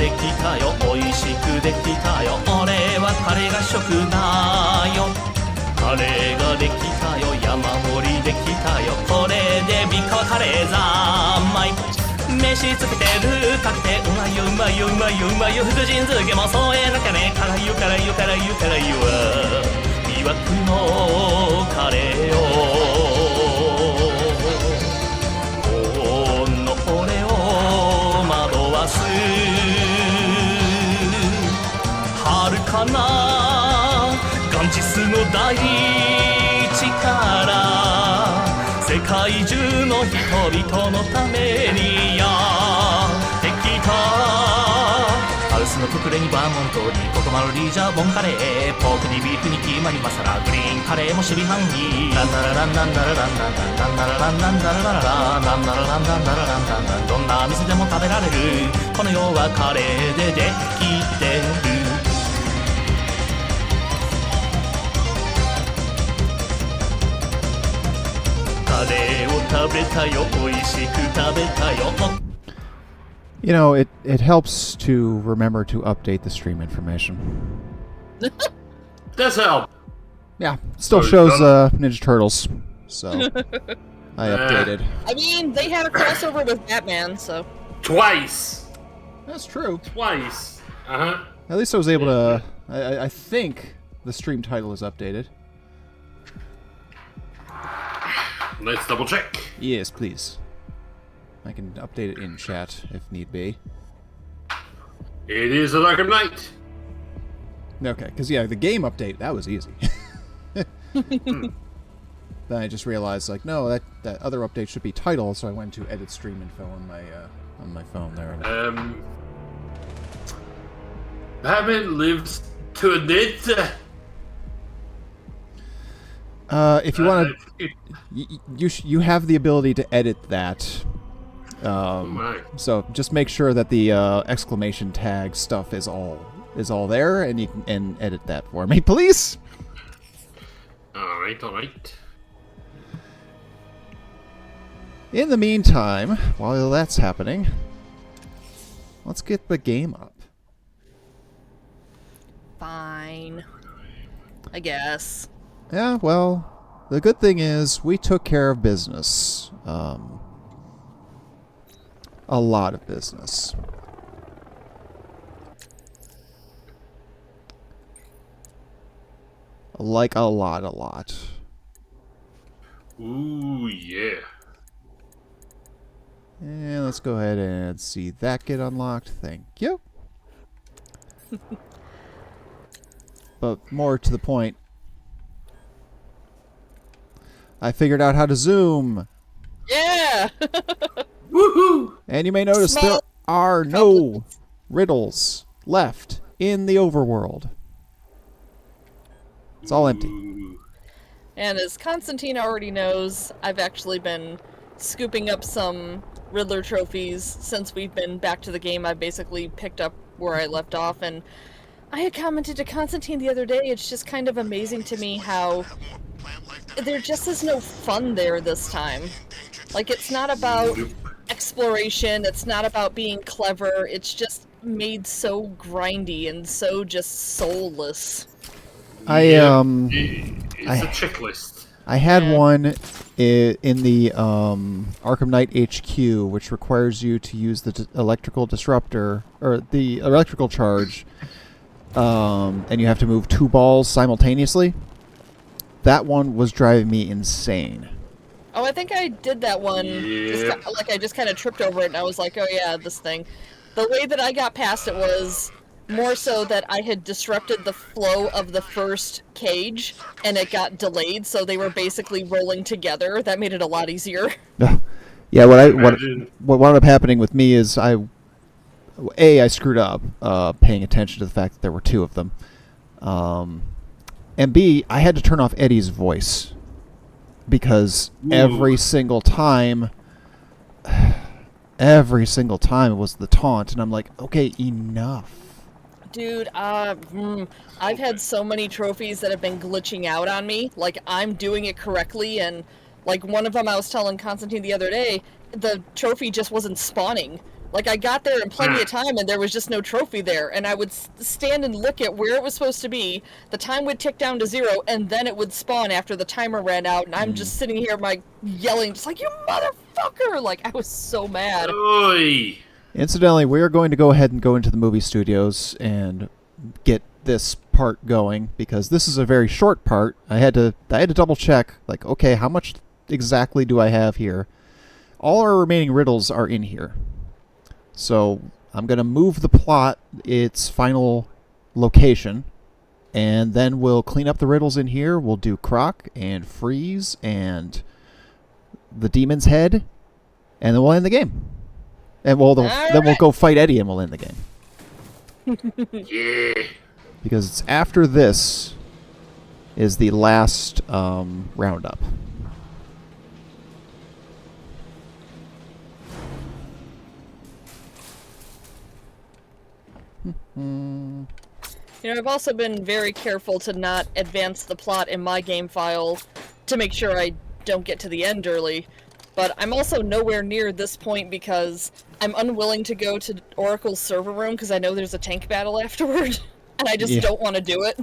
できたよ美味しくできたよ俺はカレーが食だよカレーができたよ山盛りできたよこれで三河カレー三昧飯つけてるかけてうまいようまいようまいようまいよ福神漬けも添えなきゃね辛いよ辛いよ辛いよ辛いよ魅惑のカレーをこの俺を惑わす遥かなガンジスの大地から世界中の人々のためにやってきたハウスのククレにバーモントにココマロリージャーボンカレーポークにビーフに決まりマサラグリーンカレーも守備範囲ランナラランランナラランランランナラランランナラララランナラランランナラランランランどんな店でも食べられるこの世はカレーでできてるYou know, it helps to remember to update the stream information. Does help. Yeah, still shows Ninja Turtles, so I updated. I mean, they had a crossover with Batman, so... Twice! That's true. Twice. Uh-huh. At least I was able to... I think the stream title is updated. Let's double check. Yes, please. I can update it in chat if need be. It is an Arkham Knight. Okay, because yeah, the game update, that was easy. Then I just realized, like, no, that other update should be title, so I went to edit stream info on my phone there. Batman lives to admit. If you want to, you have the ability to edit that. So just make sure that the exclamation tag stuff is all there, and you can edit that for me, please. All right. In the meantime, while that's happening, let's get the game up. Fine. I guess. Yeah, well, the good thing is we took care of business. A lot of business. Like a lot. Ooh, yeah. And let's go ahead and see that get unlocked. Thank you. But more to the point, I figured out how to zoom. Yeah! Woohoo! And you may notice there are no riddles left in the overworld. It's all empty. And as Constantine already knows, I've actually been scooping up some Riddler trophies since we've been back to the game. I basically picked up where I left off, and I had commented to Constantine the other day, it's just kind of amazing to me how there just is no fun there this time. Like, it's not about exploration, it's not about being clever, it's just made so grindy and so just soulless. It's a checklist. I had one in the Arkham Knight HQ, which requires you to use the electrical disruptor, or the electrical charge, and you have to move 2 balls simultaneously. That one was driving me insane. Oh, I think I did that one. Yeah. I just kind of tripped over it, and I was like, oh yeah, this thing. The way that I got past it was more so that I had disrupted the flow of the first cage, and it got delayed, so they were basically rolling together. That made it a lot easier. Yeah, what wound up happening with me is I screwed up paying attention to the fact that there were 2 of them. And B, I had to turn off Eddie's voice. Because every single time it was the taunt, and I'm like, okay, enough. Dude, I've had so many trophies that have been glitching out on me. Like, I'm doing it correctly, and, like, one of them I was telling Constantine the other day, the trophy just wasn't spawning. Like, I got there in plenty of time, and there was just no trophy there. And I would stand and look at where it was supposed to be. The time would tick down to 0, and then it would spawn after the timer ran out. And I'm just sitting here, like, yelling, just like, you motherfucker! Like, I was so mad. Oi! Incidentally, we are going to go ahead and go into the movie studios and get this part going, because this is a very short part. I had to double check, like, okay, how much exactly do I have here? All our remaining riddles are in here. So I'm going to move the plot its final location, and then we'll clean up the riddles in here. We'll do Croc and Freeze and the Demon's Head, and then we'll end the game. And then we'll go fight Eddie, and we'll end the game. Yeah. Because it's after this is the last roundup. You know, I've also been very careful to not advance the plot in my game file to make sure I don't get to the end early. But I'm also nowhere near this point because I'm unwilling to go to Oracle's server room because I know there's a tank battle afterward, and I just don't want to do it.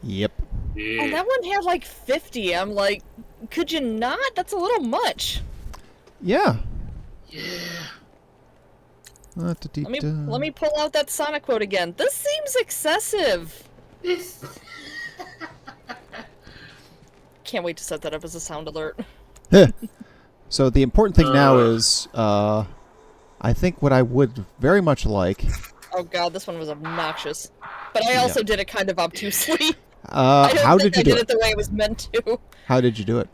Yep. Yeah. And that one had like 50. I'm like, could you not? That's a little much. Yeah. Yeah. Let me pull out that Sonic quote again. This seems excessive. Can't wait to set that up as a sound alert. So the important thing now is, I think what I would very much like... Oh god, this one was obnoxious. But I also did it kind of obtusely. How did you do I did it the way it was meant to. How did you do it?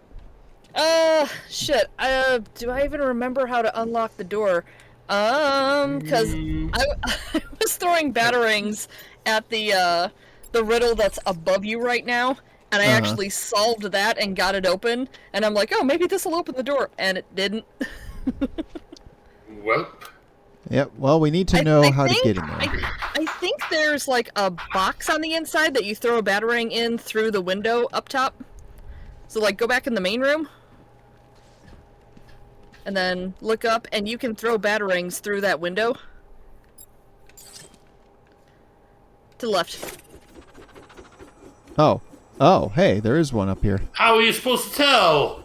Shit. Do I even remember how to unlock the door? Because I was throwing batarangs at the riddle that's above you right now, and I actually solved that and got it open, and I'm like, oh, maybe this will open the door, and it didn't. Well. Yep, well, we need to know how to get in there. I think there's, like, a box on the inside that you throw a batarang in through the window up top. So, like, go back in the main room. And then look up, and you can throw batarangs through that window. To the left. Oh. Oh, hey, there is one up here. How are you supposed to tell?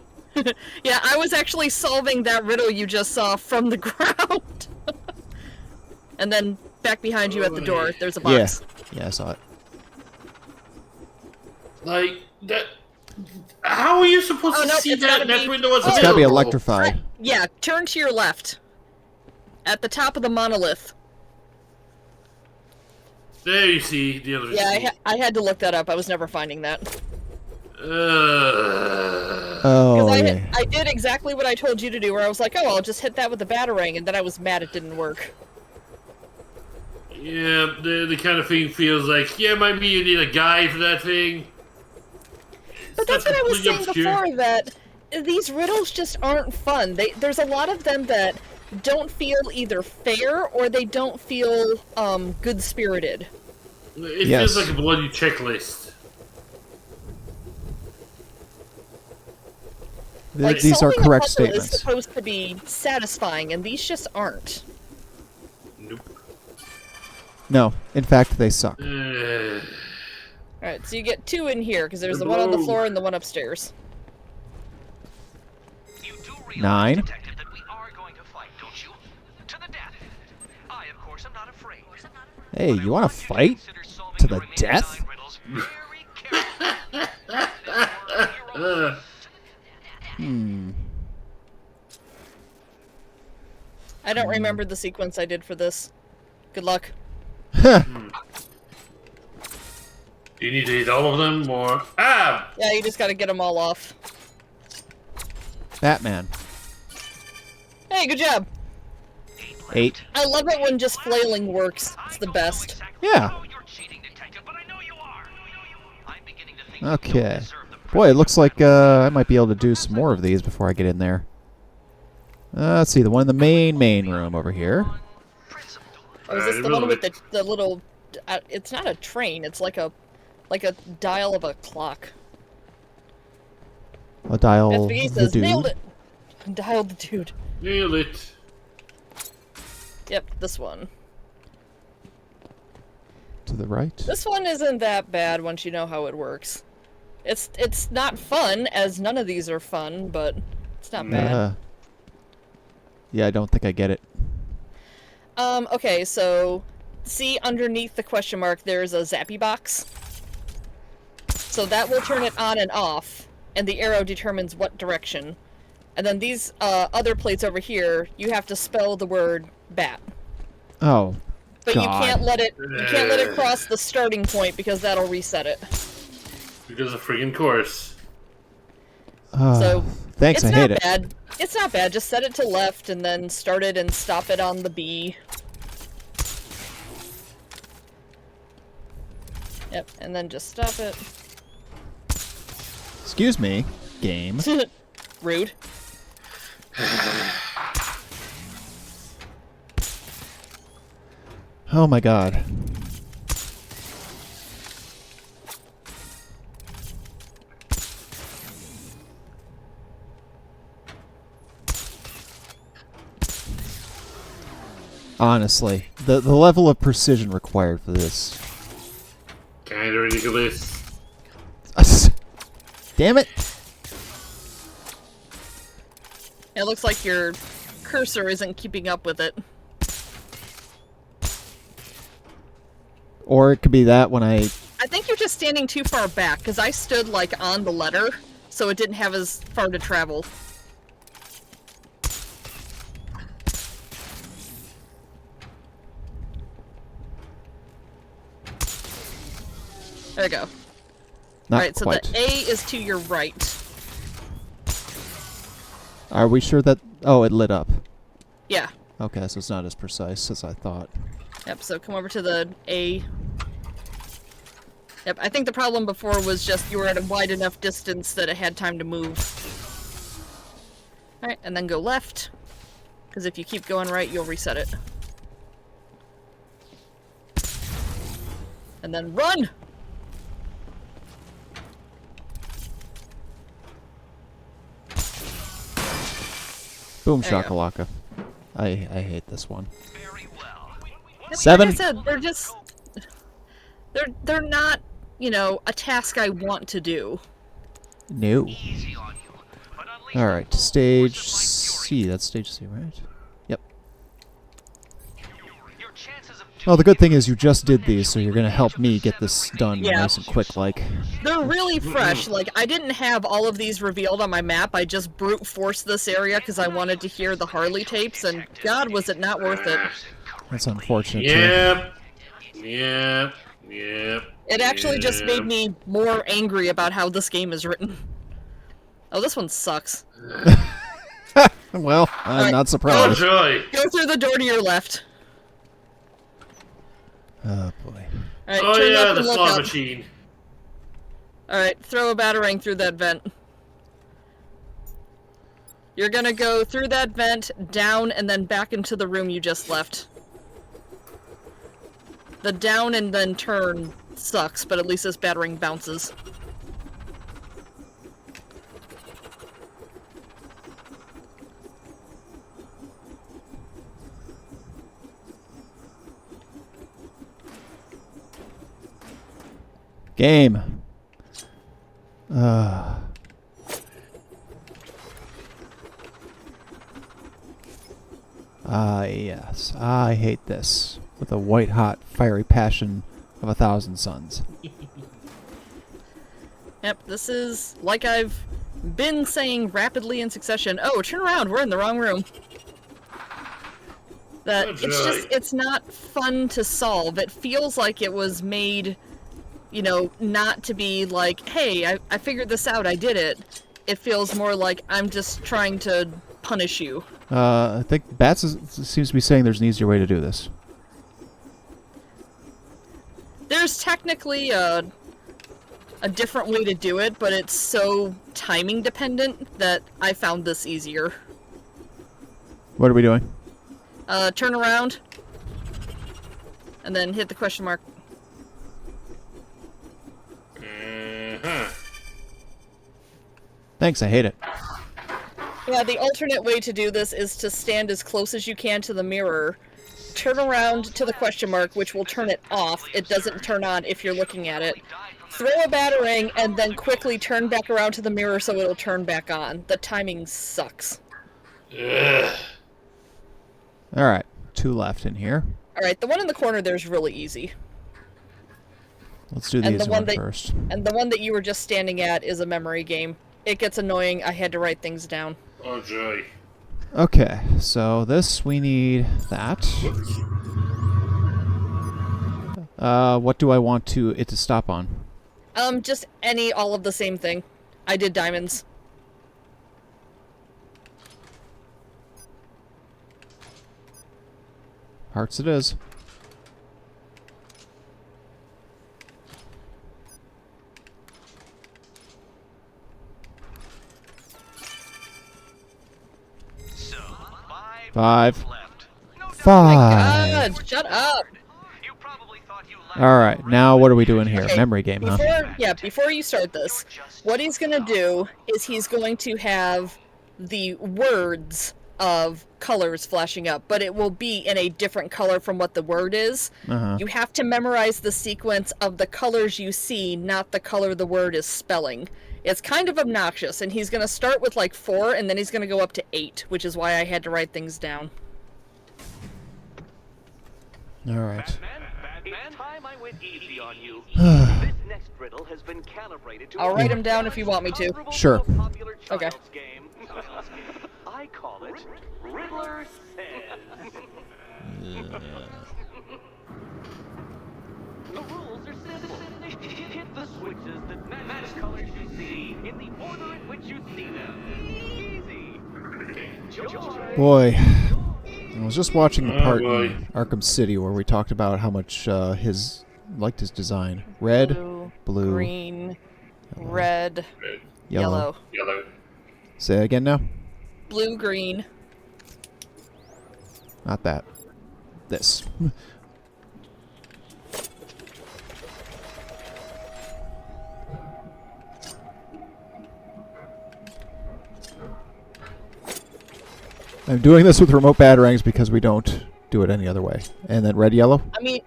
Yeah, I was actually solving that riddle you just saw from the ground. And then back behind you at the door, there's a box. Yeah, I saw it. Like, that... How are you supposed to see that window as a It's gotta be electrified. Yeah, turn to your left. At the top of the monolith. There you see the other. Yeah, I had to look that up. I was never finding that. Oh, yeah. I did exactly what I told you to do, where I was like, oh, I'll just hit that with the batarang, and then I was mad it didn't work. Yeah, the kind of thing feels like, yeah, maybe you need a guide for that thing. But that's what I was saying before, that these riddles just aren't fun. There's a lot of them that don't feel either fair or they don't feel good-spirited. It feels like a bloody checklist. Like, these are correct solving a puzzle statements. is supposed to be satisfying, and these just aren't. Nope. No, in fact, they suck. Alright, so you get 2 in here, because there's the one on the floor and the one upstairs. You do realize, 9. Detective, that we are going to fight, don't you? To the death. I, of course, am not afraid. Hey, you want to fight? To the death? I don't remember the sequence I did for this. Good luck. You need to hit all of them, or... Ah! Yeah, you just gotta get them all off. Batman. Hey, good job! 8. I love it when just flailing works. It's the best. Yeah. Okay. Boy, it looks like I might be able to do some more of these before I get in there. Let's see, the one in the main room over here. Oh, is this the one with the little... it's not a train, it's like a dial of a clock. I'll dial SBE the says, dude. nailed it! Dial the dude. Nailed it. Yep, this one. To the right. This one isn't that bad once you know how it works. It's not fun, as none of these are fun, but it's not bad. Yeah, I don't think I get it. Okay, so see underneath the question mark there's a zappy box. So that will turn it on and off, and the arrow determines what direction. And then these other plates over here, you have to spell the word bat. Oh, But God. you can't let it cross the starting point because that'll reset it. Because of friggin' course. So thanks, it's I hate not it. bad. It's not bad. Just set it to left and then start it and stop it on the B. Yep, and then just stop it. Excuse me, game. Rude. Oh my God. Honestly, the level of precision required for this. Kinda ridiculous. Damn it! It looks like your cursor isn't keeping up with it. Or it could be that when I think you're just standing too far back, because I stood, like, on the letter, so it didn't have as far to travel. There we go. not Alright, so quite. the A is to your right. Are we sure that? Oh, it lit up. Yeah. Okay, so it's not as precise as I thought. Yep, so come over to the A. Yep, I think the problem before was just you were at a wide enough distance that it had time to move. Alright, and then go left. Because if you keep going right, you'll reset it. And then run! Boom There you go. shakalaka. I hate this one. Very well. Yep, 7. Like I said, they're just... They're not, you know, a task I want to do. No. Easy on you. But unleash All right, the full stage force of my C. fury. That's stage C, right? Yep. Your chances of Well, the good thing is you just did these, so you're gonna help me get this done Yeah. nice and quick, like. They're really fresh. Like, I didn't have all of these revealed on my map. I just brute forced this area because I wanted to hear the Harley tapes, and God, was it not worth it. That's unfortunate. Too. Yep. Yep. Yep. It actually just yep. made me more angry about how this game is written. Oh, this one sucks. Well, I'm Alright. not Oh, surprised. joy. Go through the door to your left. Oh boy. Alright, Oh, turn yeah, left the and look slot up. machine. Alright, throw a batarang through that vent. You're gonna go through that vent, down, and then back into the room you just left. The down and then turn sucks, but at least this batarang bounces. Game. Yes. I hate this with a white-hot, fiery passion of 1,000 suns. Yep, this is, like I've been saying rapidly in succession. Oh, turn around, we're in the wrong room. That That's it's just, right. it's not fun to solve. It feels like it was made, you know, not to be like, hey, I figured this out, I did it. It feels more like I'm just trying to punish you. I think Bats seems to be saying there's an easier way to do this. There's technically a different way to do it, but it's so timing dependent that I found this easier. What are we doing? Turn around. And then hit the question mark. Uh-huh. Thanks, I hate it. Yeah, the alternate way to do this is to stand as close as you can to the mirror, turn around to the question mark, which will turn it off. It doesn't turn on if you're looking at it. Throw a batarang, and then quickly turn back around to the mirror so it'll turn back on. The timing sucks. Ugh. All right, 2 left in here. Alright, the one in the corner there's really easy. Let's do the And easy the one one first. And the one that you were just standing at is a memory game. It gets annoying. I had to write things down. Oh joy. Okay, so this we need that. What do I want it to stop on? Just all of the same thing. I did diamonds. Hearts it is. So, 5. left. No doubt 5. God, shut up! you probably thought you liked All right, now what are we doing here? Okay, Memory game, huh? Before you start this, what he's gonna do is he's going to have the words of colors flashing up, but it will be in a different color from what the word is. Uh-huh. You have to memorize the sequence of the colors you see, not the color the word is spelling. It's kind of obnoxious, and he's gonna start with like 4, and then he's gonna go up to 8, which is why I had to write things down. All right. It's time I went easy on you. This next riddle has been calibrated to I'll write them down if you want me to. Sure. Popular Okay. child's game. I call it Riddler Says. The rules are simple. Hit the switches that match colors you see in the order in which you see them. Easy. Enjoy. Boy, I was just watching the Oh, part boy. in Arkham City where we talked about how much liked his design. Red, blue, green, red, Red, yellow. yellow. Say it again now. blue, green. Not that. This. I'm doing this with remote batarangs because we don't do it any other way. And then red, yellow? I mean,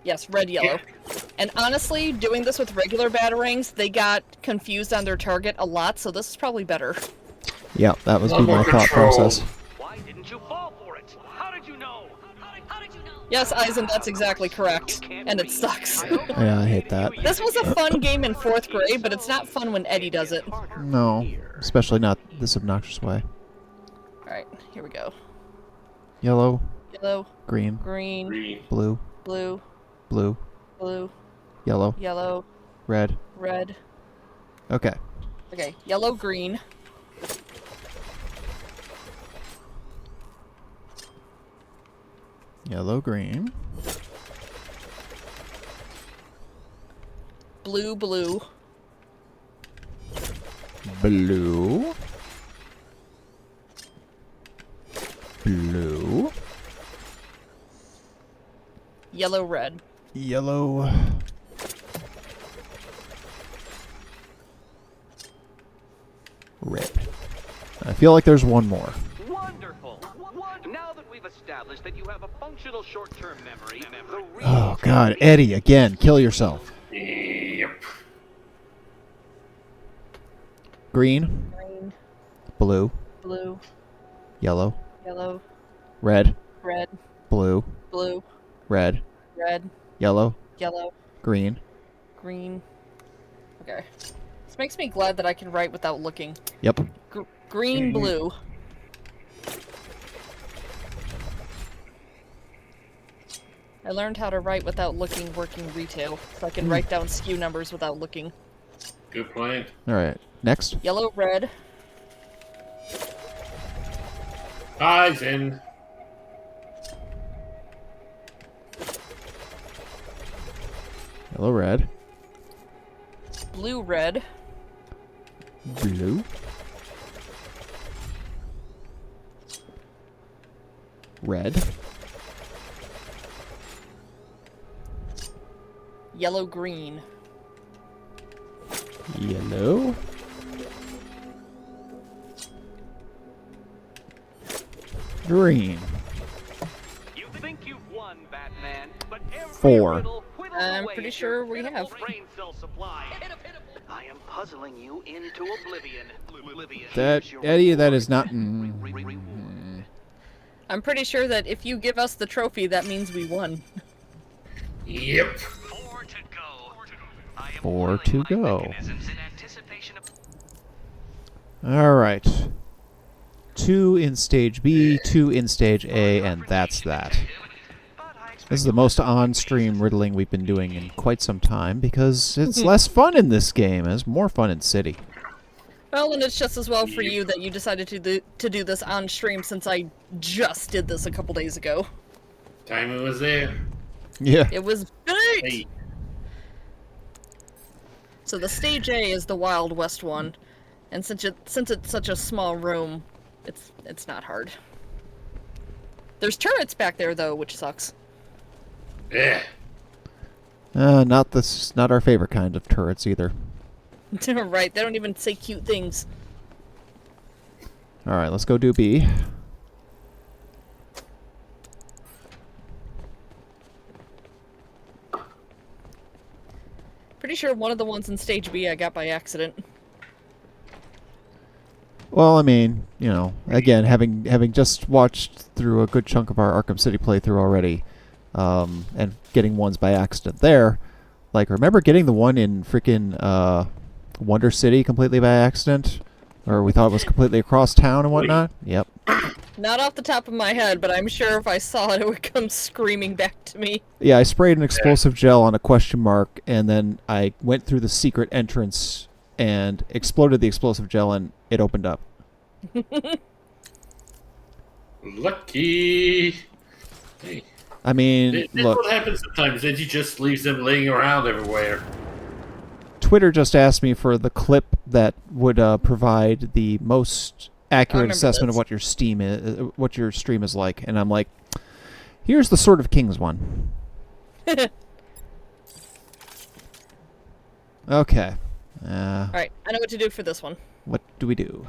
yes, red, yellow. And honestly, doing this with regular batarangs, they got confused on their target a lot, so this is probably better. Yeah, that was Level my thought control. process. Why didn't you fall for it? How did you know? How did you know? Yes, Eisen, that's exactly correct. And it sucks. Yeah, I hate that. This was a fun game in 4th grade, but it's not fun when Eddie does it. No, especially not this obnoxious way. Alright, here we go. Yellow, Yellow, green, green, Green. blue, blue, blue, blue, yellow, yellow, red. red. Okay. Okay, yellow, green. Yellow, green, Blue, blue. blue, blue, Yellow, red. yellow, red. I feel like there's one more. Wonderful. Now that we've established that you have a functional short-term memory, the real Oh God, Eddie, again, kill yourself. Yep. Green, Green, blue, blue, yellow, yellow, red, red, blue, blue, red, red, yellow, yellow, green. green. Okay. This makes me glad that I can write without looking. Yep. Green, blue. I learned how to write without looking working retail, so I can write down SKU numbers without looking. Good point. All right. Next. Yellow, red, Eyes in. Yellow, red, blue, red, blue, red, yellow, green, yellow, green. You think you've won, 4. I'm pretty sure we have. I am puzzling you into oblivion. That Eddie, that is not. I'm pretty sure that if you give us the trophy, that means we won. Yep. 4 to go. I am 4 to oiling my go. mechanisms in anticipation of All right. 2 in stage B, 2 in stage A, and that's that. This is the most on-stream riddling we've been doing in quite some time because it's less fun in this game. It's more fun in City. Well, and it's just as well for you that you decided to do this on stream since I just did this a couple days ago. Timing was there. Yeah. It was great! Hey. So the stage A is the Wild West one, and since it's such a small room, it's not hard. There's turrets back there though, which sucks. Yeah. Not our favorite kind of turrets either. Right, they don't even say cute things. All right, let's go do B. Pretty sure one of the ones in stage B I got by accident. Well, I mean, you know, again, having just watched through a good chunk of our Arkham City playthrough already, and getting ones by accident there, like, remember getting the one in freaking Wonder City completely by accident? Or we thought it was completely across town and whatnot? Yep. Not off the top of my head, but I'm sure if I saw it, it would come screaming back to me. Yeah, I sprayed an explosive gel on a question mark, and then I went through the secret entrance and exploded the explosive gel, and it opened up. Lucky. Hey. I mean, That's look, what happens sometimes. Then you just leaves them laying around everywhere. Twitter just asked me for the clip that would provide the most accurate remember assessment this. of what your stream is like, and I'm like, here's the Sword of Kings one. Okay. Alright, I know what to do for this one. What do we do?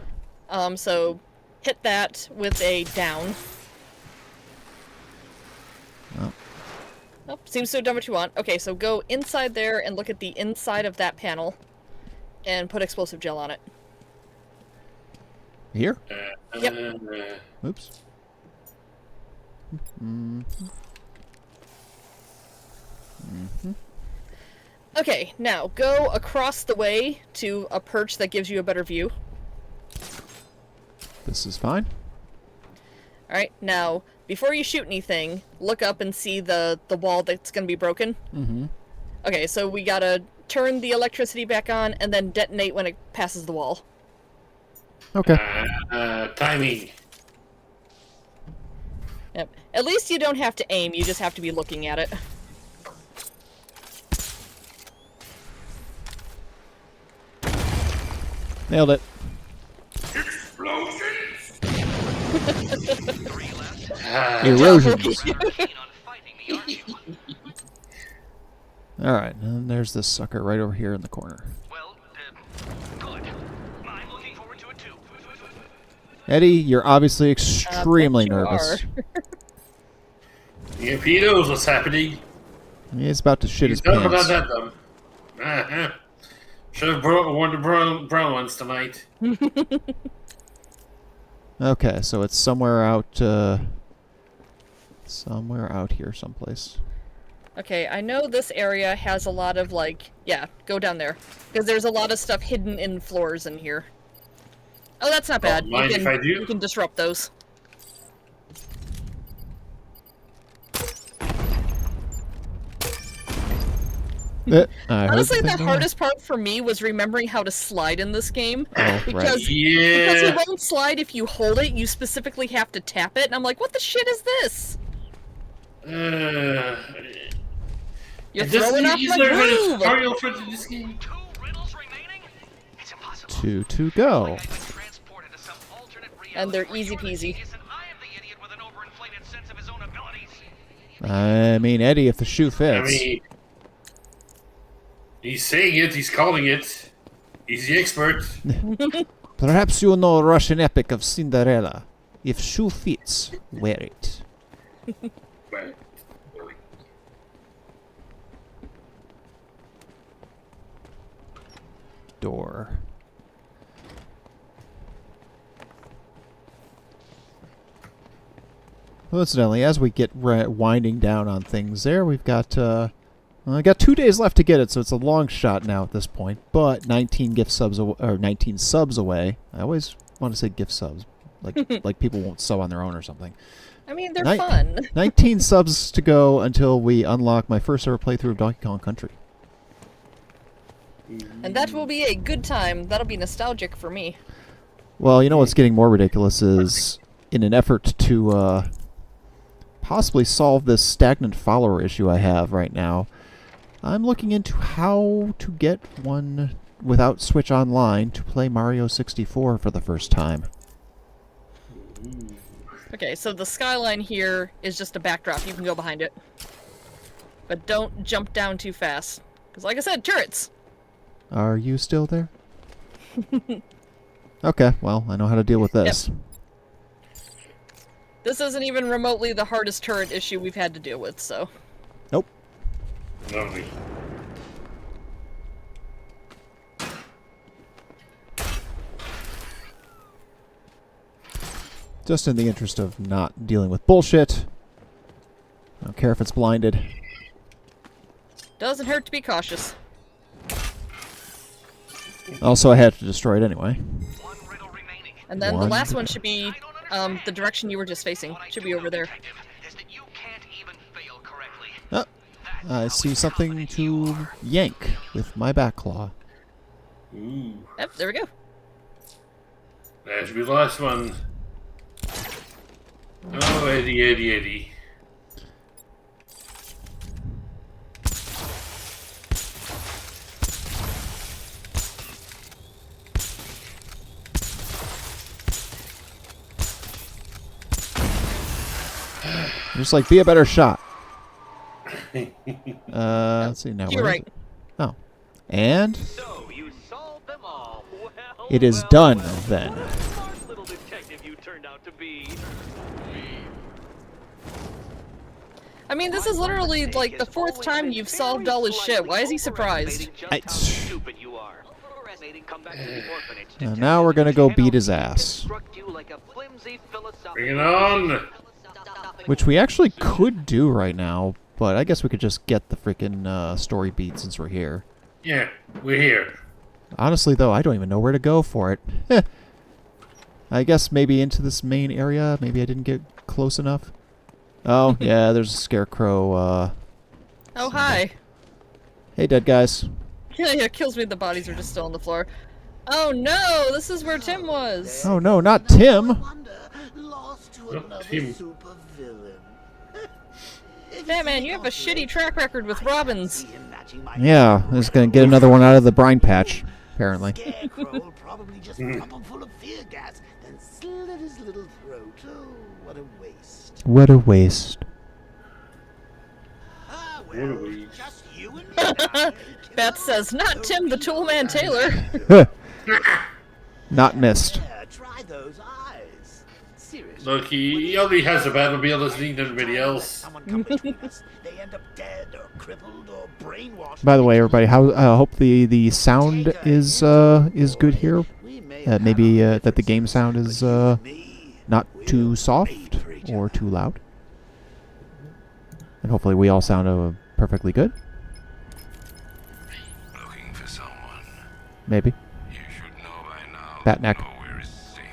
So hit that with a down. Oh. Oh, seems to have done what you want. Okay, so go inside there and look at the inside of that panel and put explosive gel on it. Here? Yep. Oops. Mm-hmm. Mm-hmm. Okay, now go across the way to a perch that gives you a better view. This is fine. Alright, now, before you shoot anything, look up and see the wall that's going to be broken. Mm-hmm. Okay, so we gotta turn the electricity back on and then detonate when it passes the wall. Okay. Timing. Yep. At least you don't have to aim, you just have to be looking at it. Nailed it. Erosions. Alright, and there's this sucker right over here in the corner. Well, good. I'm looking forward to it too. Eddie, you're obviously extremely bet you nervous. If he knows what's happening, He's about to shit his he's not pants. about that dumb. Uh-huh. Should have worn the brown ones tonight. Okay, so it's somewhere out here someplace. Okay, I know this area has a lot of, like... Yeah, go down there. Because there's a lot of stuff hidden in floors in here. Oh, that's not bad. mind if I do? You can disrupt those. Honestly, the hardest part for me was remembering how to slide in this game. Oh, because, right. Yeah. because you won't slide if you hold it, you specifically have to tap it, and I'm like, what the shit is this? You're throwing off my groove! Tutorial for this game. 2 riddles remaining? It's impossible. 2 to go. I've been transported to some alternate reality And they're where easy you're the peasy. genius and I am the idiot with an overinflated sense of his own abilities. I mean, Eddie, if the shoe I fits. mean, he's saying it, he's calling it. He's the expert. Perhaps you know Russian epic of Cinderella. If shoe fits, wear it. But, door. Well, incidentally, as we get winding down on things there, we've got I got 2 days left to get it, so it's a long shot now at this point. But 19 gift subs or 19 subs away. I always want to say gift subs, like people won't sub on their own or something. I mean, they're fun. 19 subs to go until we unlock my first ever playthrough of Donkey Kong Country. And that will be a good time. That'll be nostalgic for me. Well, you know what's getting more ridiculous is, in an effort to possibly solve this stagnant follower issue I have right now, I'm looking into how to get one without Switch Online to play Mario 64 for the first time. Okay, so the skyline here is just a backdrop. You can go behind it. But don't jump down too fast. Because like I said, turrets! Are you still there? Okay, well, I know how to deal with this. Yep. This isn't even remotely the hardest turret issue we've had to deal with, so... Nope. Lovely. Just in the interest of not dealing with bullshit. I don't care if it's blinded. Doesn't hurt to be cautious. Also, I had to destroy it anyway. And then the last one should be the direction you were just facing. Should be over there. Oh, I see something to yank with my back claw. Ooh. Yep, there we go. That should be the last one. Oh, Eddie. Just like, be a better shot. Let's see now. You're where is right. it? Oh. And So you solved them all. Well, it is done then. what a smart little detective you turned out to be. I mean, this is literally like the fourth time you've solved all his shit. Why is he surprised? Now we're gonna go beat his ass. Bring it on! Which we actually could do right now, but I guess we could just get the freaking story beat since we're here. Yeah, we're here. Honestly, though, I don't even know where to go for it. I guess maybe into this main area. Maybe I didn't get close enough. Oh, yeah, there's a scarecrow. Oh, hi. Hey, dead guys. Yeah, it kills me the bodies are just still on the floor. Oh no, this is where Tim was. Oh, no, not Tim. Not him. Batman, you have a shitty track record with Robins. Yeah, I'm just gonna get another one out of the brine patch, apparently. Scarecrow probably just pop him full of fear gas, then slit his little throat. Oh, what a waste. What a waste. Ah, What a well, waste. just you and me now. Beth says, not Tim the Toolman Taylor. Not missed. Yeah, try those eyes. Seriously. Look, he only has a Batmobile, doesn't need anybody else. Someone come between us, they end up dead or crippled or brainwashed. By the way, everybody, how hope the sound is good here. Maybe that the game sound is not too soft or too loud, and hopefully we all sound perfectly good. Looking for someone. Maybe. You should know by now Bat that neck. nowhere is safe.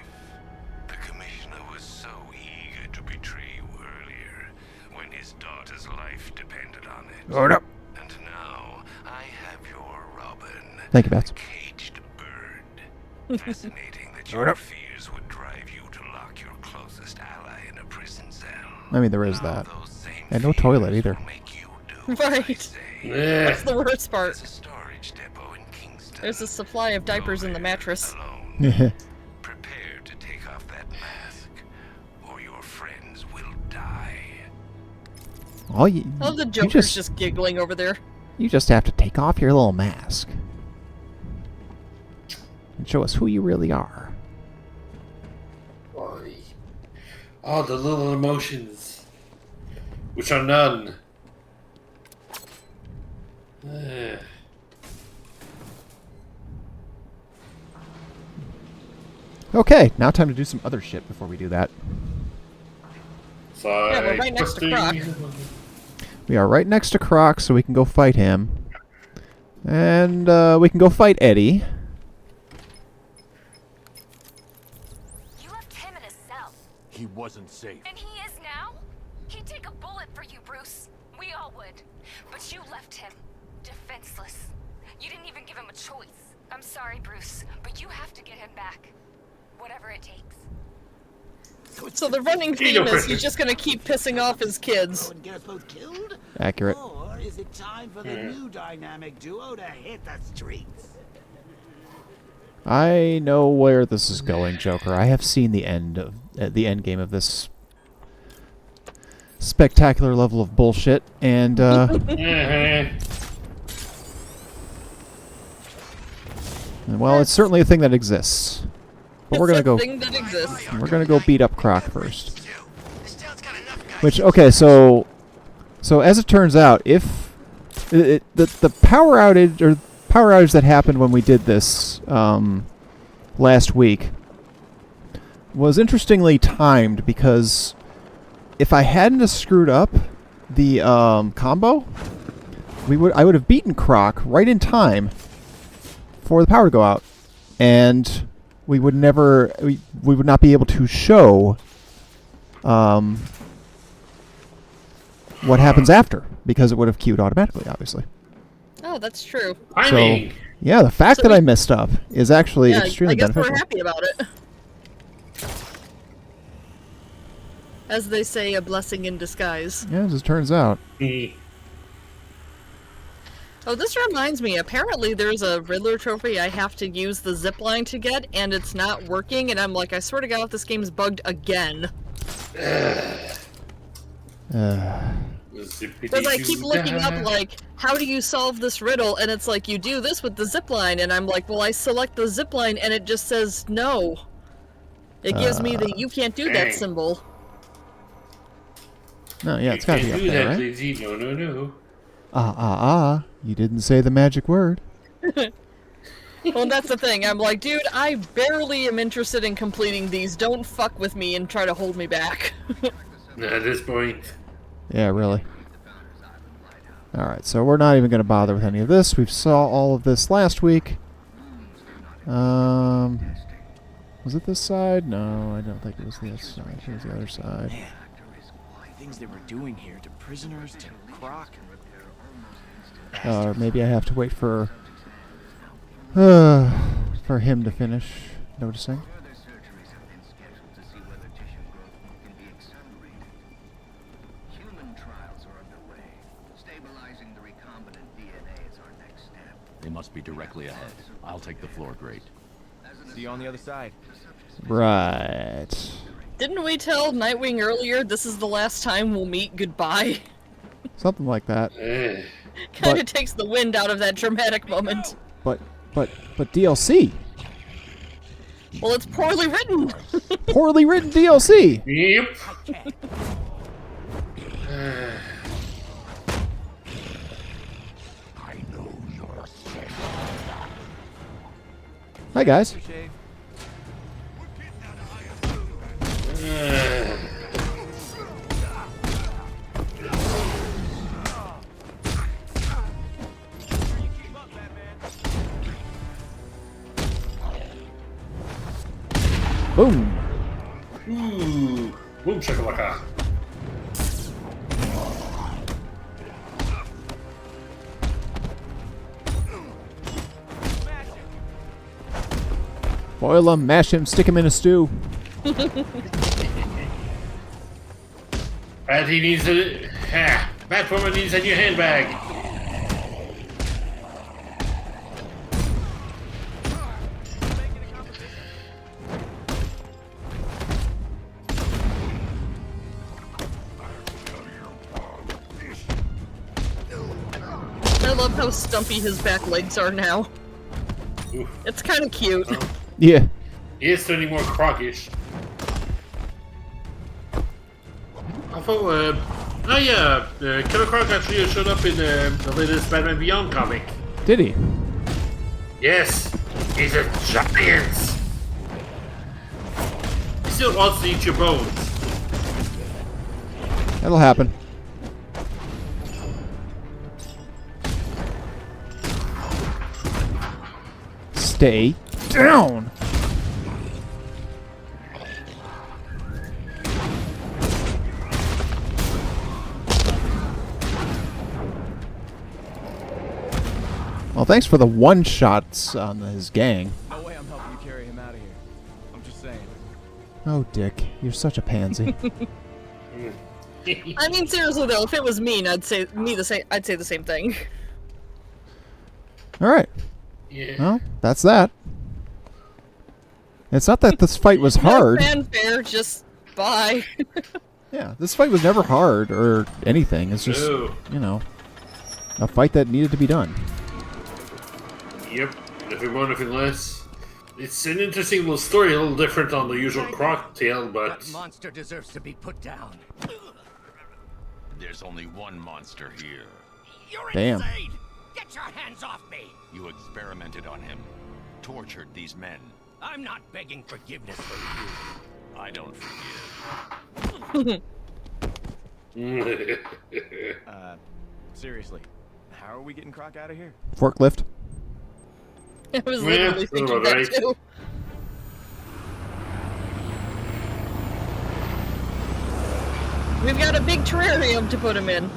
The commissioner was so eager to betray you earlier when his daughter's life depended on it. Hold up. And now I have your Robin. Thank you, Bats. Caged bird. Fascinating that your fears would drive you to lock your closest ally in a prison cell. I mean, there is Now that. those same And no toilet fears either. will make you do what I Right. say. Yeah. That's the worst part. There's a storage depot in Kingston. There's a supply of diapers in the mattress. Alone. Prepare to take off that mask, or your friends will die. All you, Oh, the you Joker's just giggling over there. you just have to take off your little mask and show us who you really are. Why? Oh, the little emotions, which are none. Okay, now time to do some other shit before we do that. Yeah, we're right next to Croc. We are right next to Croc, so we can go fight him. And we can go fight Eddie. You left him in a cell. He wasn't safe. And he is now? He'd take a bullet for you, Bruce. We all would. But you left him defenseless. You didn't even give him a choice. I'm sorry, Bruce, but you have to get him back. Whatever it takes. So the running theme is he's just gonna keep pissing off his kids. And get us both killed? Accurate. Or is it time for the new dynamic duo to hit the streets? I know where this is going, Joker. I have seen the end game of this spectacular level of bullshit, and well, it's certainly a thing that exists. But we're gonna go. Thing that exists. We're gonna go beat up Croc first. Which, okay, so as it turns out, if the power outage that happened when we did this last week was interestingly timed, because if I hadn't have screwed up the combo, I would have beaten Croc right in time for the power to go out, and we would not be able to show what happens after, because it would have queued automatically, obviously. Oh, that's true. So, yeah, the fact that I messed up is actually extremely I guess beneficial. we're happy about it. As they say, a blessing in disguise. Yeah, as it turns out. Oh, this reminds me, apparently there's a Riddler trophy I have to use the zipline to get, and it's not working, and I'm like, I swear to God, if this game's bugged again. Because I keep looking up, like, how do you solve this riddle, and it's like, you do this with the zipline, and I'm like, well, I select the zipline, and it just says no. It gives me the you can't do that symbol. No, yeah, it's gotta be up there, right? Lizzie. No. You didn't say the magic word. Well, that's the thing. I'm like, dude, I barely am interested in completing these. Don't fuck with me and try to hold me back. At this point. Yeah, really. Alright, so we're not even going to bother with any of this. We saw all of this last week. Was it this side? No, I don't think it was this side. It was the other side. Man, the things they were doing here to prisoners, to Croc. Or maybe I have to wait for him to finish noticing. They must be directly ahead. I'll take the floor grate. See you on the other side. Right. Didn't we tell Nightwing earlier this is the last time we'll meet goodbye? Something like that. Kind of takes the wind out of that dramatic moment. But DLC. Well, it's poorly written. Poorly written DLC. Yep. Hi, guys. Boom. Ooh. Boom shakalaka. Boil him, mash him, stick him in a stew. Batty needs a... Batwoman needs a new handbag. I love how stumpy his back legs are now. Oof. It's kind of cute. Yeah. He is turning more crockish. I thought, Killer Croc actually showed up in the latest Batman Beyond comic. Did he? Yes, he's a giant. still wants to eat your bones. That'll happen. Stay down. Well, thanks for the one-shots on his gang. No way I'm helping you carry him out of here. I'm just saying. Oh, Dick, you're such a pansy. I mean, seriously though, if it was me, I'd say the same thing. All right. Yeah. Well, that's that. It's not that this fight was hard. No fanfare, just bye. Yeah, this fight was never hard or anything. It's just, No. you know, a fight that needed to be done. Yep. Nothing more, nothing less. It's an interesting little story, a little different on the usual Croc tale, but... That monster deserves to be put down. There's only one monster here. You're Damn. insane! Get your hands off me! You experimented on him, tortured these men. I'm not begging forgiveness from you. I don't forgive. Seriously, how are we getting Croc out of here? Forklift. I was Yeah, literally thinking that right. too. We've got a big terrarium to put him in.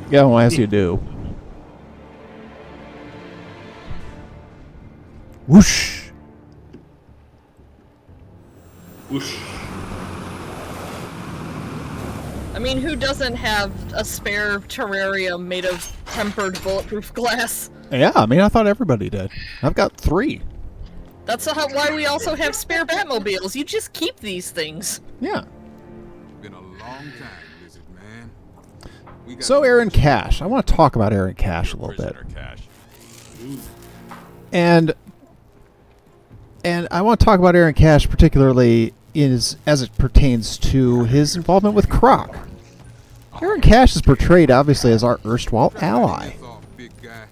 Yeah, well, as you do. Whoosh. Whoosh. I mean, who doesn't have a spare terrarium made of tempered bulletproof glass? Yeah, I mean, I thought everybody did. I've got 3. That's why we also have spare Batmobiles. You just keep these things. Yeah. Been a long time, Lizard Man. We got So Aaron Cash. I want to talk about Aaron Cash a little bit. Prisoner Cash. And I want to talk about Aaron Cash particularly as it pertains to his involvement with Croc. Aaron Cash is portrayed obviously as our erstwhile ally. big guy.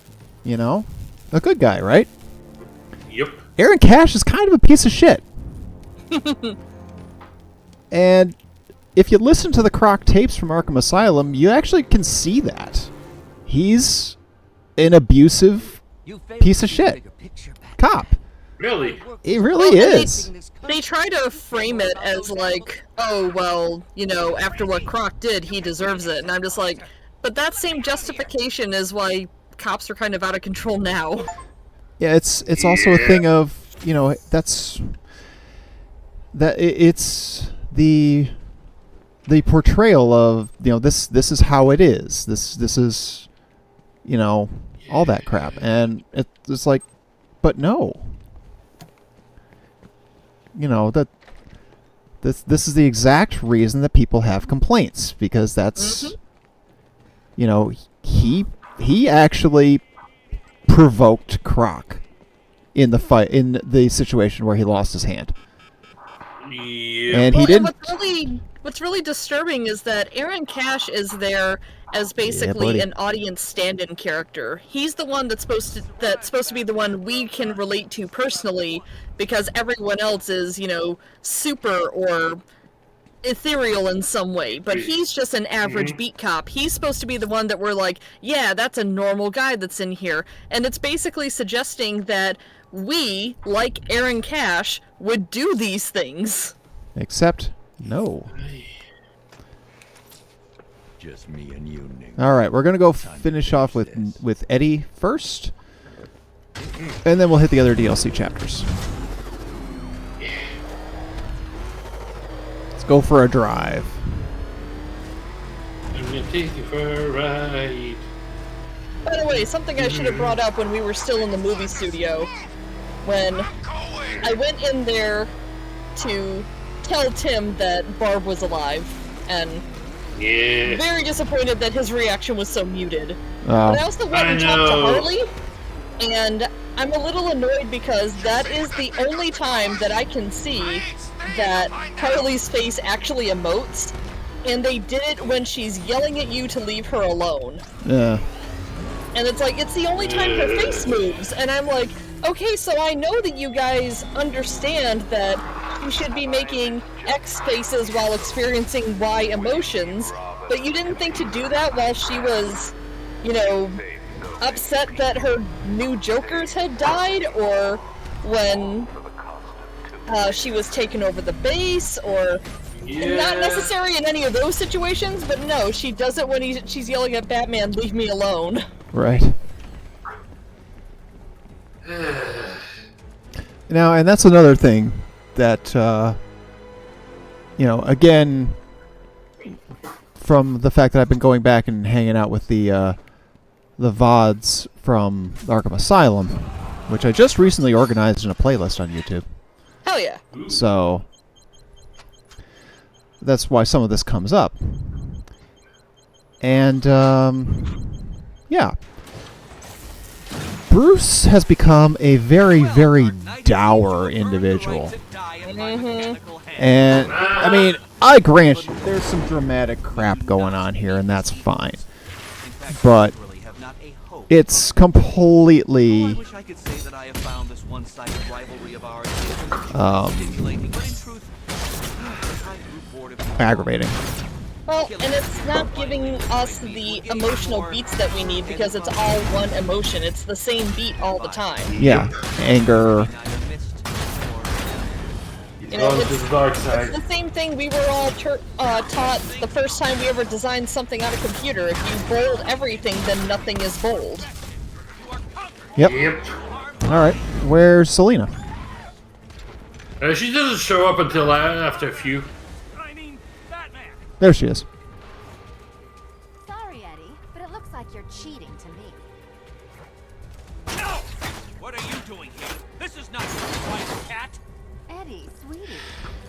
You know? A good guy, right? Yep. Aaron Cash is kind of a piece of shit. And if you listen to the Croc tapes from Arkham Asylum, you actually can see that. He's an abusive piece of shit. Cop. Really? He really is. They try to frame it as like, oh, well, you know, after what Croc did, he deserves it. And I'm just like, but that same justification is why cops are kind of out of control now. Yeah, it's also a thing of, you know, it's the portrayal of, you know, this is how it is. This is, you know, all that crap. And it's like, but no. You know, that this is the exact reason that people have complaints, because that's you know, he actually provoked Croc in the fight, in the situation where he lost his hand. Yeah. And he didn't. What's really disturbing is that Aaron Cash is there as basically buddy. an audience stand-in character. He's the one that's supposed to be the one we can relate to personally, because everyone else is, you know, super or ethereal in some way. But he's just an average beat cop. He's supposed to be the one that we're like, yeah, that's a normal guy that's in here. And it's basically suggesting that we, like Aaron Cash, would do these things. Except, no. Just me and you, Nick. All right, we're gonna go finish off with Eddie first, and then we'll hit the other DLC chapters. Let's go for a drive. I'm gonna take you for a ride. By the way, something I should have brought up when we were still in the movie studio, when I went in there to tell Tim that Barb was alive, and Yeah. very disappointed that his reaction was so muted. Oh. But I was the one who talked to Harley, and I'm a little annoyed because that is the only time that I can see that Harley's face actually emotes, and they did it when she's yelling at you to leave her alone. Yeah. And it's like, it's the only time her face moves, and I'm like, okay, so I know that you guys understand that you should be making X faces while experiencing Y emotions, but you didn't think to do that while she was, you know, upset that her new Jokers had died, or when she was taking over the base, or not necessary in any of those situations, but no, she does it when she's yelling at Batman, "Leave me alone." Right. Now, and that's another thing that, you know, again, from the fact that I've been going back and hanging out with the VODs from Arkham Asylum, which I just recently organized in a playlist on YouTube. Hell yeah. So, that's why some of this comes up. And, yeah. Bruce has become a very, very dour individual. And, I mean, I grant you, there's some dramatic crap going on here, and that's fine. But it's completely aggravating. Well, and it's not giving us the emotional beats that we need because it's all one emotion. It's the same beat all the time. Yeah, anger. You know, it's the same thing we were all taught the first time we ever designed something on a computer. If you bold everything, then nothing is bold. Yep. Alright, where's Selena? She doesn't show up until after a few. There she is. Sorry, Eddie, but it looks like you're cheating to me. No! What are you doing here? This is not your wife, cat. Eddie, sweetie,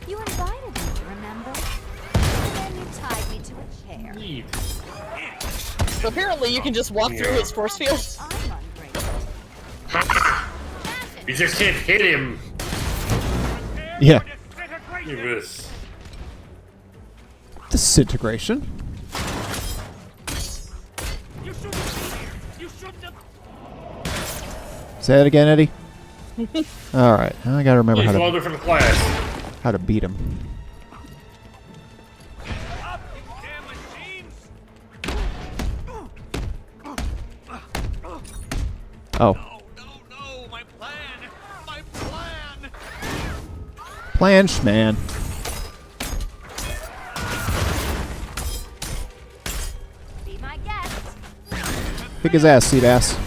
you invited me, remember? And then you tied me to a chair. So apparently you can just walk through his force field. I'm ungrateful. You just can't hit him. Yeah. Yes. Disintegration. You shouldn't be here. You shouldn't have. Say it again, Eddie. Alright, I gotta remember He's a different class. how to beat him. Up, you damn machines! Oh. No, my plan! My plan! Planche, man. Be my guest. Kick his ass, seat ass.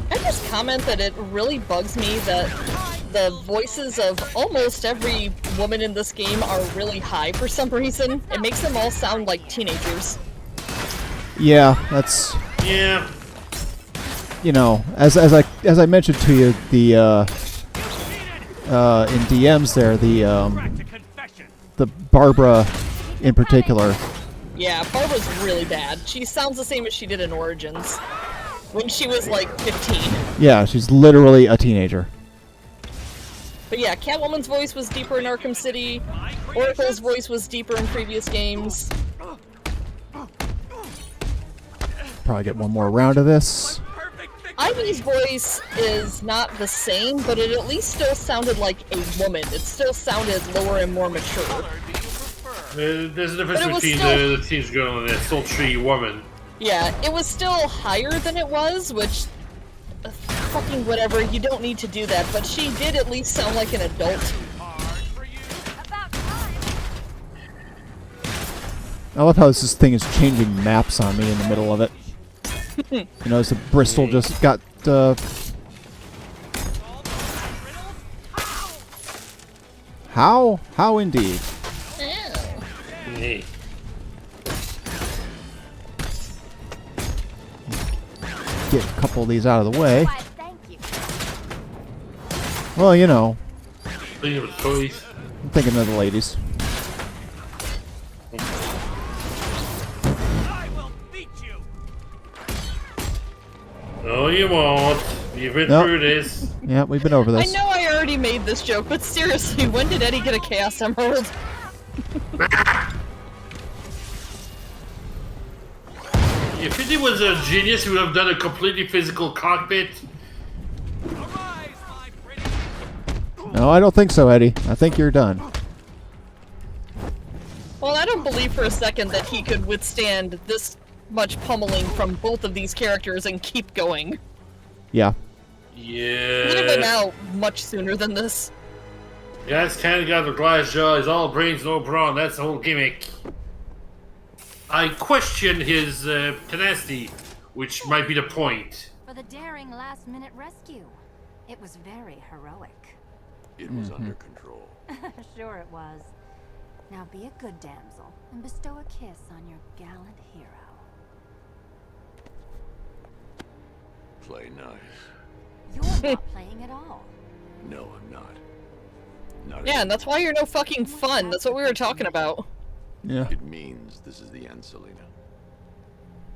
I just comment that it really bugs me that the voices of almost every woman in this game are really high for some reason. It makes them all sound like teenagers. Yeah, that's... Yeah. You know, as I mentioned to you, the in DMs there, the Barbara in particular. Yeah, Barbara's really bad. She sounds the same as she did in Origins, when she was like 15. Yeah, she's literally a teenager. But yeah, Catwoman's voice was deeper in Arkham City. Oracle's voice was deeper in previous games. Probably get one more round of this. Ivy's voice is not the same, but it at least still sounded like a woman. It still sounded lower and more mature. There's a difference between still... the teenage girl and the sultry woman. Yeah, it was still higher than it was, which... fucking whatever, you don't need to do that, but she did at least sound like an adult. I love how this thing is changing maps on me in the middle of it. You know, as the Bristol just got, How? How indeed. Hey. Get a couple of these out of the way. Well, you know. Thinking of toys. I'm thinking of the ladies. No, you won't. You've been through this. Yeah, we've been over this. I know I already made this joke, but seriously, when did Eddie get a Chaos Emerald? If Eddie was a genius, he would have done a completely physical cockpit. No, I don't think so, Eddie. I think you're done. Well, I don't believe for a second that he could withstand this much pummeling from both of these characters and keep going. Yeah. He would have been out much sooner than this. Guy's kind of got the glass jaw. He's all brains, no brawn. That's the whole gimmick. I question his tenacity, which might be the point. For the daring last-minute rescue. It was very heroic. It was under control. Sure it was. Now be a good damsel and bestow a kiss on your gallant hero. Play nice. You're not playing at all. No, I'm not. Not Yeah, and that's why you're no fucking fun. That's what we were talking about. Yeah. It means this is the end, Selena.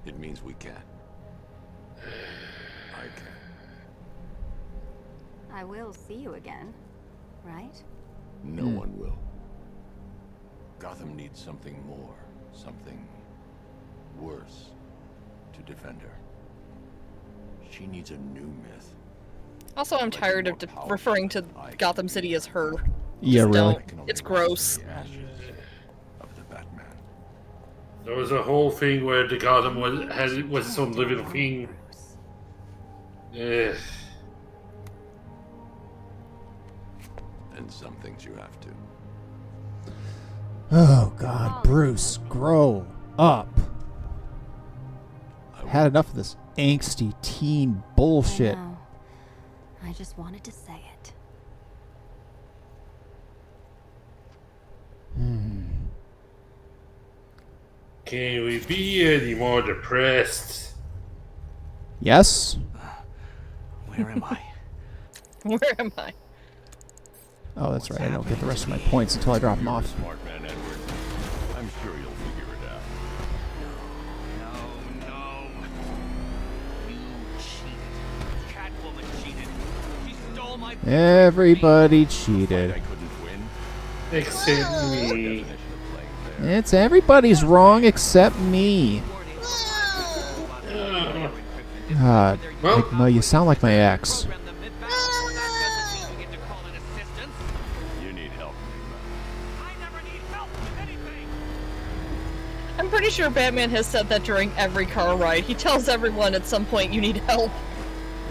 It means we can. I can. I will see you again, right? No one will. Gotham needs something more, something worse to defend her. She needs a new myth. Also, I'm tired of referring to Gotham City as her. Yeah, Just really. don't. It's gross. The ashes of the Batman. There was a whole thing where the Gotham was some living thing. Ugh. And some things you have to. Oh, God. Bruce, grow up. Had enough of this angsty teen bullshit. I know. I just wanted to say it. Can we be any more depressed? Yes? Where am I? Where am I? Oh, that's right. I don't get the rest of my points until I drop them off. Smart man, Edward. I'm sure you'll figure it out. No. You cheated. Catwoman cheated. She stole my... Everybody I cheated. couldn't win. Except me. Definition of playing fair. It's everybody's wrong except me. God. Well- No, you sound like my ex. You need help, I never need help with anything. I'm pretty sure Batman has said that during every car ride. He tells everyone at some point you need help.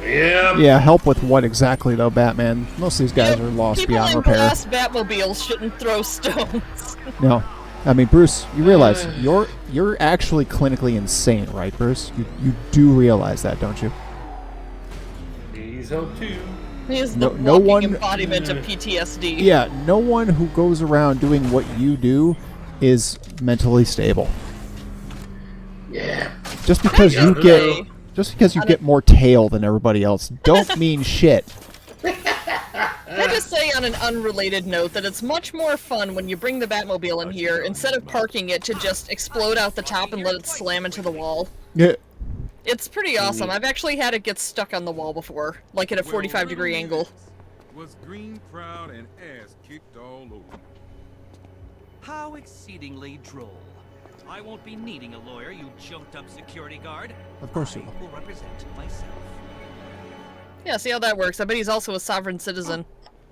Yeah. Yeah, help with what exactly, though, Batman? Most of these guys are lost People beyond in repair. glass Batmobiles shouldn't throw stones. No. I mean, Bruce, you realize you're actually clinically insane, right, Bruce? You do realize that, don't you? Needs help too. He is No- the no walking one- embodiment of PTSD. Yeah, no one who goes around doing what you do is mentally stable. Yeah. Just because you Definitely. get more tail than everybody else, don't mean shit. Can I just say on an unrelated note that it's much more fun when you bring the Batmobile in here, instead of parking it to just explode out the top and let it slam into the wall. Yeah. It's pretty awesome. I've actually had it get stuck on the wall before, like at a 45-degree angle. Was green proud and ass kicked all over. How exceedingly droll. I won't be needing a lawyer, you junked-up security guard. Of course you I will. will represent myself. Yeah, see how that works. I bet he's also a sovereign citizen.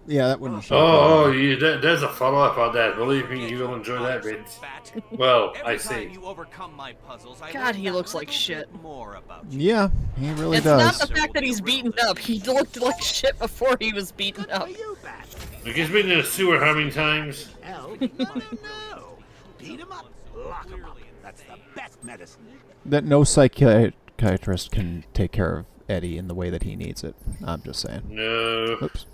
Yeah, that wouldn't show. Oh, there's a follow-up on that. Believe me, you will enjoy that bit. Bat. Well, Every I time see. you overcome my puzzles, I God, learn he that looks like little shit. bit more about you. Yeah, he really It's does. not the fact that he's beaten up. He looked like shit before he was beaten up. You bet. Like he's been in a sewer how many times? Help? No. Beat him up. Lock him up. That's the best medicine. That no psychiatrist can take care of Eddie in the way that he needs it. I'm just saying. No. Oops.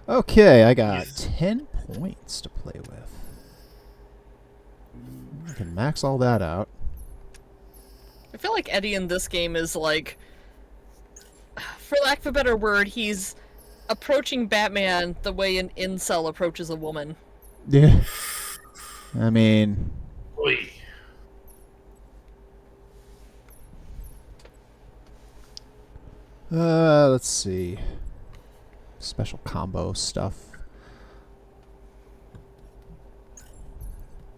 Okay, I got 10 points to play with. I can max all that out. I feel like Eddie in this game is like, for lack of a better word, he's approaching Batman the way an incel approaches a woman. Yeah. I mean, Oi. let's see. Special combo stuff.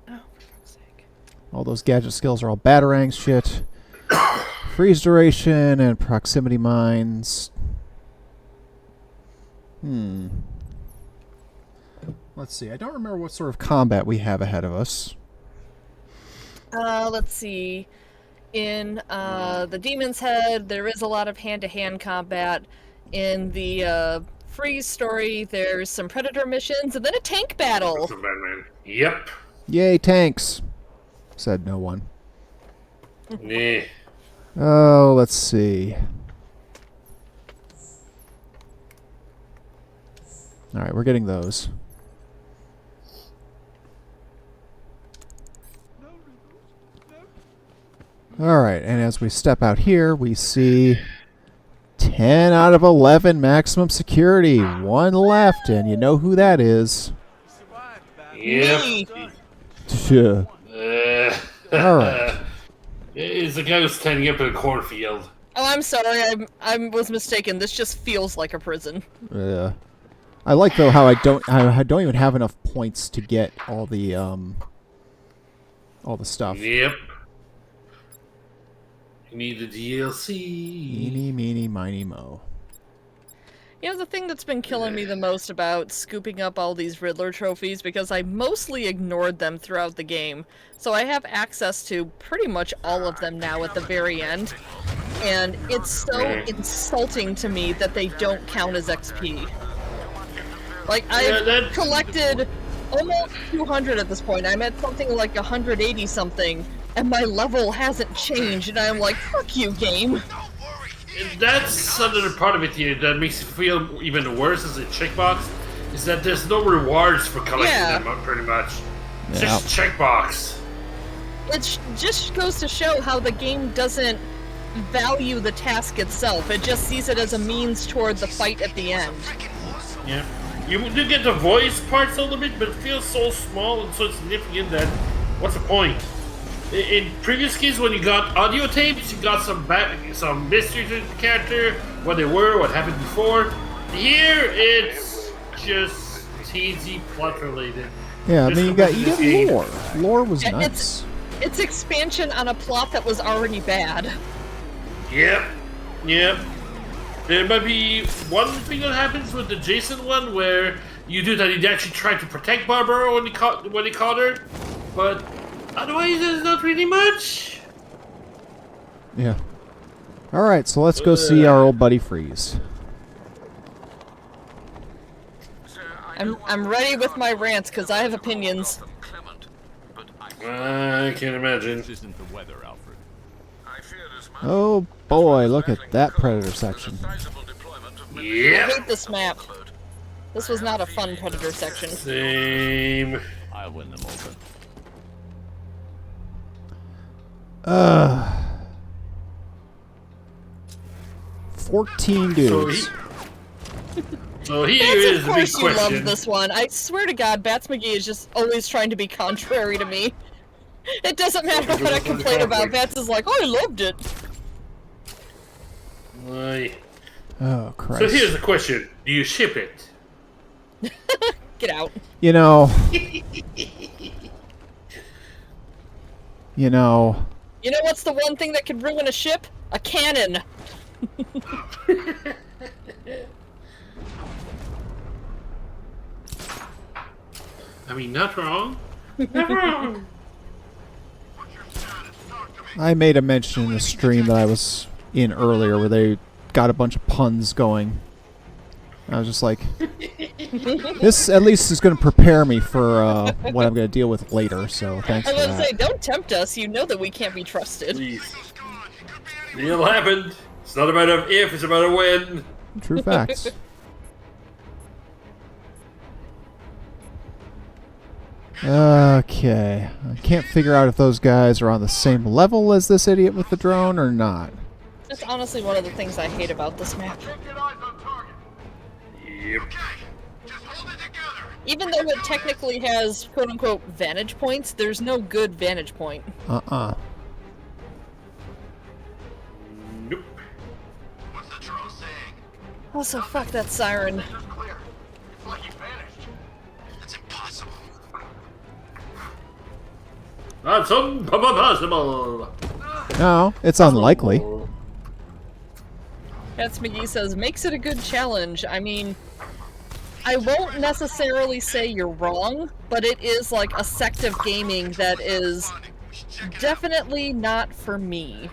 Oh, for fuck's sake. All those gadget skills are all Batarang shit. Freeze duration and proximity mines. Let's see. I don't remember what sort of combat we have ahead of us. Let's see. In the Demon's Head, there is a lot of hand-to-hand combat. In the Freeze story, there's some Predator missions, and then a tank battle. Yep. Yay, tanks! Said no one. Nah. Oh, let's see. Alright, we're getting those. Alright, and as we step out here, we see 10 out of 11 maximum security. One left, and you know who that is. Yep. Sure. Alright. It's the guy who's standing up in a cornfield. Oh, I'm sorry. I was mistaken. This just feels like a prison. Yeah. I like though how I don't even have enough points to get all the stuff. Yep. You need the DLC. Eeny, meeny, miny, mo. You know, the thing that's been killing me the most about scooping up all these Riddler trophies, because I mostly ignored them throughout the game, so I have access to pretty much all of them now at the very end, and it's so insulting to me that they don't count as XP. Like, I've collected almost 200 at this point. I'm at something like 180 something, and my level hasn't changed, and I'm like, fuck you, game. That's another part of it here that makes it feel even worse as a checkbox, is that there's no rewards for collecting them, pretty much. It's just checkbox. It just goes to show how the game doesn't value the task itself. It just sees it as a means toward the fight at the end. Yeah. You do get the voice parts a little bit, but it feels so small and so significant that what's the point? In previous games, when you got audio tapes, you got some mystery to the character, what they were, what happened before. Here, it's just cheesy plot related. Yeah, I mean you got lore. Lore was nice. It's expansion on a plot that was already bad. Yep. There might be one thing that happens with the Jason one where you do that. He actually tried to protect Barbara when he caught her, but otherwise there's not really much. Yeah. All right, so let's go see our old buddy Freeze. I'm ready with my rants because I have opinions. I can't imagine. Oh boy, look at that Predator section. Yeah. I hate this map. This was not a fun Predator section. Same. I'll win them over. 14 dudes. So here is the big question. Of course you love this one. I swear to God, Bats McGee is just always trying to be contrary to me. It doesn't matter what I complain about. Bats is like, oh, I loved it. Oh, Christ. So here's the question. Do you ship it? Get out. You know... You know what's the one thing that could ruin a ship? A cannon. I mean, not wrong. Not wrong. I made a mention in the stream that I was in earlier where they got a bunch of puns going. I was just like, this at least is going to prepare me for what I'm going to deal with later, so thanks for that. I was going to say, don't tempt us. You know that we can't be trusted. Please. It'll happen. It's not a matter of if, it's a matter of when. True facts. Okay. I can't figure out if those guys are on the same level as this idiot with the drone or not. That's honestly one of the things I hate about this map. Yep. Even though it technically has quote-unquote vantage points, there's no good vantage point. Nope. Also, fuck that siren. That's impossible. No, it's unlikely. That's McGee says, makes it a good challenge. I mean, I won't necessarily say you're wrong, but it is like a sect of gaming that is definitely not for me.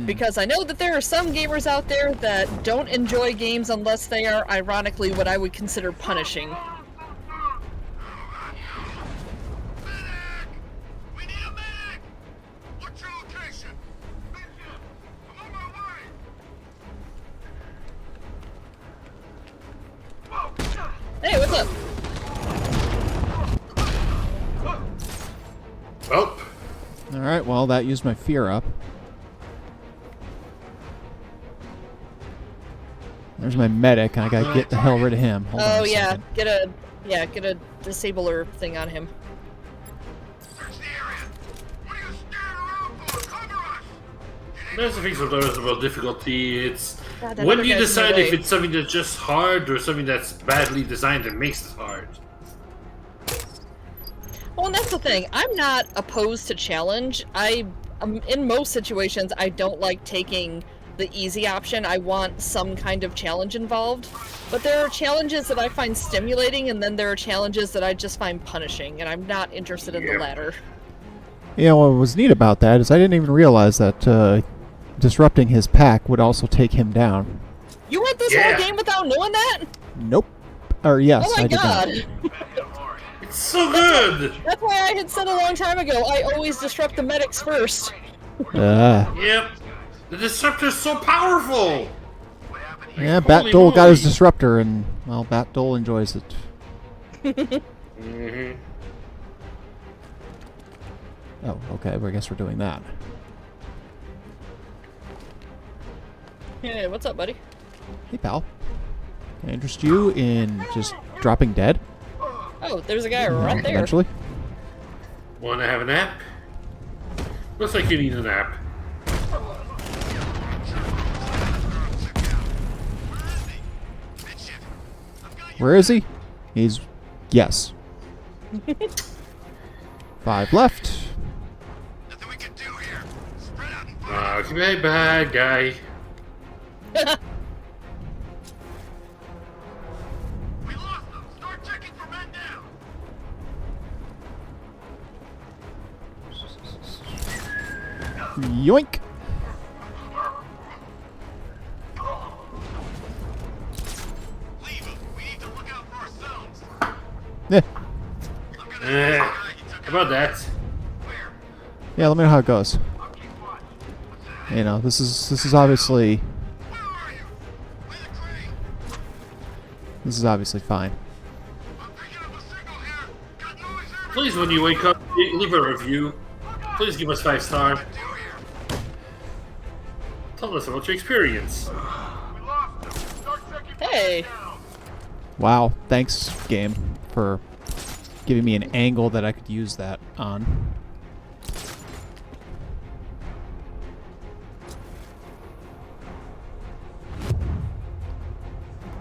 Because I know that there are some gamers out there that don't enjoy games unless they are, ironically, what I would consider punishing. Hey, what's up? Oh. Alright, well, that used my fear up. There's my medic, and I gotta get the hell rid of him. Hold on a yeah, second. get a disabler thing on him. That's the thing sometimes about difficulty. It's God, that when other you guy's in the decide if way. it's something that's just hard or something that's badly designed that makes it hard. Well, and that's the thing. I'm not opposed to challenge. In most situations, I don't like taking the easy option. I want some kind of challenge involved. But there are challenges that I find stimulating, and then there are challenges that I just find punishing, and I'm not interested in the latter. Yeah, what was neat about that is I didn't even realize that disrupting his pack would also take him down. You went this whole game without knowing that? Nope. Or yes, Oh my I did god! not. It's so good! That's why I had said a long time ago, I always disrupt the medics first. Yep. The disruptor's so powerful! Yeah, Holy Batdole got his moly. disruptor, and, well, Batdole enjoys it. Mm-hmm. Oh, okay, well, I guess we're doing that. Hey, what's up, buddy? Hey, pal. Can I interest you in just dropping dead? Oh, there's a guy right there. Eventually. Wanna have a nap? Looks like you need a nap. Where is he? He's... yes. 5 left. Okay, bad guy. Yoink! Yeah. How about that? Yeah, let me know how it goes. You know, this is obviously... this is obviously fine. Please, when you wake up, leave a review. Please give us 5 stars. Tell us about your experience. Hey! Wow, thanks, game, for giving me an angle that I could use that on.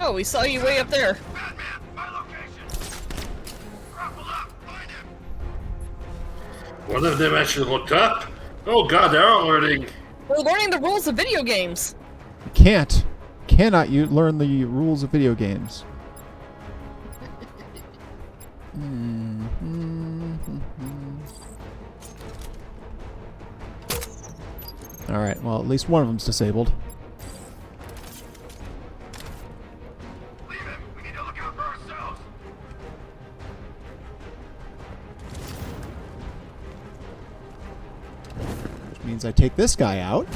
Oh, we saw you way up there. One of them actually looked up? Oh god, they're all learning. We're learning the rules of video games. You cannot you learn the rules of video games. Alright, well, at least one of them's disabled. Which means I take this guy out.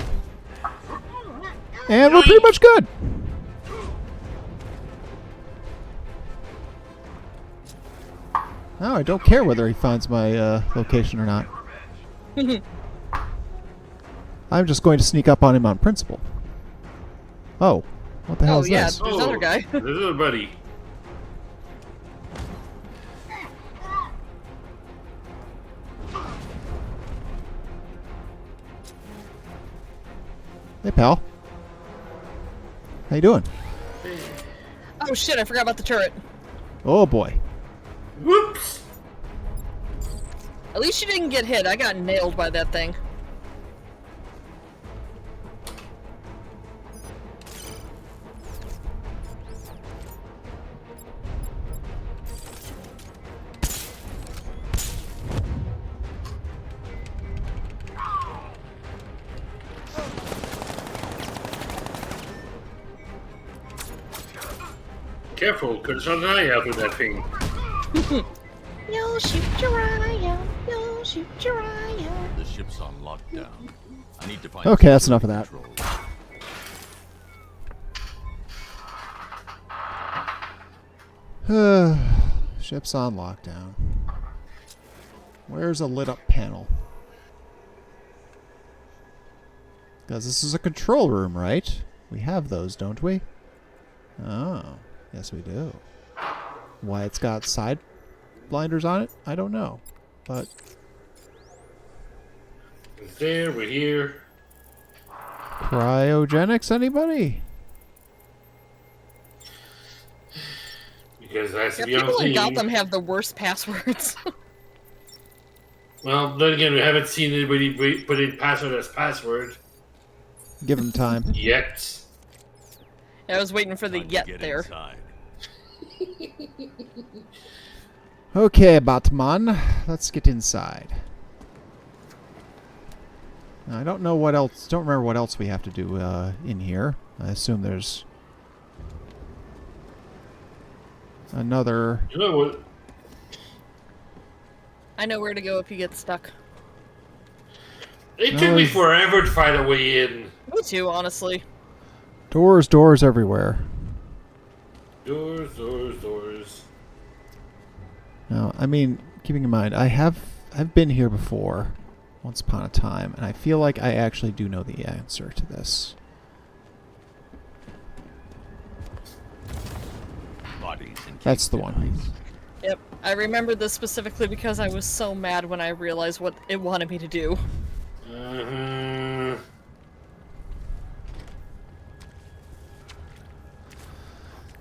And we're pretty much good. Oh, I don't care whether he finds my location or not. I'm just going to sneak up on him on principle. Oh, what the hell is yeah, this? there's another guy. There's another buddy. Hey, pal. How you doing? Oh shit, I forgot about the turret. Oh boy. Whoops! At least you didn't get hit. I got nailed by that thing. Careful, could shut an eye out with that thing. You'll shoot your eye out. You'll shoot your eye out. The ship's on lockdown. I need to find. Okay, that's enough of that. control. Ship's on lockdown. Where's a lit up panel? Because this is a control room, right? We have those, don't we? Oh, yes we do. Why it's got side blinders on it, I don't know. But It's there, we're here. cryogenics, anybody? Because that's Yeah, to be on people in theme. Gotham have the worst passwords. Well, then again, we haven't seen anybody put in password as password Give him time. yet. I was waiting for the Time to yet get there. inside. Okay, Batman, let's get inside. Now, I don't know what else. Don't remember what else we have to do in here. I assume there's another. You know what? I know where to go if you get stuck. It took me forever to find a way in. Me too, honestly. Doors everywhere. Doors, doors, doors. Now, I mean, keeping in mind, I've been here before, once upon a time, and I feel like I actually do know the answer to this. Bodies and That's the one. Yep, I remember this specifically because I was so mad when I realized what it wanted me to do.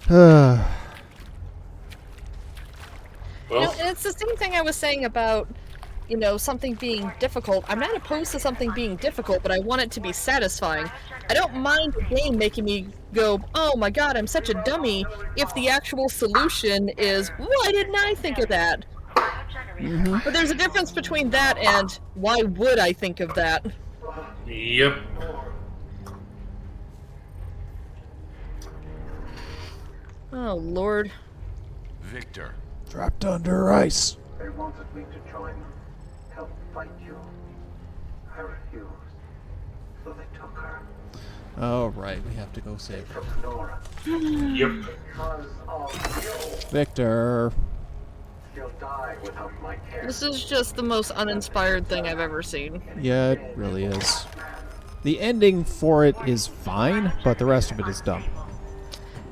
Uh, You know, and it's the same thing I was saying about, you know, something being difficult. I'm not opposed to something being difficult, but I want it to be satisfying. I don't mind a game making me go, oh my god, I'm such a dummy, if the actual solution is, why didn't I think of that? But there's a difference between that and, why would I think of that? Yep. Oh, Lord. Victor. Trapped under ice. They wanted me to join them, help fight you. I refused. So they took her. Oh, right. We have to go save her. Took Nora. Yep. Because of you. Victor. She'll die without my care. This is just the most uninspired thing I've ever seen. Yeah, it really is. The ending for it is fine, but the rest of it is dumb.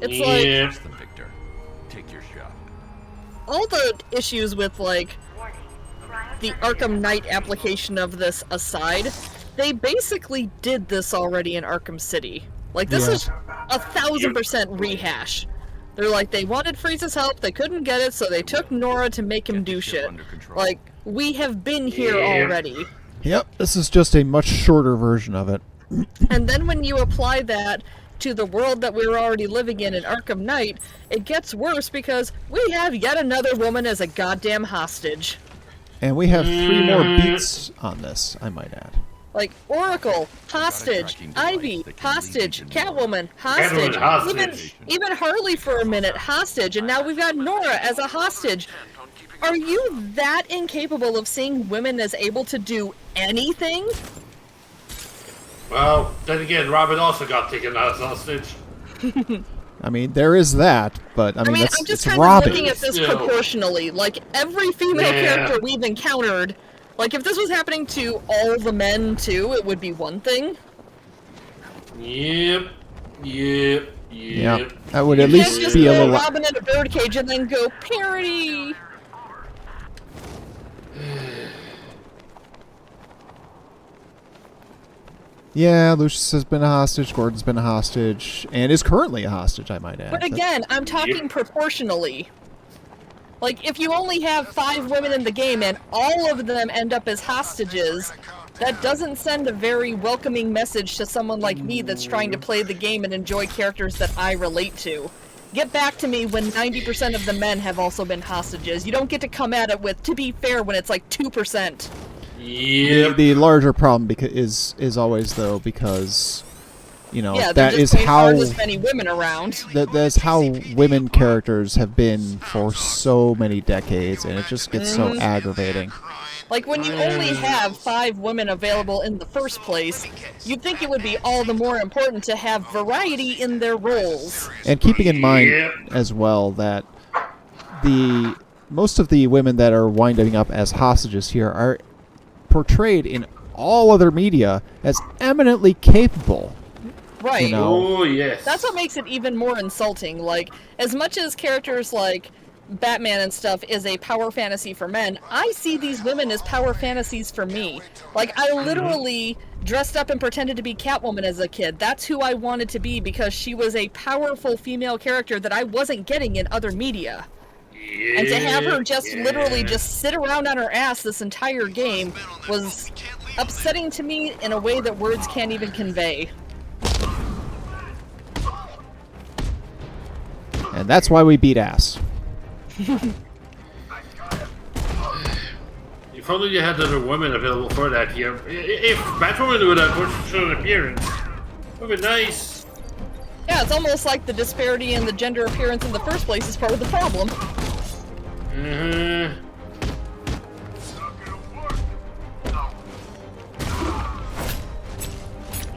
It's like, Trust them, Victor. Take your shot. all the issues with, like, the Arkham Knight application of this aside, they basically did this already in Arkham City. Like, this is 1000% rehash. They're like, they wanted Freeze's help, they couldn't get it, so they took Nora to make him do shit. Like, we have been here already. Yep, this is just a much shorter version of it. And then when you apply that to the world that we were already living in Arkham Knight, it gets worse because we have yet another woman as a goddamn hostage. And we have 3 more beats on this, I might add. Like, Oracle, hostage, Ivy, hostage, Catwoman, hostage, hostage. even Harley for a minute, hostage, and now we've got Nora as a hostage. Are you that incapable of seeing women as able to do anything? Well, then again, Robin also got taken as hostage. I mean, there is that, but I mean, that's, I'm just it's kind Robin. of looking at this proportionally. Like, every female character we've encountered, like, if this was happening to all the men, too, it would be one thing. Yep. Yeah, that would at least just be a throw little... Robin in a birdcage and then go, parody! Yeah, Lucius has been a hostage, Gordon's been a hostage, and is currently a hostage, I might add. But again, I'm talking proportionally. Like, if you only have 5 women in the game and all of them end up as hostages, that doesn't send a very welcoming message to someone like me that's trying to play the game and enjoy characters that I relate to. Get back to me when 90% of the men have also been hostages. You don't get to come at it with, to be fair, when it's like 2%. Yep. The larger problem is always, though, because You know, Yeah, that there is just how aren't as many women around. that's how women characters have been for so many decades, and it just gets so aggravating. Like, when you only have 5 women available in the first place, you'd think it would be all the more important to have variety in their roles. And keeping in mind as well that most of the women that are winding up as hostages here are portrayed in all other media as eminently capable. Right. You know? Oh, yes. That's what makes it even more insulting. Like, as much as characters like Batman and stuff is a power fantasy for men, I see these women as power fantasies for me. Like, I literally dressed up and pretended to be Catwoman as a kid. That's who I wanted to be because she was a powerful female character that I wasn't getting in other media. Yeah, And to have her just literally just sit around on her ass this entire game was upsetting to me in a way that words can't even convey. And that's why we beat ass. If only you had other women available for that here. If Batwoman would have shown an appearance, that would be nice. Yeah, it's almost like the disparity in the gender appearance in the first place is part of the problem.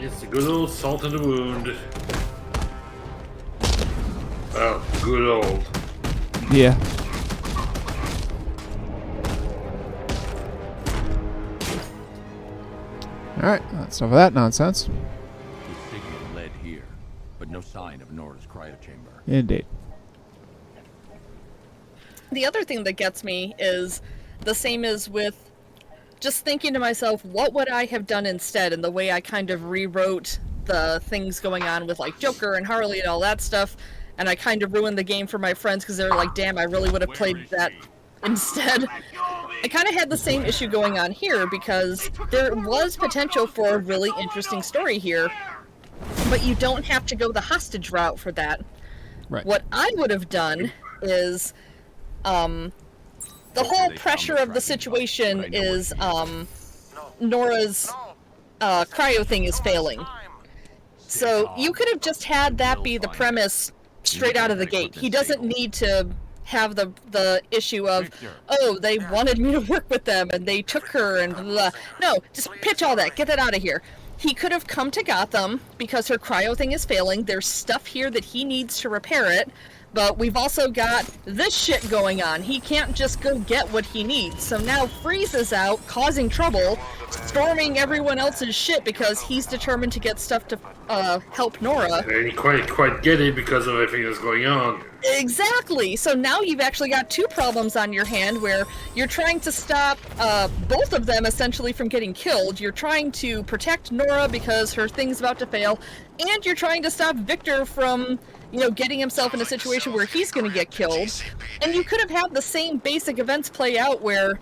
It's the good old salt in the wound. Well, good old. Yeah. Alright, that's enough of that nonsense. The signal led here, but no sign of Nora's cryo chamber. Indeed. The other thing that gets me is the same as with just thinking to myself, what would I have done instead? And the way I kind of rewrote the things going on with like Joker and Harley and all that stuff. And I kind of ruined the game for my friends because they were like, damn, I really would have played that instead. I kind of had the same issue going on here because there was potential for a really interesting story here, but you don't have to go the hostage route for that. Right. What I would have done is, the whole pressure of the situation is, Nora's, cryo thing is failing. So you could have just had that be the premise straight out of the gate. He doesn't need to have the issue of, oh, they wanted me to work with them and they took her and blah. No, just pitch all that. Get that out of here. He could have come to Gotham because her cryo thing is failing. There's stuff here that he needs to repair it. But we've also got this shit going on. He can't just go get what he needs. So now Freeze is out, causing trouble, storming everyone else's shit because he's determined to get stuff to help Nora. And he quite get it because of everything that's going on. Exactly! So now you've actually got 2 problems on your hand where you're trying to stop both of them essentially from getting killed. You're trying to protect Nora because her thing's about to fail, and you're trying to stop Victor from, you know, getting himself in a situation where he's going to get killed. And you could have had the same basic events play out where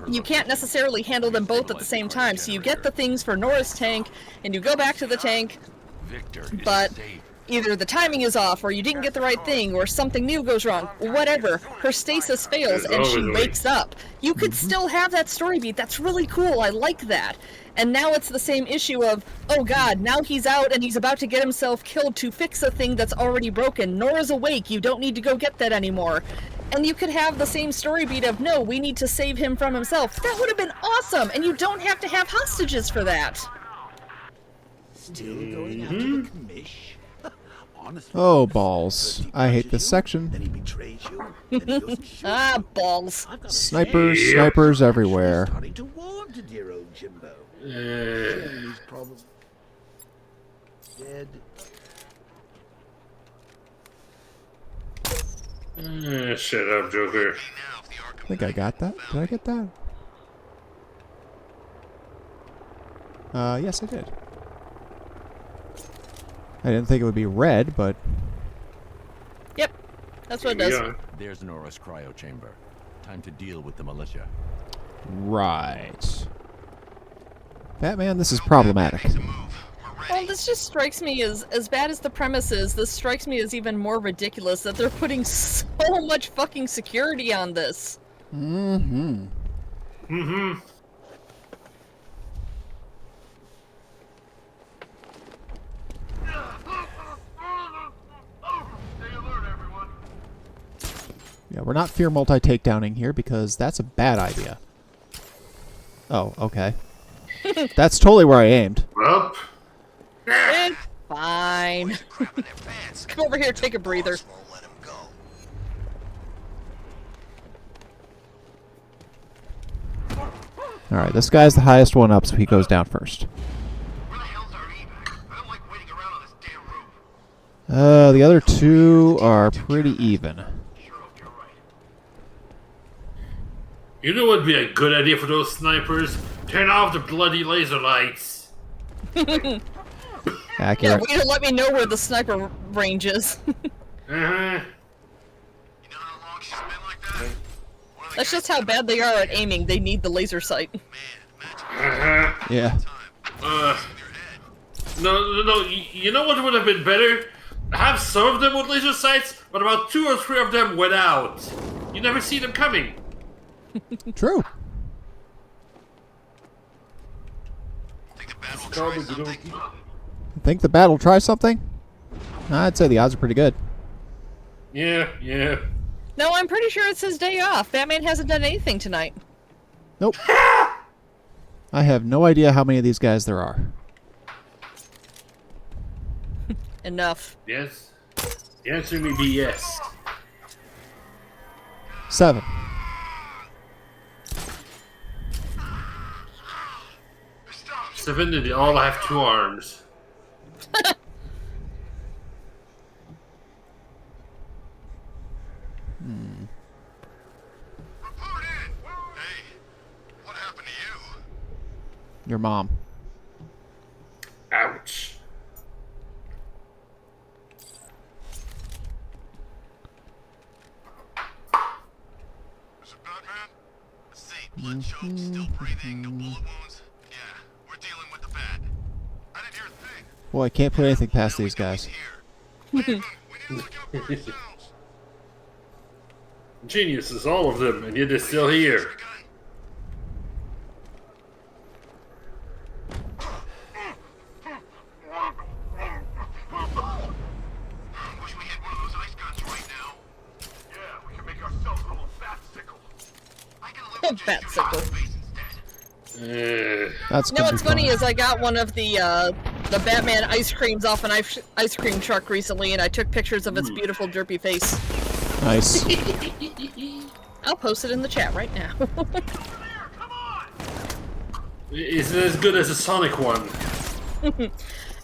you can't necessarily handle them both at the same time. So you get the things for Nora's tank, and you go back to the tank, but either the timing is off, or you didn't get the right thing, or something new goes wrong, whatever. Her stasis fails, and she wakes up. You could still have that story beat. That's really cool. I like that. And now it's the same issue of, oh god, now he's out and he's about to get himself killed to fix a thing that's already broken. Nora's awake, you don't need to go get that anymore. And you could have the same story beat of, no, we need to save him from himself. That would have been awesome, and you don't have to have hostages for that. Still going after the commish? Honestly, Oh, balls. I hate this section. then he betrays you. Then he doesn't shoot Ah, you. balls. I've got Snipers, snipers everywhere. starting to warm to dear old Jimbo. He's probably dead. Shut up, Joker. I think I got that. Did I get that? Yes, I did. I didn't think it would be red, but... Yep, that's what it does. There's Nora's cryo chamber. Time to deal with the militia. Right. Batman, this is problematic. Well, this just strikes me as bad as the premise is, this strikes me as even more ridiculous that they're putting so much fucking security on this. Mm-hmm. Mm-hmm. Yeah, we're not fear multi-takedowning here because that's a bad idea. Oh, okay. That's totally where I aimed. Well, It's fine. Come over here, take a breather. Alright, this guy's the highest one up, so he goes down first. The other two are pretty even. you know what would be a good idea for those snipers? Turn off the bloody laser lights. Yeah, Accurate. way to let me know where the sniper range is. Uh-huh. That's just how bad they are at aiming. They need the laser sight. Uh-huh. Yeah. No. You know what would have been better? Have some of them with laser sights, but about 2 or 3 of them without. You never see them coming. True. Think the bat will try something? I'd say the odds are pretty good. Yeah. No, I'm pretty sure it's his day off. Batman hasn't done anything tonight. Nope. I have no idea how many of these guys there are. Enough. Yes. The answer may be yes. 7. Seven, they all have 2 arms. Your mom. Ouch. Mr. Batman? Let's see. Blood choked, still breathing, no bullet wounds. Yeah, we're dealing with the bat. I didn't hear a thing. Boy, I can't put anything past these guys. Geniuses, all of them, and yet they're still here. Batsicle. That's You know what's funny is I got one of the Batman ice creams off an ice cream truck recently, and I took pictures of its beautiful derpy face. Nice. I'll post it in the chat right now. Is it as good as a Sonic one?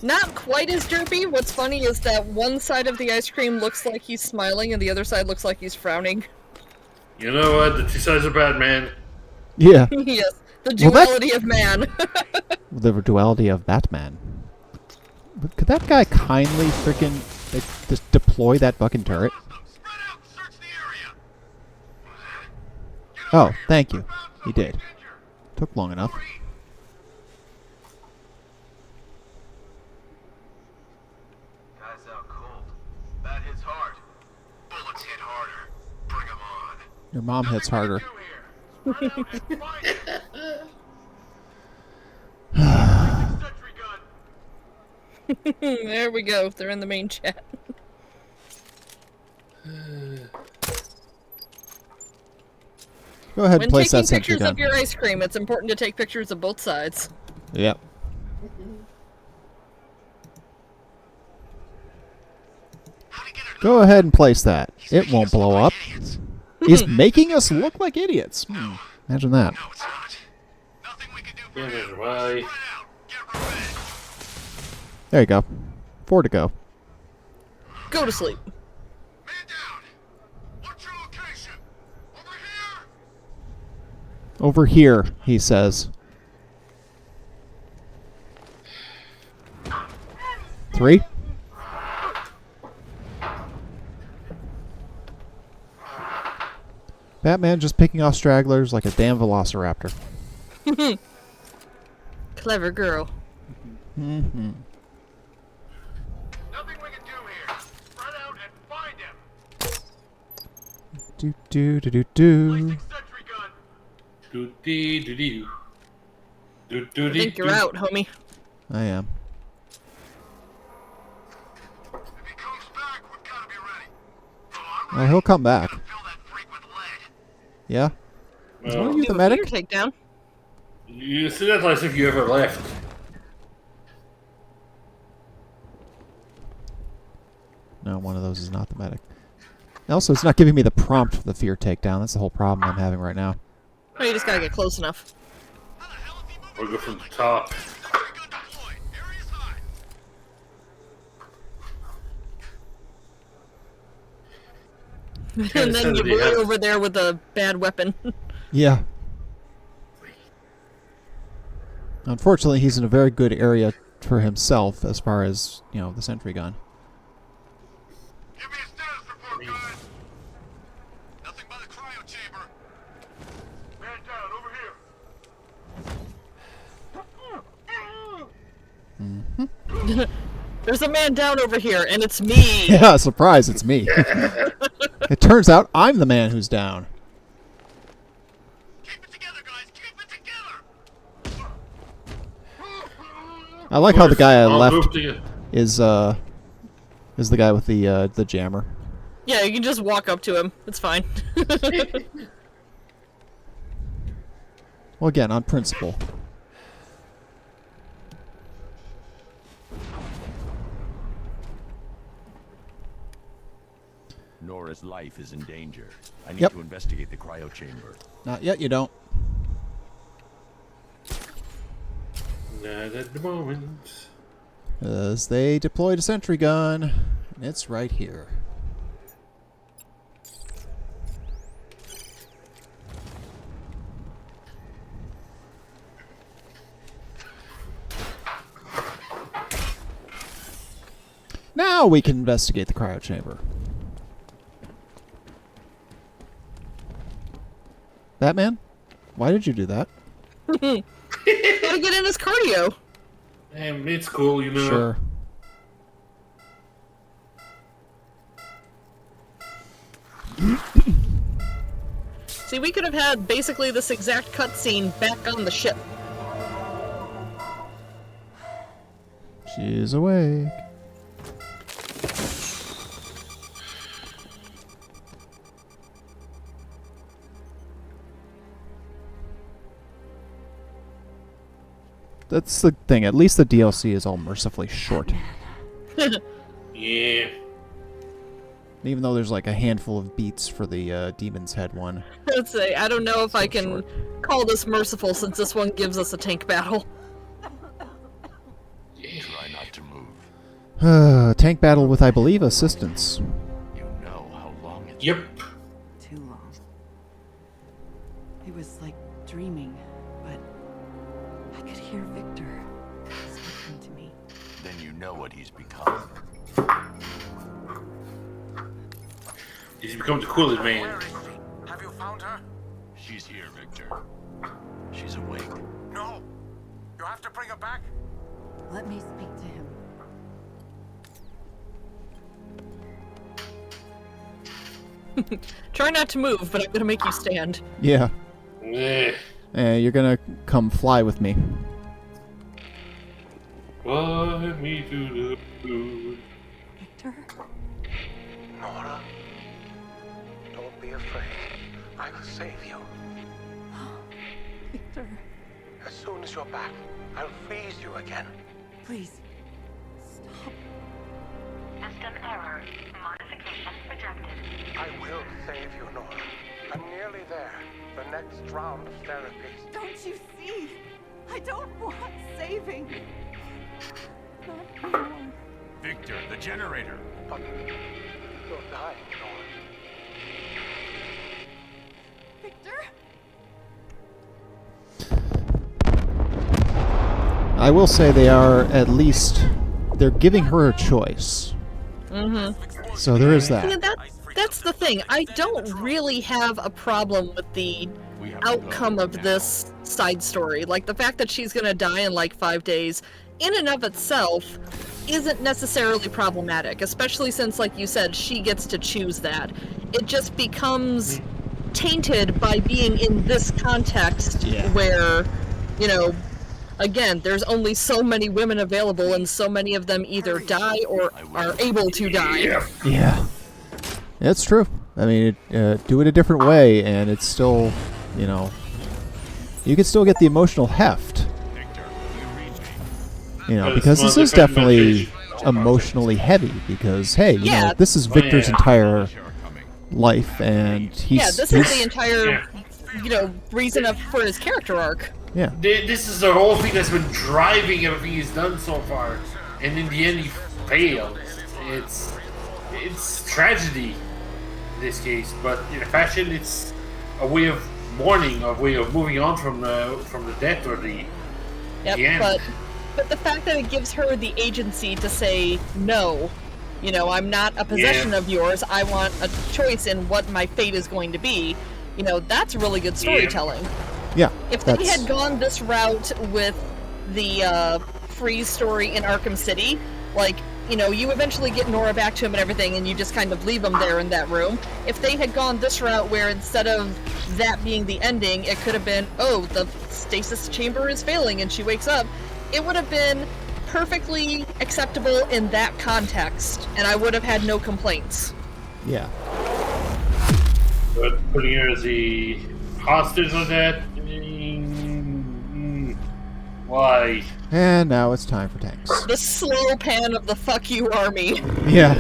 Not quite as derpy. What's funny is that one side of the ice cream looks like he's smiling, and the other side looks like he's frowning. You know what? The 2 sides of Batman. Yeah. Yes, the duality of man. The duality of Batman. Could that guy kindly freaking just deploy that fucking turret? Oh, thank you. He did. Took long enough. Guys out cold. Bat hits hard. Bullets hit harder. Bring 'em on. Your mom hits harder. There we go. They're in the main chat. Go ahead When and place taking that sentry pictures gun. of your ice cream, it's important to take pictures of both sides. Yep. Go ahead and place that. It won't blow up. He's making us look like idiots. Imagine that. Yeah, that's right. There you go. 4 to go. Go to sleep. Over here, he says. 3. Batman just picking off stragglers like a damn velociraptor. Clever girl. Mm-hmm. Nothing we can do here. Spread out and find him. Do do do do do. I think you're out, homie. I am. Well, he'll come back. Yeah? Is one of you Do the a medic? fear takedown. You see that as if you ever left. No, one of those is not the medic. Also, it's not giving me the prompt for the fear takedown. That's the whole problem I'm having right now. Oh, you just gotta get close enough. Or go from the top. And then you're way over there with a bad weapon. Yeah. Unfortunately, he's in a very good area for himself as far as, you know, the sentry gun. Give me a status report, guys. Nothing but a cryo chamber. Man down, over here. There's a man down over here, and it's me. Yeah, surprise, it's me. It turns out I'm the man who's down. Keep it together, guys. Keep it together. I like how the guy I left move to you. is the guy with the jammer. Yeah, you can just walk up to him. It's fine. Well, again, on principle. Nora's life is in danger. I need Yep. to investigate the cryo chamber. Not yet, you don't. Not at the moment. As they deployed a sentry gun, and it's right here. Now we can investigate the cryo chamber. Batman? Why did you do that? Gotta get in his cardio. Damn, it's cool, you know. Sure. See, we could have had basically this exact cutscene back on the ship. She's awake. That's the thing. At least the DLC is all mercifully short. Yeah. Even though there's like a handful of beats for the Demon's Head one. Let's say, I don't know if I can call this merciful since this one gives us a tank battle. Try not to move. Tank battle with, I believe, assistance. You know how long it's Yep. Too long. It was like dreaming, but I could hear Victor speaking to me. Then you know what he's become. He's become the coolest man. Where is she? Have you found her? She's here, Victor. She's awake. No. You have to bring her back. Let me speak to him. Try not to move, but I'm gonna make you stand. Yeah. Yeah. You're gonna come fly with me. Fly me to the moon. Victor? Nora, don't be afraid. I will save you. Victor, As soon as you're back, I'll freeze you again. please, stop. System error. Modification rejected. I will save you, Nora. I'm nearly there. The next round of therapy. Don't you see? I don't want saving. Not anymore. Victor, the generator. But you'll die, Nora. Victor? I will say they are at least... They're giving her a choice. Mm-hmm. So there is Yeah, that. that's the thing. I don't really have a problem with the outcome of this side story. Like, the fact that she's gonna die in like 5 days, in and of itself, isn't necessarily problematic, especially since, like you said, she gets to choose that. It just becomes tainted by being in this context where, you know, again, there's only so many women available and so many of them either die or are able to die. Yeah. It's true. I mean, do it a different way, and it's still, you know, you can still get the emotional heft. You know, because this is definitely emotionally heavy. Because hey, you know, this is Victor's entire life, and he's this is the entire, you know, reason for his character arc. Yeah. This is the whole thing that's been driving everything he's done so far, and in the end he failed. It's tragedy in this case, but in a fashion, it's a way of mourning, a way of moving on from the death or the end. But the fact that it gives her the agency to say no, you know, I'm not a possession of yours. I want a choice in what my fate is going to be. You know, that's really good storytelling. Yeah. If they had gone this route with the Freeze story in Arkham City, like, you know, you eventually get Nora back to him and everything, and you just kind of leave him there in that room. If they had gone this route where instead of that being the ending, it could have been, oh, the stasis chamber is failing and she wakes up, it would have been perfectly acceptable in that context, and I would have had no complaints. Yeah. But putting her as the hostage on that, why? And now it's time for tanks. The slow pan of the fuck you army. Yeah.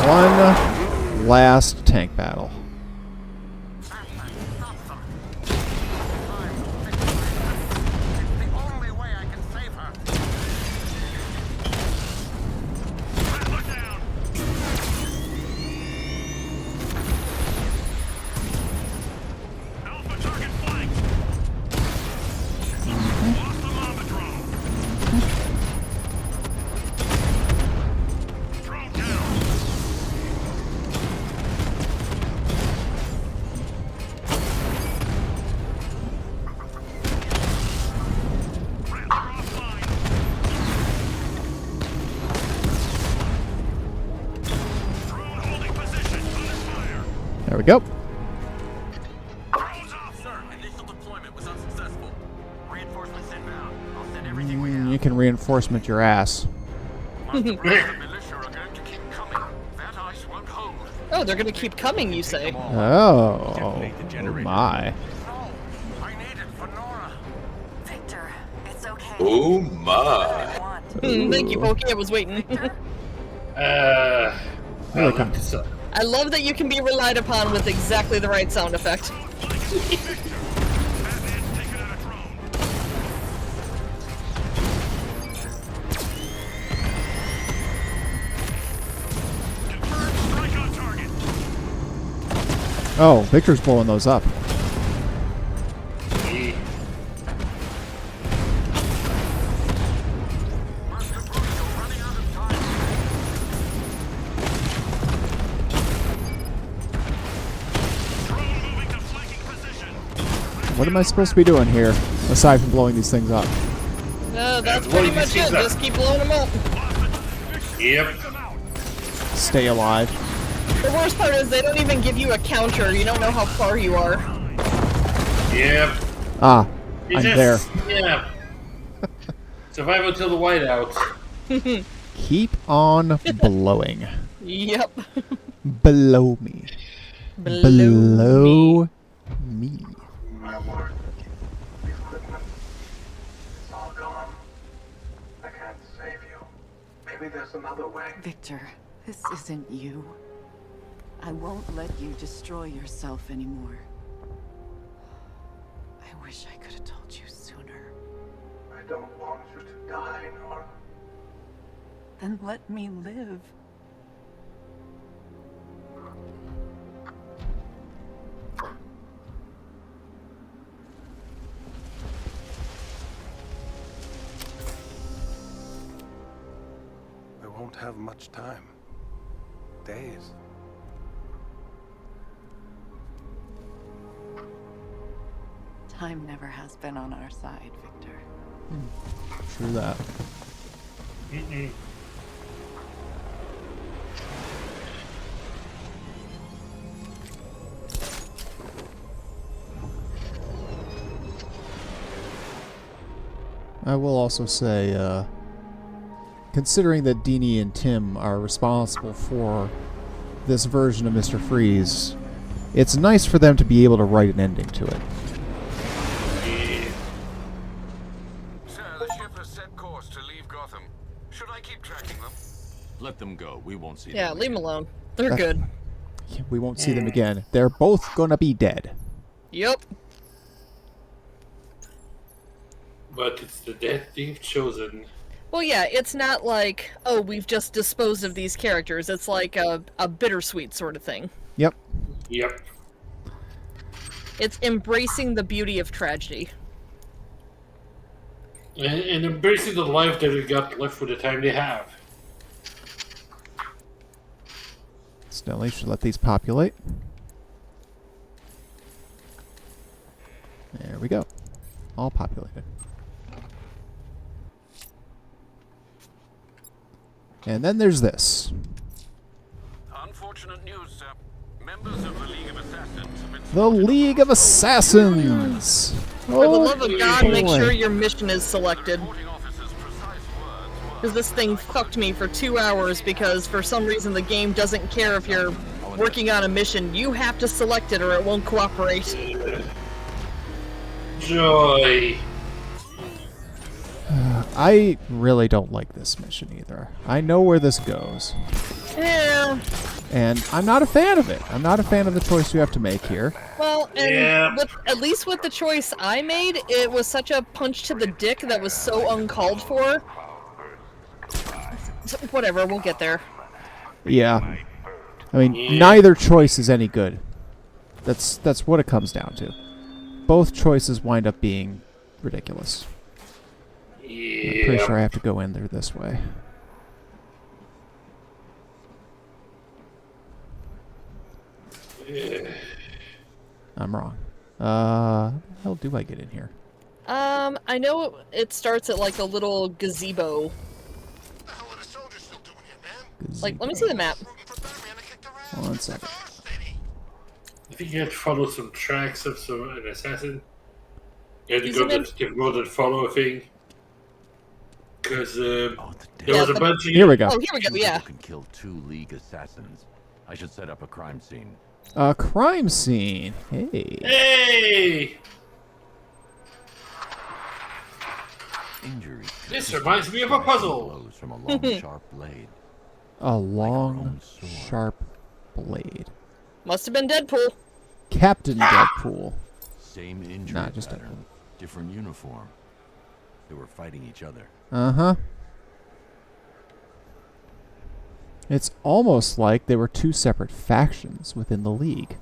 One last tank battle. There we go. You can reinforcement your ass. Oh, they're gonna keep coming, you say? Oh, my. Victor, it's okay. Oh my. Thank you, Pokey. I was waiting. I love that you can be relied upon with exactly the right sound effect. Oh, Victor's blowing those up. What am I supposed to be doing here, aside from blowing these things up? That's pretty much it. Just keep blowing them up. Yep. Stay alive. The worst part is they don't even give you a counter. You don't know how far you are. Yep. Ah, I'm there. Yeah. Survival till the whiteout. Keep on blowing. Yep. Below me. Below me. My word. The equipment. It's all gone. I can't save you. Maybe there's another way. Victor, this isn't you. I won't let you destroy yourself anymore. I wish I could have told you sooner. I don't want you to die, Nora. Then let me live. We won't have much time. Days. Time never has been on our side, Victor. True that. I will also say, considering that Deanie and Tim are responsible for this version of Mr. Freeze, it's nice for them to be able to write an ending to it. Sir, the ship has set course to leave Gotham. Should I keep tracking them? Let them go. We won't see Yeah, them. leave them alone. They're good. We won't see them again. They're both gonna be dead. Yep. But it's the death they've chosen. Well, yeah, it's not like, oh, we've just disposed of these characters. It's like a bittersweet sort of thing. Yep. Yep. It's embracing the beauty of tragedy. And embracing the life that they got left for the time they have. Snelly should let these populate. There we go. All populated. And then there's this. Unfortunate news, sir. Members of the League of Assassins have been The League of Assassins! For the love of God, make boy. sure your mission is selected. Because this thing fucked me for 2 hours because for some reason the game doesn't care if you're working on a mission. You have to select it or it won't cooperate. Joy. I really don't like this mission either. I know where this goes. Yeah. And I'm not a fan of it. I'm not a fan of the choice you have to make here. Well, and Yeah. at least with the choice I made, it was such a punch to the dick that was so uncalled for. So, whatever, we'll get there. Yeah. I mean, neither choice is any good. That's what it comes down to. Both choices wind up being ridiculous. I'm pretty sure I have to go in there this way. I'm wrong. How the hell do I get in here? I know it starts at like a little gazebo. Like, let me see the map. 1 second. I think you had to follow some tracks of an assassin. You had to You go zoom to go to follow a thing. Because there Yeah, was a but- bunch of... Here we go. Oh, here we go, Two yeah. people can kill 2 League assassins. I should set up a crime scene. A crime scene. Hey. Hey! Injuries. This reminds me of a puzzle. Blows from a long, sharp blade. A long, sharp blade. Must have been Deadpool. Captain Deadpool. Same injury Nah, just pattern. Different uniform. They were fighting each other. Uh-huh. It's almost like there were 2 separate factions within the League.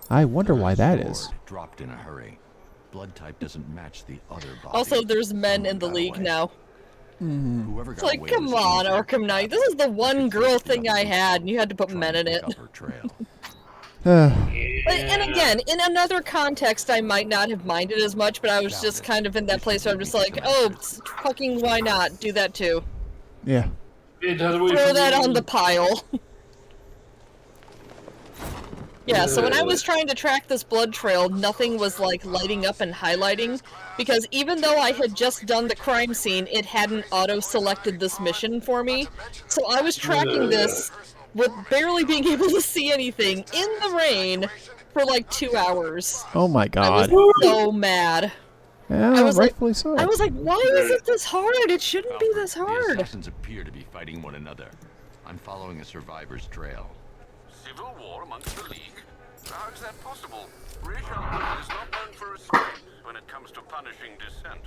I wonder why that is. Sword dropped in a hurry. Blood type doesn't match the other body. Also, there's men in the league now. Whoever It's got like, away come was on, easier. Arkham Knight. This is the one girl thing I had, and you had to put men in it. Pick up her trail. And again, in another context, I might not have minded as much, but I was just kind of in that place where I'm just like, oh, fucking why not? Do that too. Yeah. Throw that on the pile. Yeah, so when I was trying to track this blood trail, nothing was like lighting up and highlighting, because even though I had just done the crime scene, it hadn't auto-selected this mission for me. So I was tracking this with barely being able to see anything in the rain for like 2 hours. Oh my I god. was so mad. Yeah, I was rightfully so. I was like, why is it this hard? It shouldn't be this The hard. assassins appear to be fighting one another. I'm following a survivor's trail. Civil war amongst the League? How is that possible? Ra's al Ghul is not known for restraint when it comes to punishing dissent.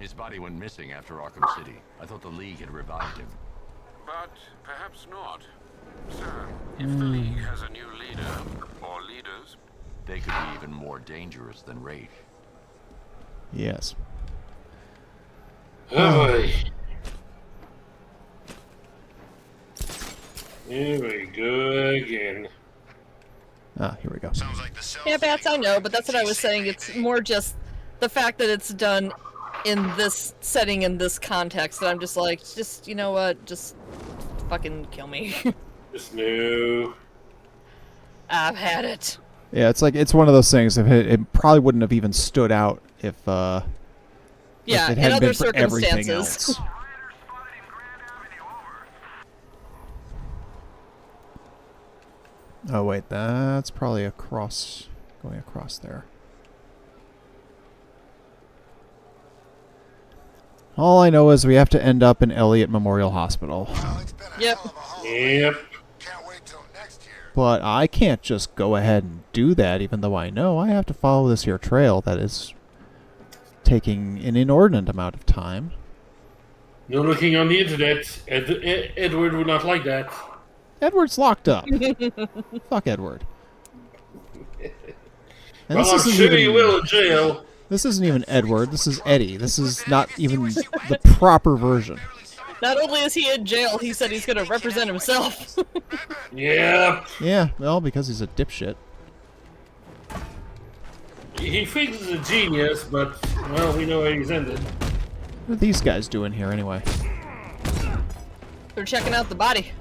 His body went missing after Arkham City. I thought the League had revived him. But perhaps not. Sir, if the League has a new leader, or leaders, They could be even more dangerous than Ra's. Yes. Oh boy. Here we go again. Ah, here we go. Yeah, Bats, I know, but that's what I was saying. It's more just the fact that it's done in this setting, in this context, that I'm just like, just, you know what, just fucking kill me. Just no. I've had it. Yeah, it's like it's one of those things. If it probably wouldn't have even stood out if Yeah, if it in hadn't other been for everything circumstances. else. Oh wait, that's probably across, going across there. All I know is we have to end up in Elliott Memorial Hospital. Yep. Yep. But I can't just go ahead and do that, even though I know I have to follow this here trail that is taking an inordinate amount of time. No looking on the internet. Edward would not like that. Edward's locked up. Fuck Edward. And Well, I'm sure he will in jail. This isn't even Edward. This is Eddie. This is not even the proper version. Not only is he in jail, he said he's going to represent himself. Yeah. Yeah, well, because he's a dipshit. He thinks he's a genius, but, well, we know where he's ended. What are these guys doing here anyway? They're checking out the body.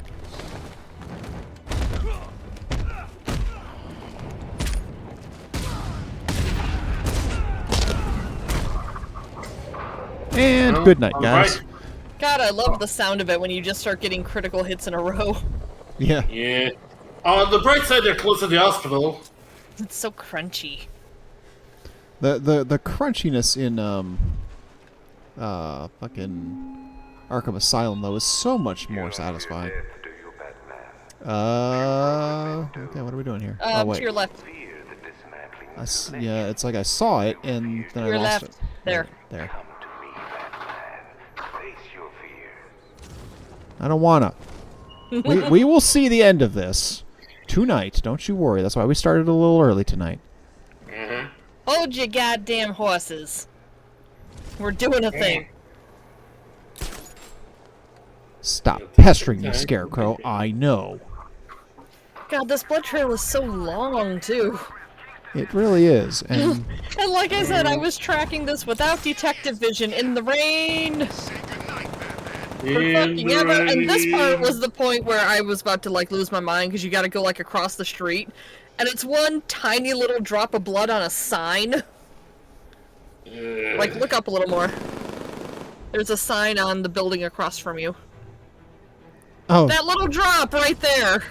And good night, guys. Right. God, I love the sound of it when you just start getting critical hits in a row. Yeah. Yeah. On the bright side, they're close to the hospital. It's so crunchy. The crunchiness in fucking Arkham Asylum though is so much more satisfying. Okay, what are we doing here? Oh wait. To your left. Yeah, it's like I saw it and then Your I lost left. it. There. There. I don't wanna. we will see the end of this tonight. Don't you worry. That's why we started a little early tonight. Hold your goddamn horses. We're doing a thing. Stop pestering me, Scarecrow. I know. God, this blood trail is so long, too. It really is. And And like I said, I was tracking this without detective vision in the rain. For fucking ever. And this part was the point where I was about to, like, lose my mind, because you gotta go, like, across the street. And it's one tiny little drop of blood on a sign. Like, look up a little more. There's a sign on the building across from you. oh, That little drop right there.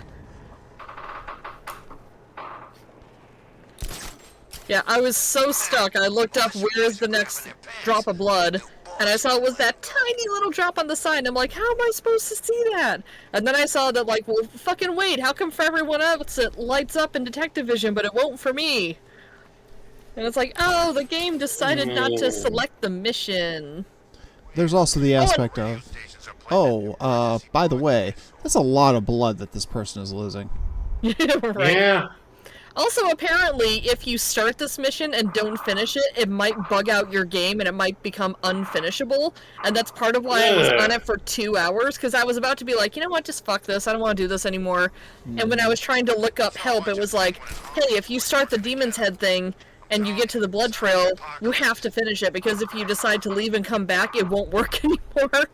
Yeah, I was so stuck. I looked up where's the next drop of blood, and I saw it was that tiny little drop on the sign. I'm like, how am I supposed to see that? And then I saw that, like, well, fucking wait, how come for everyone else it lights up in detective vision, but it won't for me? And it's like, oh, the game decided not to select the mission. there's also the aspect of, by the way, that's a lot of blood that this person is losing. Right. Yeah. Also, apparently, if you start this mission and don't finish it, it might bug out your game and it might become unfinishable. And that's part of why I was on it for 2 hours, because I was about to be like, you know what, just fuck this, I don't want to do this anymore. And when I was trying to look up help, it was like, hey, if you start the Demon's Head thing and you get to the blood trail, you have to finish it, because if you decide to leave and come back, it won't work anymore.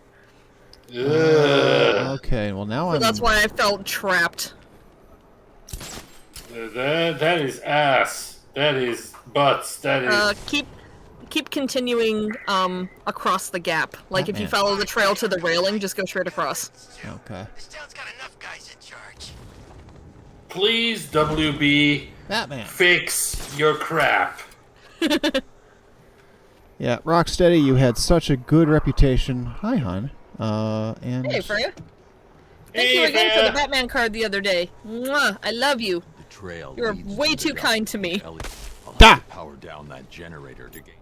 Okay, well now So that's why I felt trapped. That is ass. That is butts. That is. Keep continuing across the gap. Like if you follow the trail to the railing, just go straight across. Okay. Please, WB, Batman, fix your crap. Yeah, Rocksteady, you had such a good reputation. Hi, hon. And Hey, Freya. Thank you again for the Batman card the other day. Mwah, I love you. You're way too kind to me. Power down that generator to gain.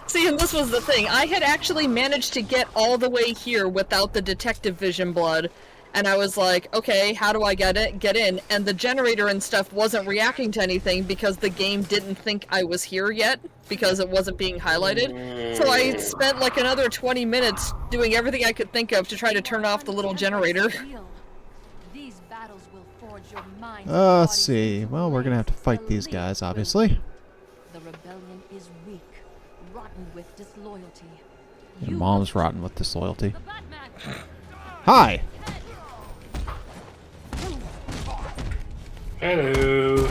See, and this was the thing. I had actually managed to get all the way here without the detective vision blood. And I was like, okay, how do I get in? And the generator and stuff wasn't reacting to anything because the game didn't think I was here yet, because it wasn't being highlighted. So I spent like another 20 minutes doing everything I could think of to try to turn off the little generator. let's see. Well, we're gonna have to fight these guys, obviously. The rebellion is weak, rotten with disloyalty. Your mom's rotten with disloyalty. Hi. Hello.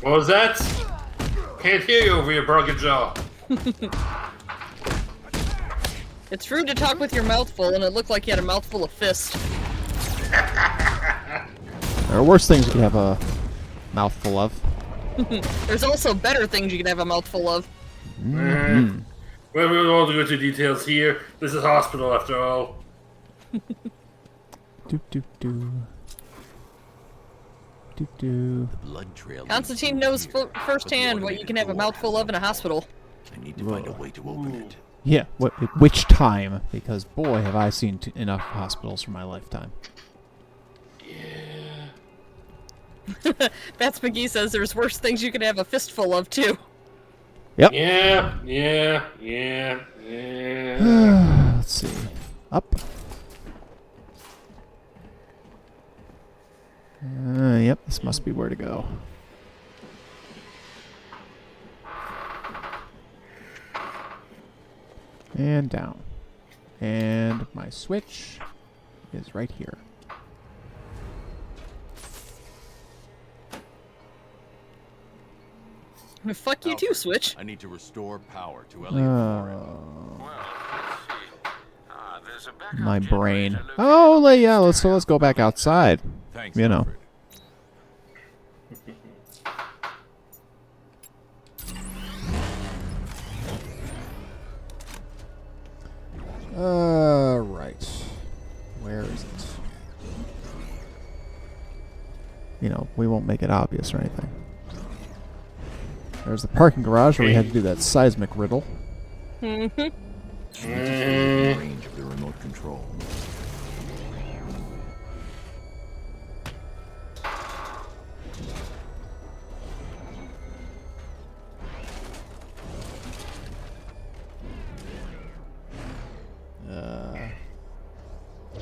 What was that? Can't hear you over your broken jaw. It's rude to talk with your mouth full, and it looked like you had a mouthful of fist. There are worse things you can have a mouthful of. There's also better things you can have a mouthful of. Mm-hmm. Well, we won't go into details here. This is hospital, after all. Do do do. Do do. The blood trail. Constantine knows firsthand what you can have a mouthful of in a hospital. I need to find a way to open it. Yeah, which time? Because boy, have I seen enough hospitals for my lifetime. Bats McGee says there's worse things you can have a fistful of, too. Yep. Yeah. Let's see. Up. Yep, this must be where to go. And down. And my switch is right here. Fuck you too, Switch. I need to restore power to My brain. Oh, yeah. Let's go back outside. Thanks, you know. Right. Where is it? You know, we won't make it obvious or anything. There's the parking garage where we had to do that seismic riddle. Range of the remote control.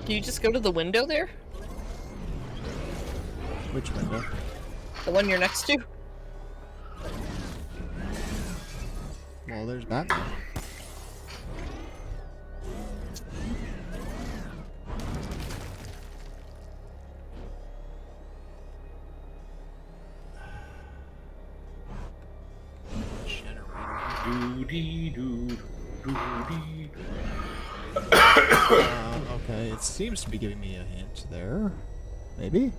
Do you just go to the window there? Which window? The one you're next to? Well, there's Batman. Okay, it seems to be giving me a hint there. Maybe?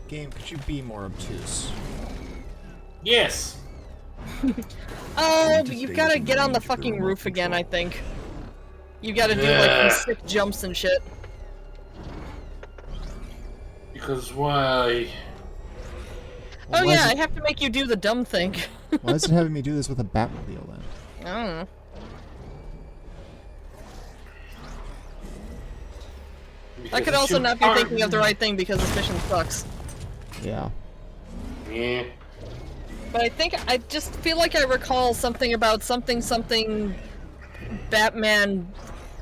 Game, could you be more obtuse? Yes. Oh, you've got to get on the fucking roof again, I think. You got to do like these sick jumps and shit. Because why? Oh yeah, I have to make you do the dumb thing. Why is it having me do this with a Batmobile then? I don't know. I could also not be thinking of the right thing because this mission sucks. Yeah. Yeah. But I just feel like I recall something about something Batman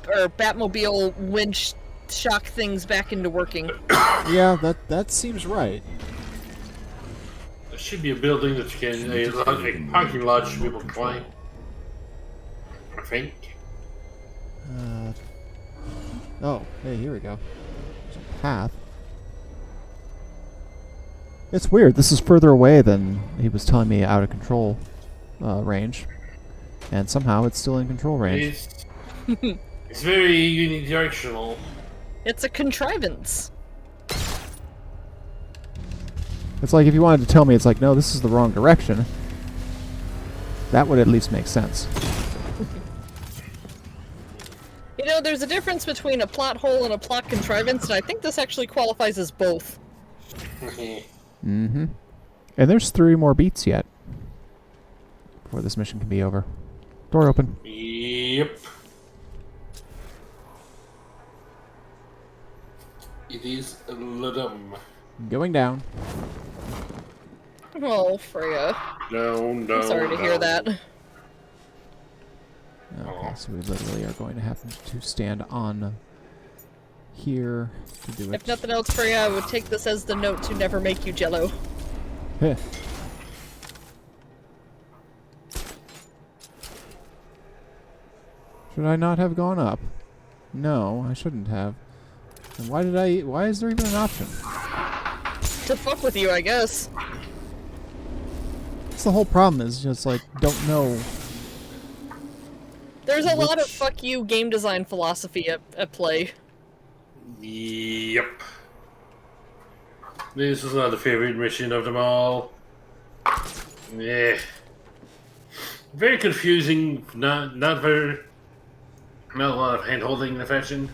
or Batmobile winch shock things back into working. Yeah, that seems right. There should be a building that you can, a parking lot should be able to climb. I think. Oh, hey, here we go. There's a path. It's weird. This is further away than he was telling me out of control range. And somehow it's still in control range. It's very unidirectional. It's a contrivance. It's like if you wanted to tell me it's like, no, this is the wrong direction. That would at least make sense. You know, there's a difference between a plot hole and a plot contrivance, and I think this actually qualifies as both. Mm-hmm. And there's 3 more beats yet before this mission can be over. Door open. Yep. It is a ludum. Going down. Oh, Freya. No. I'm sorry to hear that. Okay, so we literally are going to have to stand on here to do it. If nothing else, Freya, I would take this as the note to never make you jello. Heh. Should I not have gone up? No, I shouldn't have. And why is there even an option? To fuck with you, I guess. That's the whole problem. Is just like don't know. There's a lot of fuck you game design philosophy at play. Yep. This is not the favorite mission of them all. Yeah. Very confusing. Not a lot of hand holding in the fashion.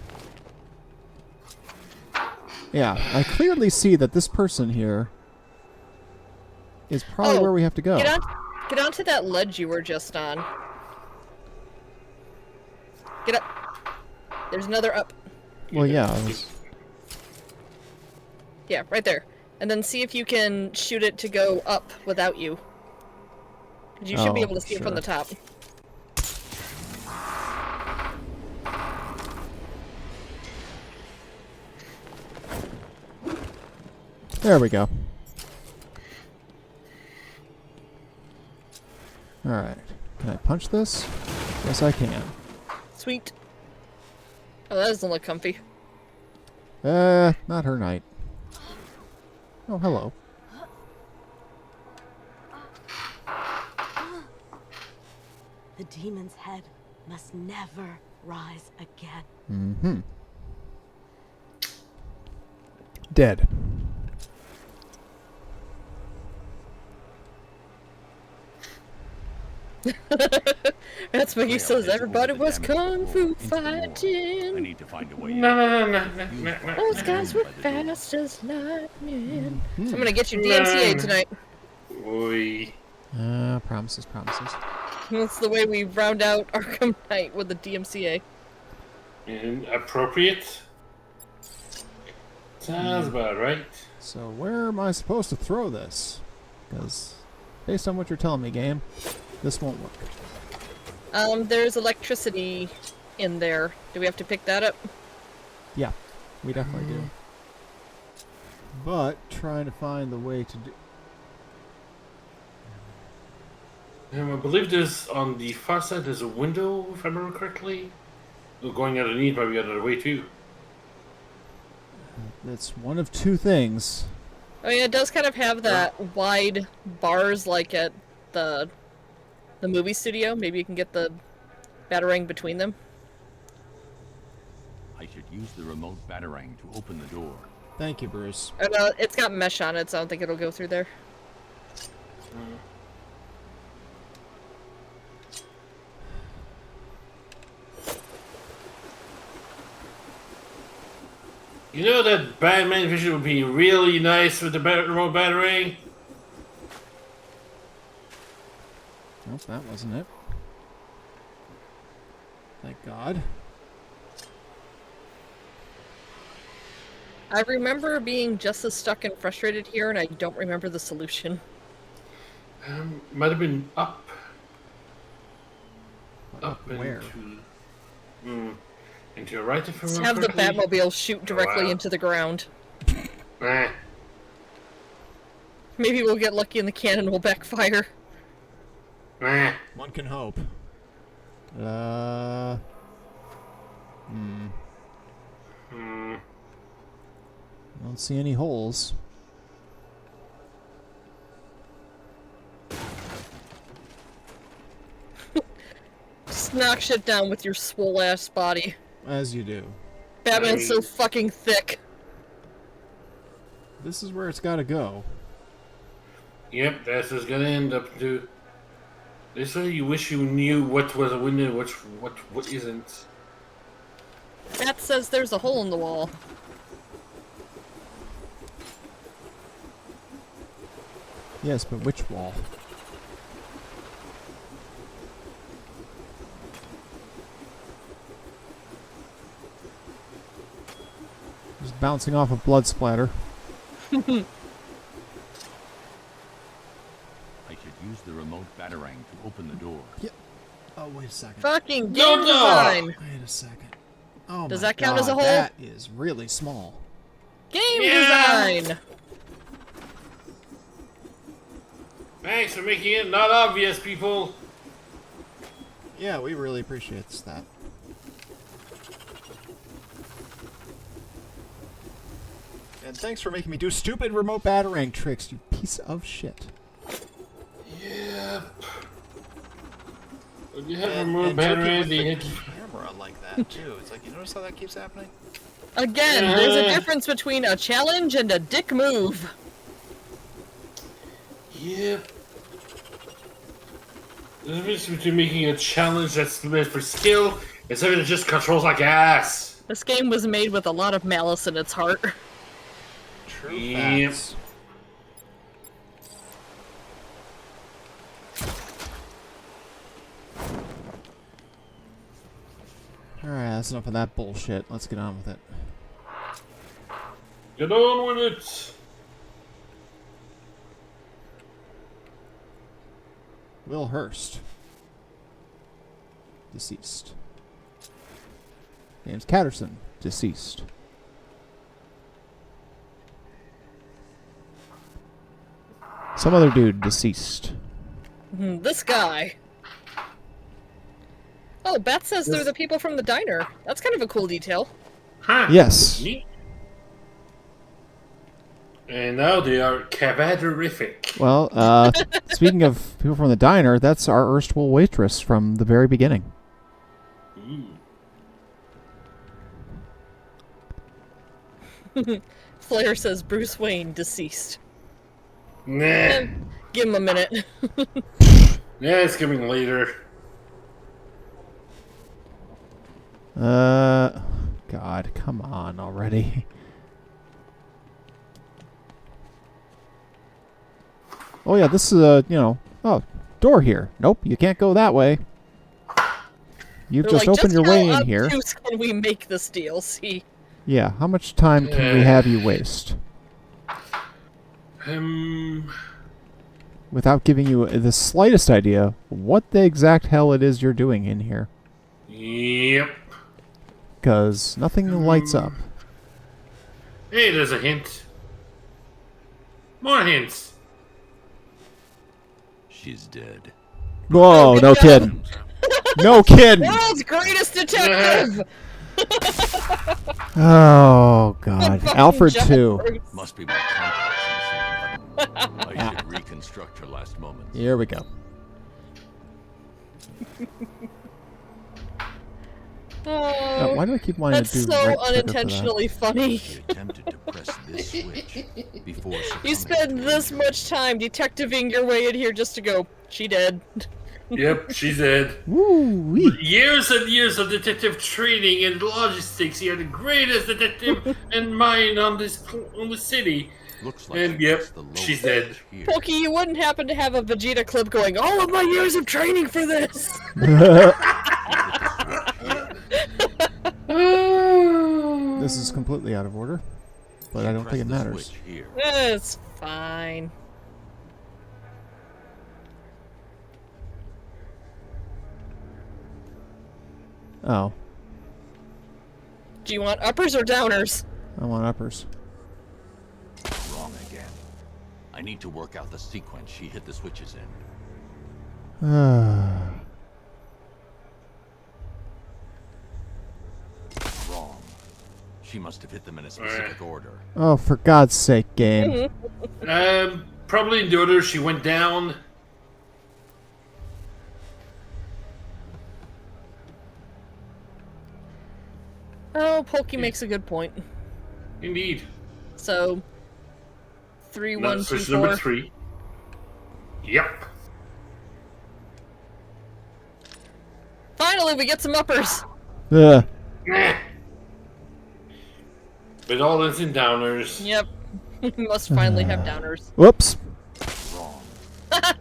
Yeah, I clearly see that this person here is probably where we have to go. Get onto that ledge you were just on. Get up. There's another up. Well, yeah. I was... Yeah, right there. And then see if you can shoot it to go up without you. 'Cause you should be able to see it from the top. There we go. Alright. Can I punch this? Yes, I can. Sweet. Oh, that doesn't look comfy. Not her night. Oh, hello. The demon's head must never rise again. Mm-hmm. Dead. That's what he says. Everybody was kung fu fighting. I need to find a way. No. Those guys were fast as lightning. I'm gonna get you DMCA tonight. Oi. Promises. That's the way we round out Arkham Knight with the DMCA. Appropriate? Sounds about right. So where am I supposed to throw this? Because based on what you're telling me, game, this won't work. There's electricity in there. Do we have to pick that up? Yeah, we definitely do. But trying to find the way to do... I believe there's, on the far side, there's a window, if I remember correctly. Going underneath, probably another way too. It's one of two things. Oh yeah, it does kind of have that wide bars like at the movie studio. Maybe you can get the batarang between them. I should use the remote batarang to open the door. Thank you, Bruce. It's got mesh on it, so I don't think it'll go through there. You know that Batman vision would be really nice with the remote batarang? Nope, that wasn't it. Thank God. I remember being just as stuck and frustrated here, and I don't remember the solution. Might have been up. Up where? Into your right, if I Let's remember have the correctly. Batmobile shoot directly into the ground. Maybe we'll get lucky and the cannon will backfire. One can hope. Don't see any holes. Just knock shit down with your swole ass body. As you do. Batman's so fucking thick. This is where it's gotta go. Yep, that's what's gonna end up to. This way you wish you knew what was a window and what isn't. Bat says there's a hole in the wall. Yes, but which wall? Just bouncing off of blood splatter. I should use the remote batarang to open the door. Yep. Oh, wait a second. Fucking game design! Wait a second. Oh, Does my that count God, as a hole? That is really small. Game design! Thanks for making it not obvious, people. Yeah, we really appreciate that. And thanks for making me do stupid remote batarang tricks, you piece of shit. Yep. When you have a And more tricky battery, with they the hit. camera like that too. It's like, you notice how that keeps happening? Again, there's a difference between a challenge and a dick move. Yep. There's a difference between making a challenge that's meant for skill and something that just controls like ass. This game was made with a lot of malice in its heart. True Yep. facts. Alright, that's enough of that bullshit. Let's get on with it. Get on with it. Will Hurst. Deceased. James Catterson. Deceased. Some other dude. Deceased. This guy. Oh, Beth says they're the people from the diner. That's kind of a cool detail. Huh. Yes. Neat. And now they are cadaverific. Well, speaking of people from the diner, that's our erstwhile waitress from the very beginning. Flair says Bruce Wayne deceased. Nah. Give him a minute. Yeah, it's coming later. God, come on already. Oh yeah, this is door here. Nope, you can't go that way. You've They're just like, opened your way how in here. obtuse can we make this DLC? Yeah, how much time can we have you waste? Without giving you the slightest idea what the exact hell it is you're doing in here. Yep. Because nothing lights up. Hey, there's a hint. More hints. She's dead. Whoa, no kidding. No kidding. World's greatest detective! Oh, God. Fucking Alfred John 2. Bruce. Must be more complex than seeing I should reconstruct her last moments. Here we go. Why do I keep wanting That's to do so right trigger for that? unintentionally funny. She attempted to press this switch before You spend this much time detectiving your way in here just to go, she dead. Yep, she's dead. Woo-wee. Years and years of detective training and logistics. You're the greatest detective and mind on the city. Looks like And yep, she's dead. Pokey, you wouldn't happen to have a Vegeta clip going, all of my years of training for this! This is completely out of order, but I don't think it matters. It's fine. Oh, Do you want uppers or downers? I want uppers. Wrong again. I need to work out the sequence she hit the switches in. Wrong. She must have hit them in a specific order. Oh, for God's sake, game. Probably in the order she went down. Oh, Pokey makes a good point. Indeed. So, 3, 1, 2, Switch 4. number 3. Yep. Finally, we get some uppers. Ugh. But all is in downers. Yep. We must finally have downers. Whoops. Wrong.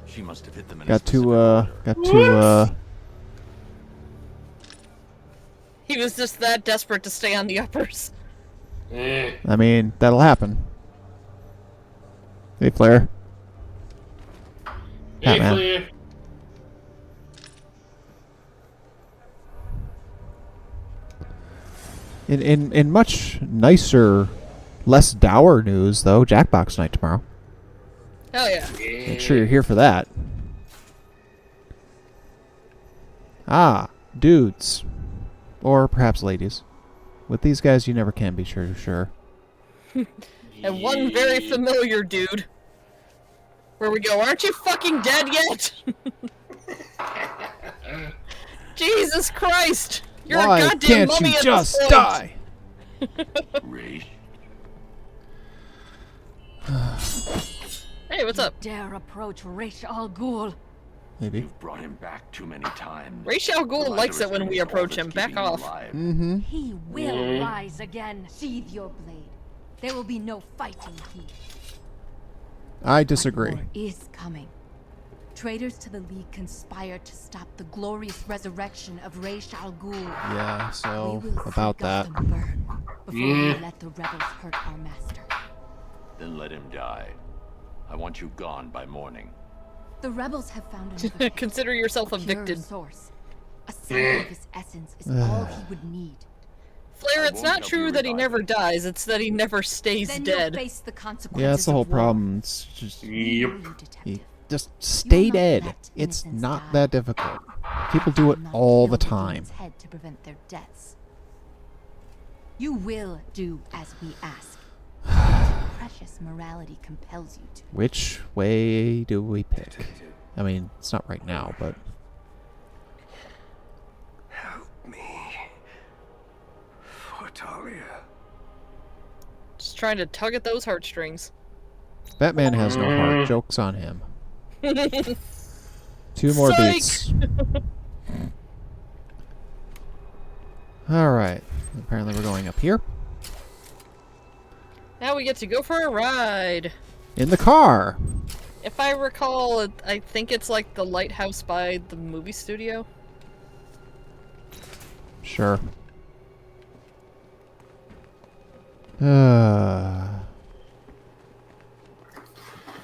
She must have hit them in Got to, He was just that desperate to stay on the uppers. I mean, that'll happen. Hey, Flair. Hey, Batman. Flair. In much nicer, less dour news, though, Jackbox night tomorrow. Hell yeah. Make sure you're here for that. Ah, dudes. Or perhaps ladies. With these guys, you never can be sure. And one very familiar dude. Where we go, aren't you fucking dead yet? Jesus Christ! You're Why a goddamn can't mummy you at just this point. die? Raish, Hey, what's up? Dare approach Ra's al Ghul. Maybe. you've brought him back too many times. Ra's al Ghul The likes it Lazarus when pit we is all approach that's him. Back keeping him off. alive. Mm-hmm. He will rise again. Sheathe your blade. There will be no fighting here. I disagree. War is coming. Traitors to the League conspire to stop the glorious resurrection of Ra's al Ghul. Yeah, so We will about see that. Gotham burn before we let the rebels hurt our master. Then let him die. I want you gone by morning. The rebels have found another pit, Consider yourself a pure evicted. source. A sample of his essence is all he would need. Flair, I it's won't not help true you that he revive never him. dies, it's that he never stays Then dead. you'll face the consequences Yeah, that's the whole of war. problem. It's just We Yep. know you, detective. you just stay not dead. let It's innocents not die. that difficult. People do it Will not all the kill time. demon's head to prevent their deaths. You will do as we ask. Precious morality compels you to. Which way do we pick? I mean, it's not right now, but Help me. For Talia. Just trying to tug at those heartstrings. Batman has no heart. Joke's on him. 2 more Psych! beats. Alright. Apparently we're going up here. Now we get to go for a ride. In the car! If I recall, I think it's like the lighthouse by the movie studio. Sure.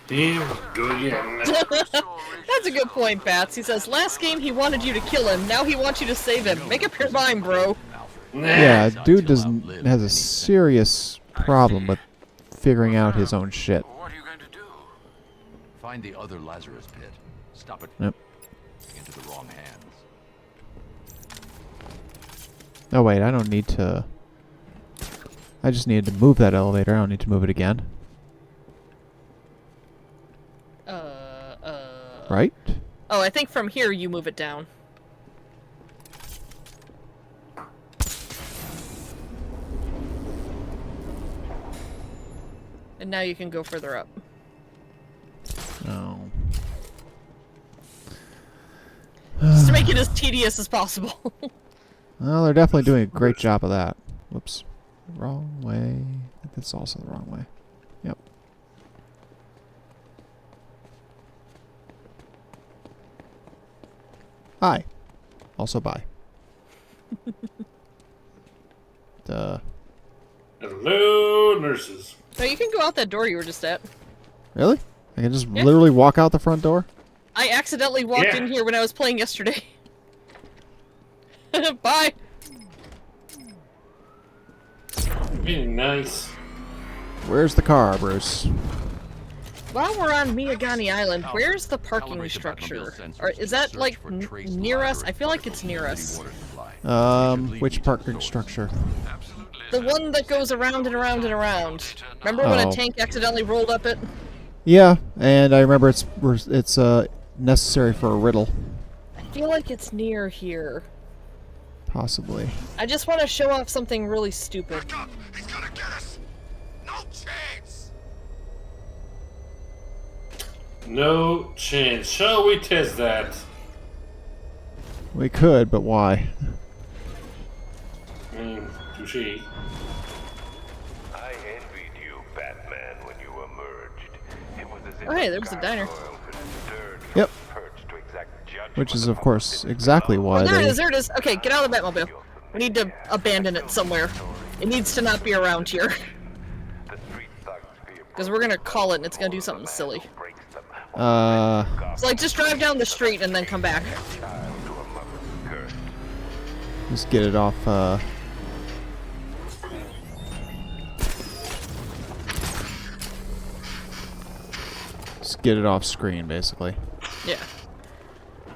Damn good, yeah. That's a good point, Bats. He says, last game he wanted you to kill him, now he wants you to save him. Make up your mind, bro. Yeah, dude doesn't has a serious problem with figuring out his own shit. What are you going to do? Find the other Lazarus pit. Stop it Yep. into the wrong hands. Oh wait, I don't need to... I just needed to move that elevator. I don't need to move it again. Right? Oh, I think from here you move it down. And now you can go further up. No. Just to make it as tedious as possible. Well, they're definitely doing a great job of that. Whoops. Wrong way. I think that's also the wrong way. Yep. Hi. Also bye. Duh. Hello, nurses. No, you can go out that door you were just at. Really? I can just literally walk out the front door? I accidentally walked Yeah. in here when I was playing yesterday. Bye! Really nice. Where's the car, Bruce? While we're on Miyagani Island, where's the parking structure? Or is that like near us? I feel like it's near us. Which parking structure? The one that goes around and around and around. Remember when a Oh. tank accidentally rolled up it? Yeah, and I remember it's necessary for a riddle, I feel like it's near here. possibly. I just want to show off something really stupid. He's gonna get us! No chance! No chance. Shall we test that? We could, but why? Touché. I envied you, Batman, when you emerged. It was as if Oh, hey, there was a diner. Yep. Which is, of course, exactly why Oh, there it they... is, there it is. Okay, get out of the Batmobile. We need to abandon it somewhere. It needs to not be around here. Because we're gonna call it and it's gonna do something silly. So, like, just drive down the street and then come back. Just get it off, Just get it off screen, basically. Yeah.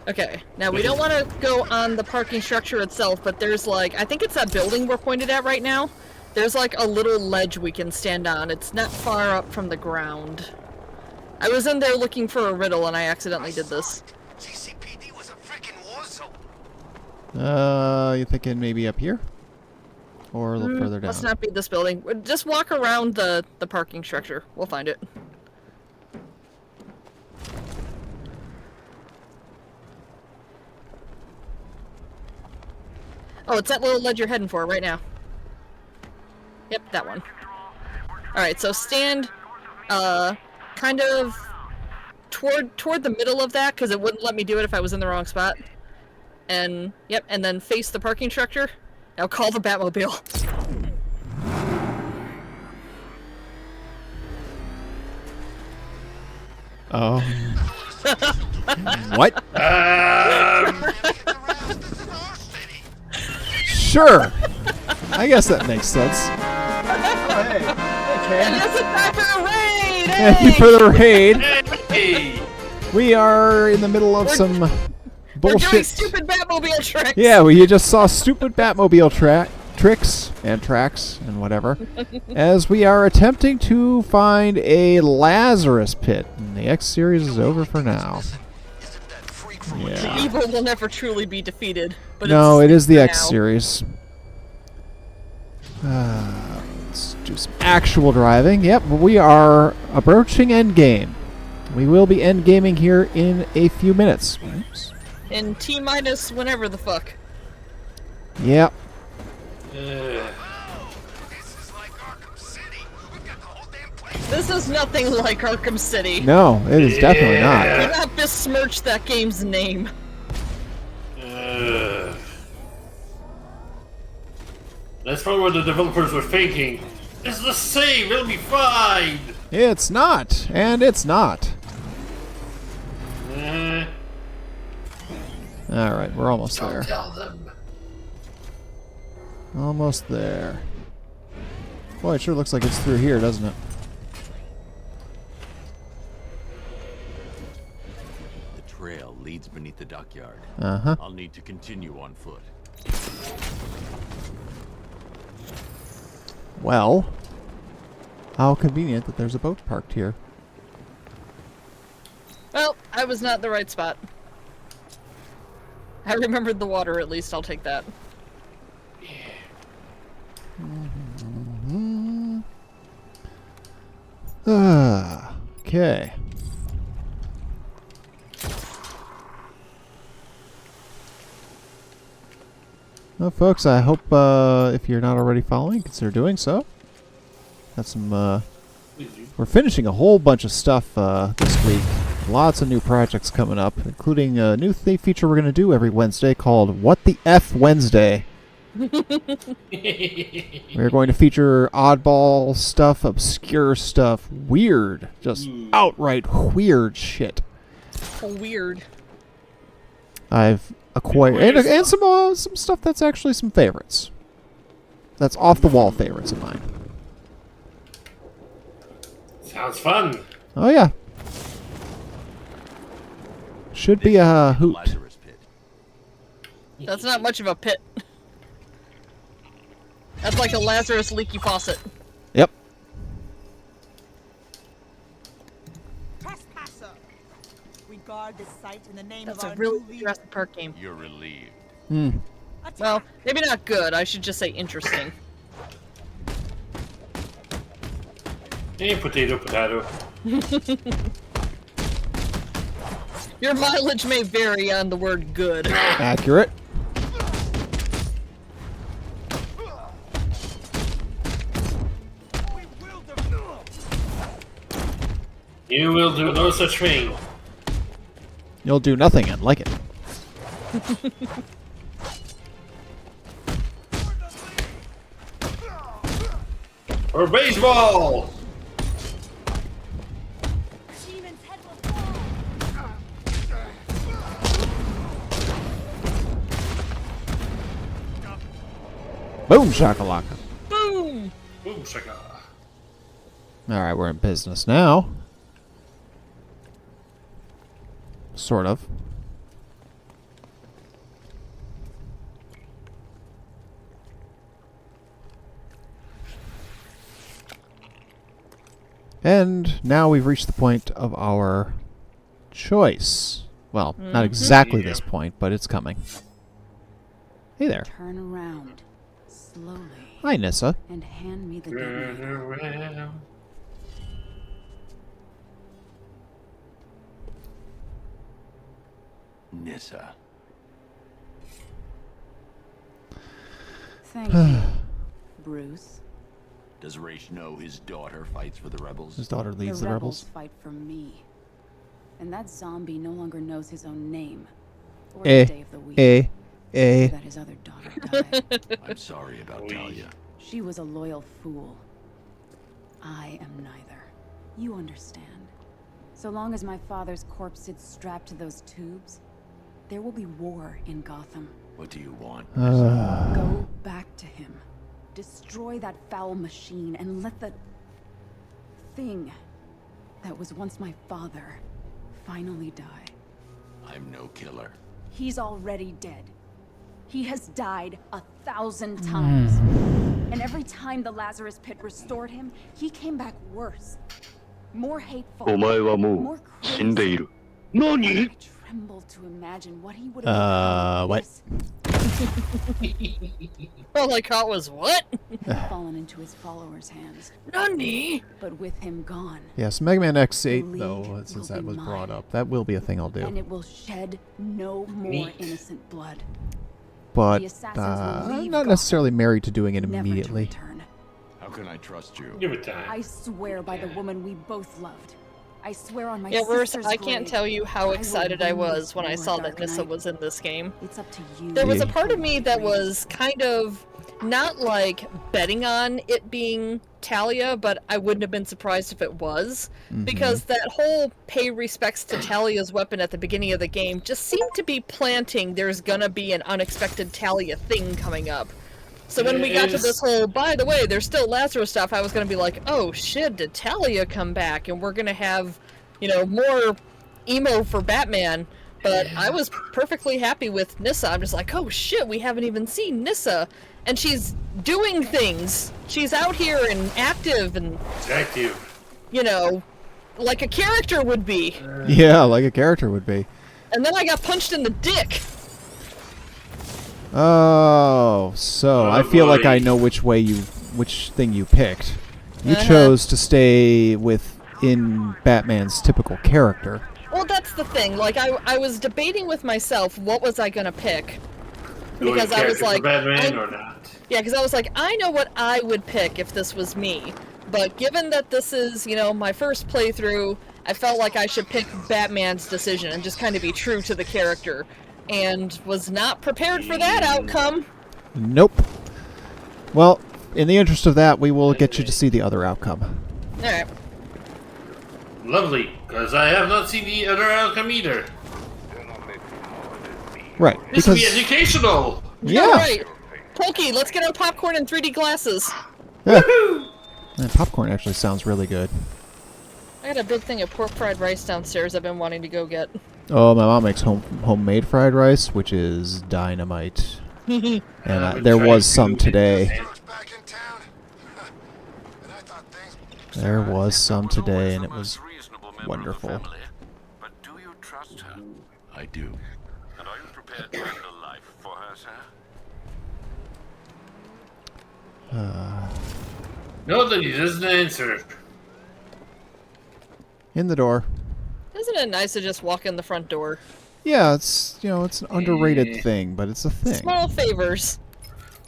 Okay, now we don't want to go on the parking structure itself, but there's like, I think it's that building we're pointed at right now. There's like a little ledge we can stand on. It's not far up from the ground. I was in there looking for a riddle and I accidentally did this. GCPD was a freaking war zone. You thinking maybe up here? Or a little further down? Let's not be this building. Just walk around the parking structure. We'll find it. Oh, it's that little ledge you're heading for right now. Yep, that one. Alright, so stand kind of toward the middle of that, because it wouldn't let me do it if I was in the wrong spot. And, yep, and then face the parking structure. Now call the Batmobile. Oh. What? Sure. I guess that makes sense. And that's it, time for the raid! Thank you for the raid. We are in the middle of some bullshit. We're doing stupid Batmobile tricks. Yeah, well, you just saw stupid Batmobile tricks and tracks and whatever, as we are attempting to find a Lazarus pit. And the X series is over for now. Yeah. Evil will never truly be defeated. But No, it's it is the now. X series. Let's do some actual driving. Yep, we are approaching endgame. We will be endgaming here in a few minutes. Oops. In T-minus whenever the fuck. Yep. This is nothing like Arkham City. No, it is definitely not. Do not besmirch that game's name. That's probably what the developers were thinking. It's the same, it'll be fine! It's not, and it's not. Alright, we're almost there. Tell them. Almost there. Boy, it sure looks like it's through here, doesn't it? The trail leads beneath the dockyard. Uh-huh. I'll need to continue on foot. Well, how convenient that there's a boat parked here. Well, I was not in the right spot. I remembered the water, at least. I'll take that. Okay. Well, folks, I hope if you're not already following, consider doing so. Got some. We're finishing a whole bunch of stuff this week. Lots of new projects coming up, including a new feature we're going to do every Wednesday called What the F Wednesday. We're going to feature oddball stuff, obscure stuff, weird, just outright weird shit. Weird. I've acquired and some stuff that's actually some favorites. That's off the wall favorites of mine. Sounds fun. Oh yeah. Should be a hoot. That's not much of a pit. That's like a Lazarus leaky faucet. Yep. Trespasser! We guard this site in the name That's of a our really new good Jurassic Park game. You're relieved. Well, maybe not good. I should just say interesting. Hey, potato, potato. Your mileage may vary on the word good. Accurate. You will do no such thing. You'll do nothing and like it. Or baseball! Boom shakalaka. Boom! Boom shaka. Alright, we're in business now. Sort of. And now we've reached the point of our choice. Well, not exactly this point, but it's coming. Hey there. Turn around, slowly. Hi, Nissa. And hand me the Turn detonator. around. Nissa. Thank you, Bruce. Does Raish know his daughter fights for the rebels? His daughter leads the rebels. Fight for me. And that zombie no longer knows his own name. Or the day of the week. That his other daughter died. I'm sorry about Talia. She was a loyal fool. I am neither. You understand. So long as my father's corpse sits strapped to those tubes, there will be war in Gotham. What do you want? Go back to him. Destroy that foul machine and let the thing that was once my father finally die. I'm no killer. He's already dead. He has died 1,000 times. And every time the Lazarus Pit restored him, he came back worse. More hateful. お前はも more う死んでいる。 I tremble to imagine what he would have what? All I caught was what? fallen into his followers' hands. Nani? But with him gone, Yes, Mega Man X8, The though, League since will that be was mine. brought up. That will be a thing I'll do. and it will shed no more Neat. innocent blood. But The assassins will I'm leave not Gotham, necessarily married to doing it never to immediately. return. How can I trust you? Give it time. I swear by the woman we both loved. I swear on my Yeah, Bruce, sister's I can't grave, tell you how will excited I win was this when I war, saw that Dark Nissa Knight. was in this game. It's up to you. There was a Yeah. part of me that was kind of not like betting on it being Talia, but I wouldn't have been surprised if it was, because that whole pay respects to Talia's weapon at the beginning of the game just seemed to be planting there's gonna be an unexpected Talia thing coming up. So when we got to this whole, by the way, there's still Lazarus stuff, I was gonna be like, oh shit, did Talia come back? And we're gonna have, you know, more emo for Batman. But I was perfectly happy with Nissa. I'm just like, oh shit, we haven't even seen Nissa. And she's doing things. She's out here and active and, Active. you know, like a character would be. Yeah, like a character would be. And then I got punched in the dick. Oh, so I feel like I know which thing you picked. You chose to stay within Batman's typical character. Well, that's the thing. Like, I was debating with myself, what was I gonna pick? Because I was like, Batman or not? yeah, because I was like, I know what I would pick if this was me. But given that this is, you know, my first playthrough, I felt like I should pick Batman's decision and just kind of be true to the character. And was not prepared for that outcome. Nope. Well, in the interest of that, we will get you to see the other outcome. Alright. Lovely, because I have not seen the other outcome either. Right. This will be educational. Yeah. Right. Pokey, let's get our popcorn in 3D glasses. Yeah. Man, popcorn actually sounds really good. I got a big thing of pork fried rice downstairs I've been wanting to go get. Oh, my mom makes homemade fried rice, which is dynamite. And there was some today. There was some today, and it was wonderful. But do you trust her? I do. And are you prepared to end a life for her, sir? No, that he doesn't answer. In the door. Isn't it nice to just walk in the front door? Yeah, it's it's an underrated thing, but it's a thing. Small favors.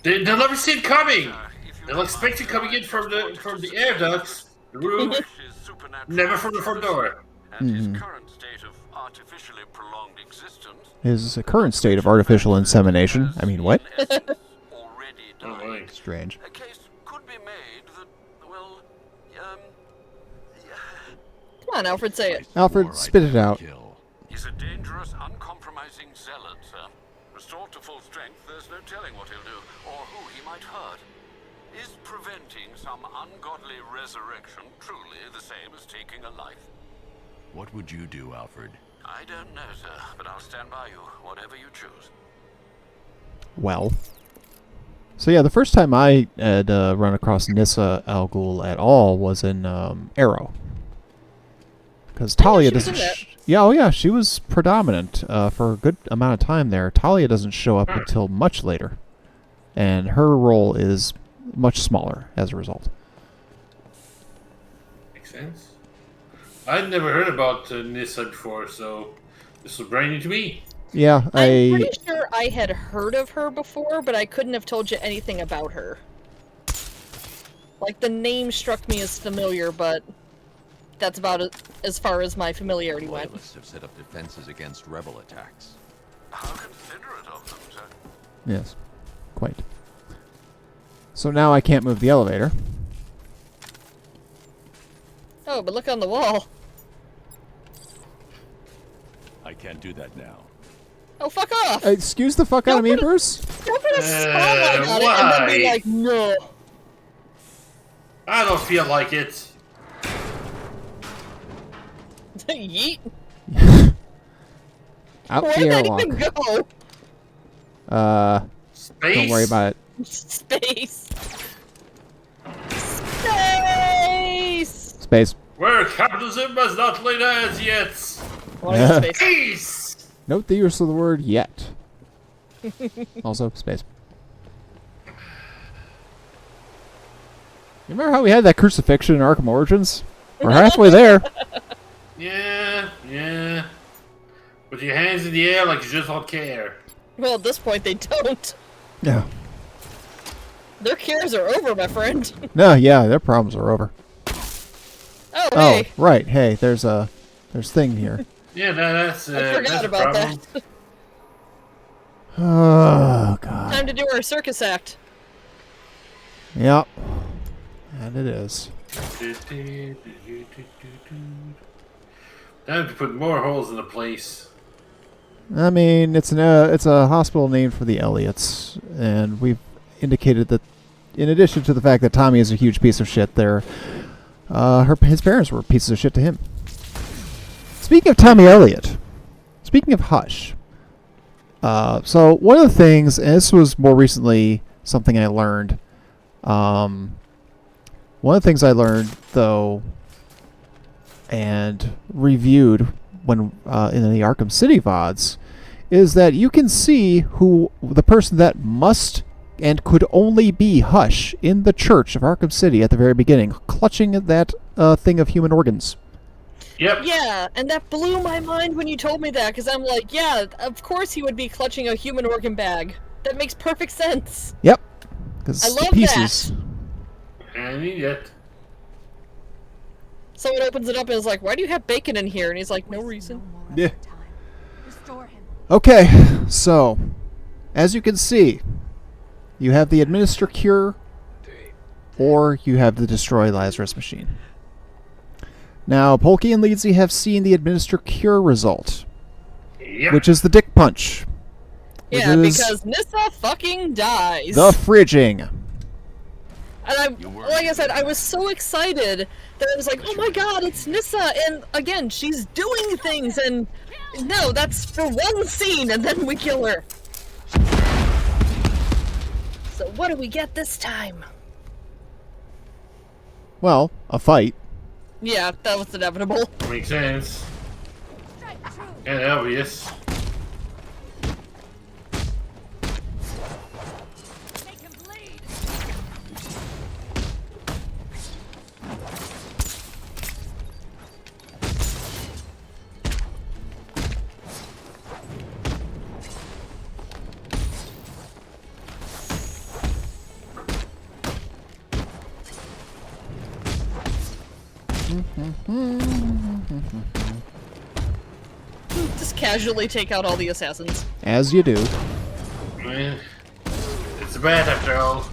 They'll never see it coming. They'll expect it coming in from the air ducts, the roof, never from the front door. And his current state of artificially prolonged existence. His current state of artificial insemination. I mean, what? Strange. A case could be made that, well, Come on, Alfred, say it. Alfred, spit it out. he's a dangerous, uncompromising zealot, sir. Restored to full strength, there's no telling what he'll do, or who he might hurt. Is preventing some ungodly resurrection truly the same as taking a life? What would you do, Alfred? I don't know, sir, but I'll stand by you, whatever you choose. Well. So yeah, the first time I had run across Nissa Al Ghul at all was in Arrow. Because Talia she was doesn't. in that. Yeah, oh yeah, she was predominant for a good amount of time there. Talia doesn't show up until much later, and her role is much smaller as a result. Makes sense. I'd never heard about Nissa before, so this was brand new to me. Yeah, I'm pretty sure I had heard of her before, but I couldn't have told you anything about her. Like, the name struck me as familiar, but that's about as far as my familiarity went. Loyalists have set up defenses against rebel attacks. How considerate of them, sir. Yes, quite. So now I can't move the elevator. Oh, but look on the wall. I can't do that now. Oh, fuck off! Excuse the fuck out of me, Bruce? Don't put a spotlight on it and then be why? like, no. I don't feel like it. Yeet. Out Where'd the that airlock. even go? Space? Don't worry about it. Space. Space! Space. Where capitalism has not laid eyes yet. Space. Note the use of the word yet. Also, space. You remember how we had that crucifixion in Arkham Origins? We're halfway there. Yeah. Put your hands in the air like you just don't care. Well, at this point, they don't. Yeah. Their cares are over, my friend. No, yeah, their problems are over. Oh, hey. Oh, right. Hey, there's thing here. Yeah, that's. I forgot that's a about problem. that. Oh, God. Time to do our circus act. Yep. And it is. Time to put more holes in the place. I mean, it's a hospital named for the Elliots, and we've indicated that, in addition to the fact that Tommy is a huge piece of shit, his parents were pieces of shit to him. Speaking of Tommy Elliott, speaking of Hush, so one of the things, and this was more recently something I learned. One of the things I learned, though, and reviewed when in the Arkham City VODs, is that you can see who the person that must and could only be Hush in the church of Arkham City at the very beginning, clutching that thing of human organs. Yep. Yeah, and that blew my mind when you told me that, because I'm like, yeah, of course he would be clutching a human organ bag. That makes perfect sense. Yep. Because I love pieces. And yet. Someone opens it up and is like, why do you have bacon in here? And he's like, no reason. Yeah. Restore him. Okay, so as you can see, you have the administer cure, or you have the destroy Lazarus machine. Now, Polky and Leedsy have seen the administer cure result, which is the dick punch. Yeah, because Nissa fucking dies. The fridging. And like I said, I was so excited that I was like, oh my god, it's Nissa! And again, she's doing things, and no, that's for one scene, and then we kill her. So what do we get this time? Well, a fight. Yeah, that was inevitable. Makes sense. And obvious. Just casually take out all the assassins. As you do. Man, it's bad after all.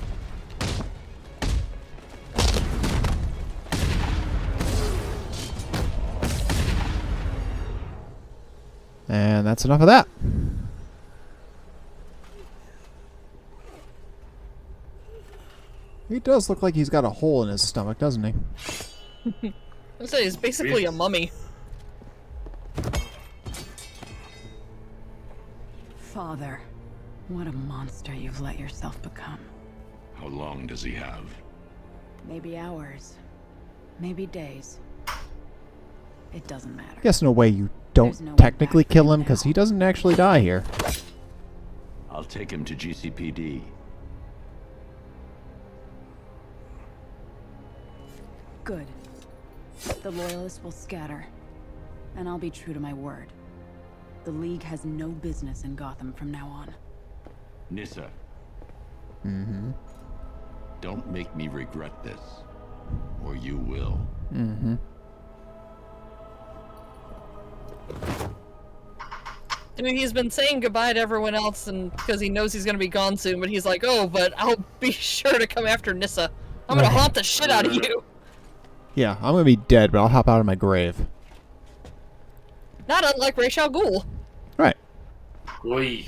And that's enough of that. He does look like he's got a hole in his stomach, doesn't he? I say he's basically a mummy. Father, what a monster you've let yourself become. How long does he have? Maybe hours. Maybe days. It doesn't matter. Guess in a way you don't no way technically back for kill him him because now. he doesn't actually die here. I'll take him to GCPD. Good. The Loyalists will scatter. And I'll be true to my word. The League has no business in Gotham from now on. Nissa, Mm-hmm. don't make me regret this. Or you will. Mm-hmm. I mean, he's been saying goodbye to everyone else, and because he knows he's gonna be gone soon. But he's like, "Oh, but I'll be sure to come after Nissa. I'm gonna haunt the shit out of you." Yeah, I'm gonna be dead, but I'll hop out of my grave. Not unlike Ra's al Ghul. Right. Oi.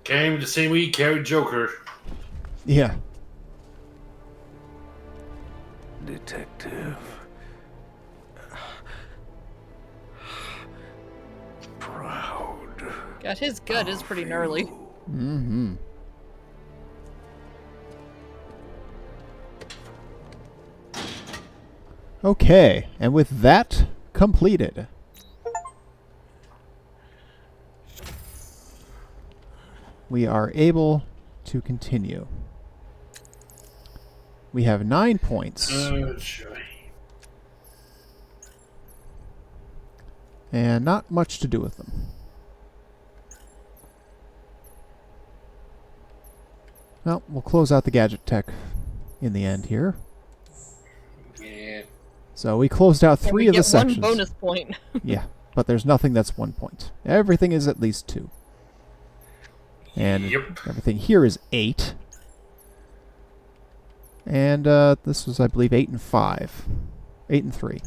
Came the same week, carried Joker. Yeah. Detective. Proud. God, his gut is pretty gnarly. Mm-hmm. Okay, and with that completed, we are able to continue. We have 9 points. And not much to do with them. Well, we'll close out the gadget tech in the end here. Yeah. So we closed out And 3 we of the get one sections. bonus point. Yeah, but there's nothing that's 1 point. Everything is at least 2. And everything here is 8. And this was, I believe, 8 and 5. 8 and 3.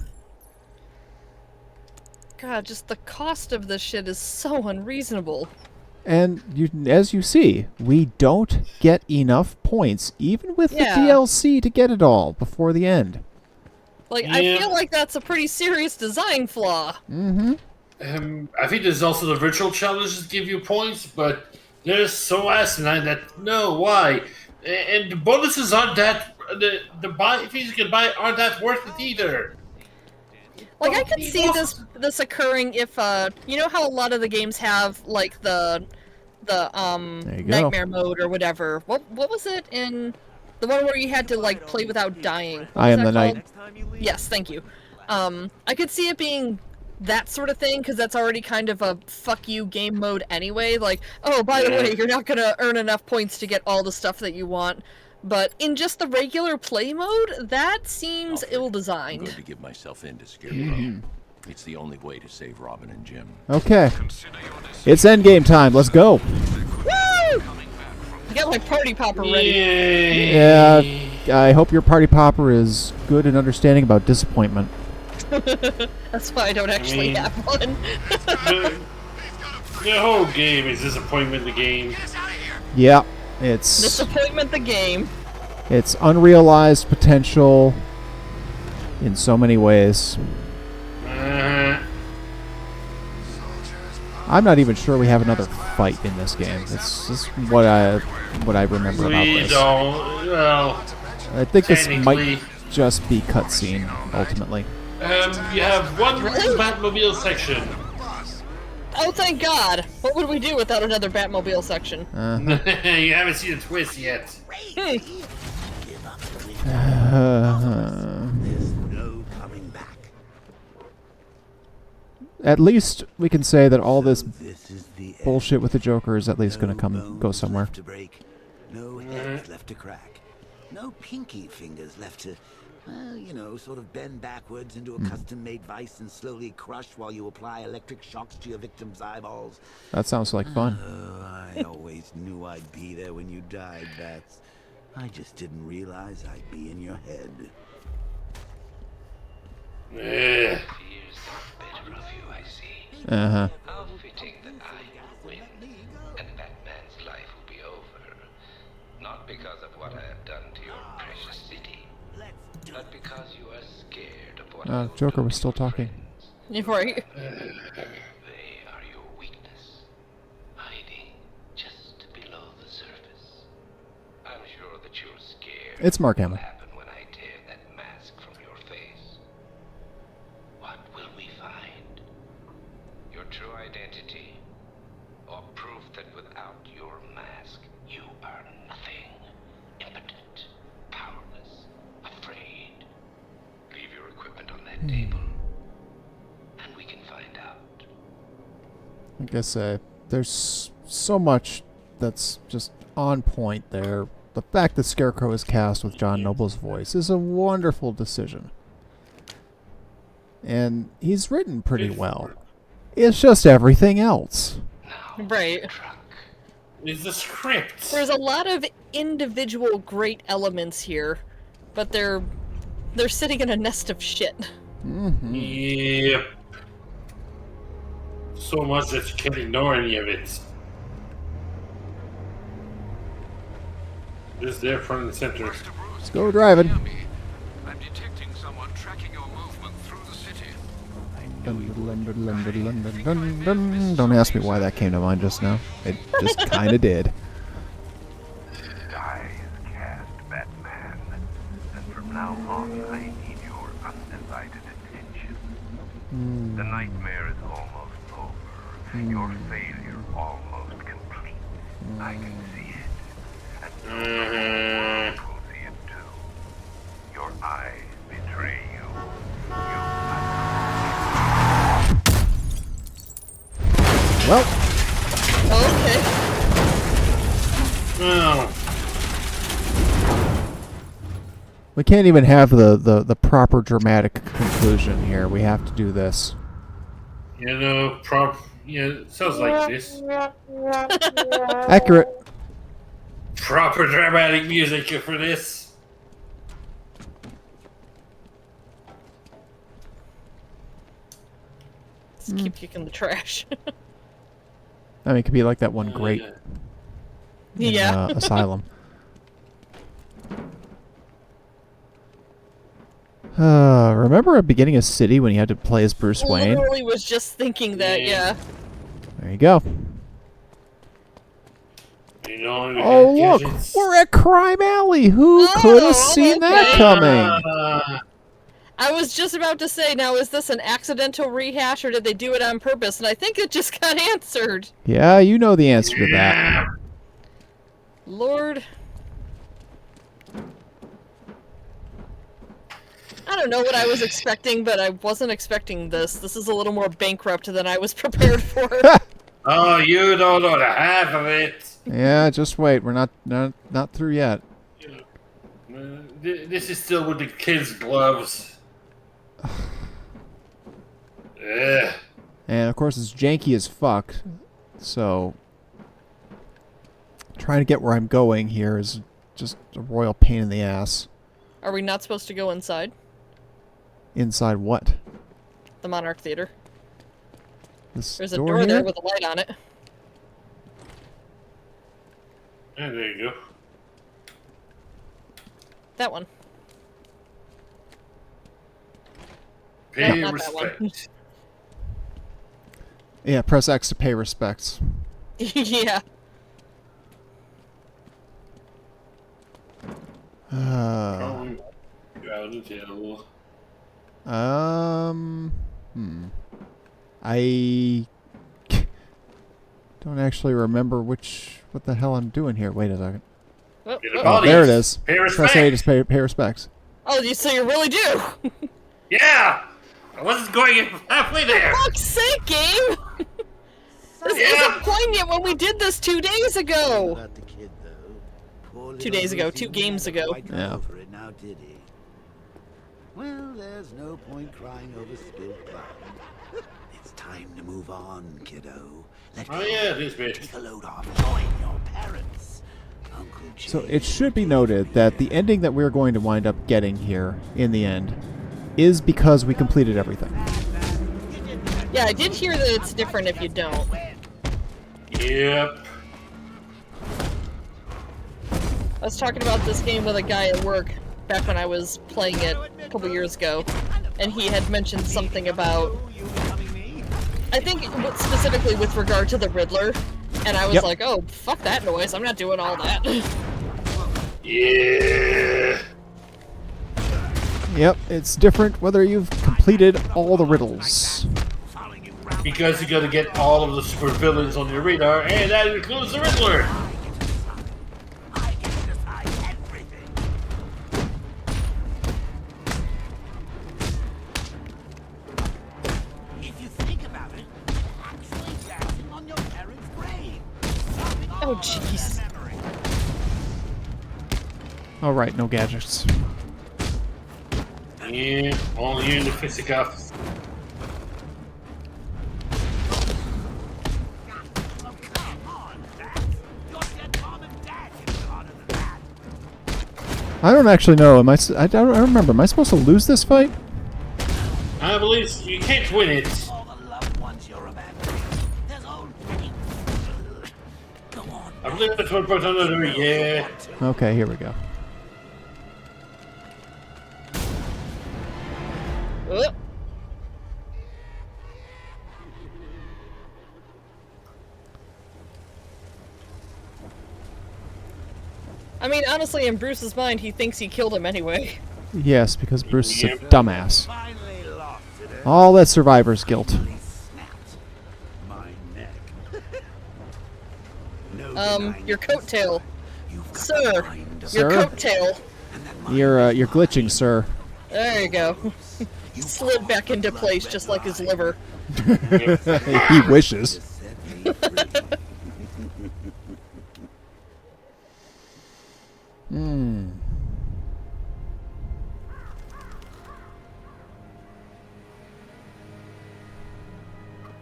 God, just the cost of this shit is so unreasonable. And as you see, we don't get enough points, even with Yeah. the DLC, to get it all before the end. Like, I feel like that's a pretty serious design flaw. Mm-hmm. I think there's also the virtual challenges give you points, but they're so asinine that why? And the bonuses aren't that the buy things you can buy aren't that worth it either. Like, I could see this occurring if, you know how a lot of the games have, like, the There you go. nightmare mode or whatever. What was it in the one where you had to, like, play without dying? What I was Am that the Night. called? Yes, thank you. I could see it being that sort of thing, because that's already kind of a fuck you game mode anyway. Like, oh, by the way, you're not gonna earn enough points to get all the stuff that you want. But in just the regular play mode, that seems I'm ill-designed. going to give myself in to Scarecrow. It's the only way to save Robin and Jim. Okay. It's endgame time. Let's go. Woo! I got my party popper ready. Yeah, I hope your party popper is good and understanding about disappointment. That's why I don't actually have one. The whole game is disappointment. The game. Yeah, it's Disappointment the game. it's unrealized potential in so many ways. I'm not even sure we have another fight in this game. It's just what I remember about We this. don't. Well, I think this might technically. just be cutscene ultimately. You have one Batmobile section. Oh, thank God! What would we do without another Batmobile section? You haven't seen a twist yet. At least we can say that all this bullshit with the Joker is at least going to go somewhere. To break, no heads left to crack, no pinky fingers left to, well, you know, sort of bend backwards into a custom-made vice and slowly crush while you apply electric shocks to your victim's eyeballs. That sounds like fun. Oh, I always knew I'd be there when you died, Bats. I just didn't realize I'd be in your head. Uh-huh. How fitting that I will win, and Batman's life will be over. Not because of what I have done to your precious city, but because you are scared of what Joker was still talking. You're right. they are your weakness, hiding just below the surface. I'm sure that you're scared. It's Mark of what Hamill. will happen when I tear that mask from your face. like I say, there's so much that's just on point there. The fact that Scarecrow is cast with John Noble's voice is a wonderful decision. And he's written pretty well. It's just everything else. Right. It's the script. There's a lot of individual great elements here, but they're sitting in a nest of shit. Mm-hmm. Yep. So much that you can't ignore any of it. Just there, front and center. Let's go driving. I'm detecting someone tracking your movement through the city. Don't ask me why that came to mind just now. It just kind of did. Die is cast, Batman. And from now on, I need your undivided attention. The nightmare is almost over. Your failure almost complete. I can see it. And you will see it too. Your eyes betray you. Well. Okay. Oh. We can't even have the proper dramatic conclusion here. We have to do this. You know, it sounds like this. Accurate. Proper dramatic music for this. Just keep kicking the trash. I mean, it could be like that one great Yeah. Asylum. Remember at the beginning of City when you had to play as Bruce Wayne? Literally was just thinking that, yeah. There you go. You know, Oh, look! We're at Crime Alley! Who could have seen that coming? I was just about to say, now is this an accidental rehash or did they do it on purpose? And I think it just got answered. Yeah, you know the answer to that. Lord. I don't know what I was expecting, but I wasn't expecting this. This is a little more bankrupt than I was prepared for. Oh, you don't know the half of it. Yeah, just wait. We're not through yet. This is still with the kids' gloves. Ugh. And of course, it's janky as fuck. So, trying to get where I'm going here is just a royal pain in the ass. Are we not supposed to go inside? Inside what? The Monarch Theater. There's a door door here? there with a light on it. Yeah, there you go. That one. Pay No, not that one. respect. Yeah, press X to pay respects. Yeah. Probably out of jail. I don't actually remember what the hell I'm doing here. Wait a second. Oh, there it is. Pay Press A to pay respects. Oh, so you really do? Yeah! I wasn't going halfway there! For fuck's sake, game! This isn't poignant when we did this 2 days ago! 2 days ago, 2 games ago. Yeah. Over it now, did he? Well, there's no point crying over spilled blood. It's time to move on, kiddo. Let Oh yeah, it is, bitch. Take a load off. Join your parents. Uncle Jay. So it should be noted that the ending that we're going to wind up getting here in the end is because we completed everything. Yeah, I did hear that it's different if you don't. Yep. I was talking about this game with a guy at work back when I was playing it a couple years ago, and he had mentioned something about, I think specifically with regard to the Riddler, and I was like, oh, fuck that noise, I'm not doing all that. Yeah. Yep, it's different whether you've completed all the riddles. Because you gotta get all of the supervillains on your radar, and that includes the Riddler! If you think about it, actually dancing on Oh, jeez. All right, no gadgets. Yeah, all you in the fisticuffs. I don't actually know. Am I? I don't remember. Am I supposed to lose this fight? I believe you can't win it. I believe that's what we're trying to do, yeah. Okay, here we go. I mean, honestly, in Bruce's mind, he thinks he killed him anyway. Yes, because Bruce is a dumbass. All that survivor's guilt. Your coattail. Sir, Sir? your coattail. You're glitching, sir. There you go. Slid back into place just like his liver. He wishes. Hmm.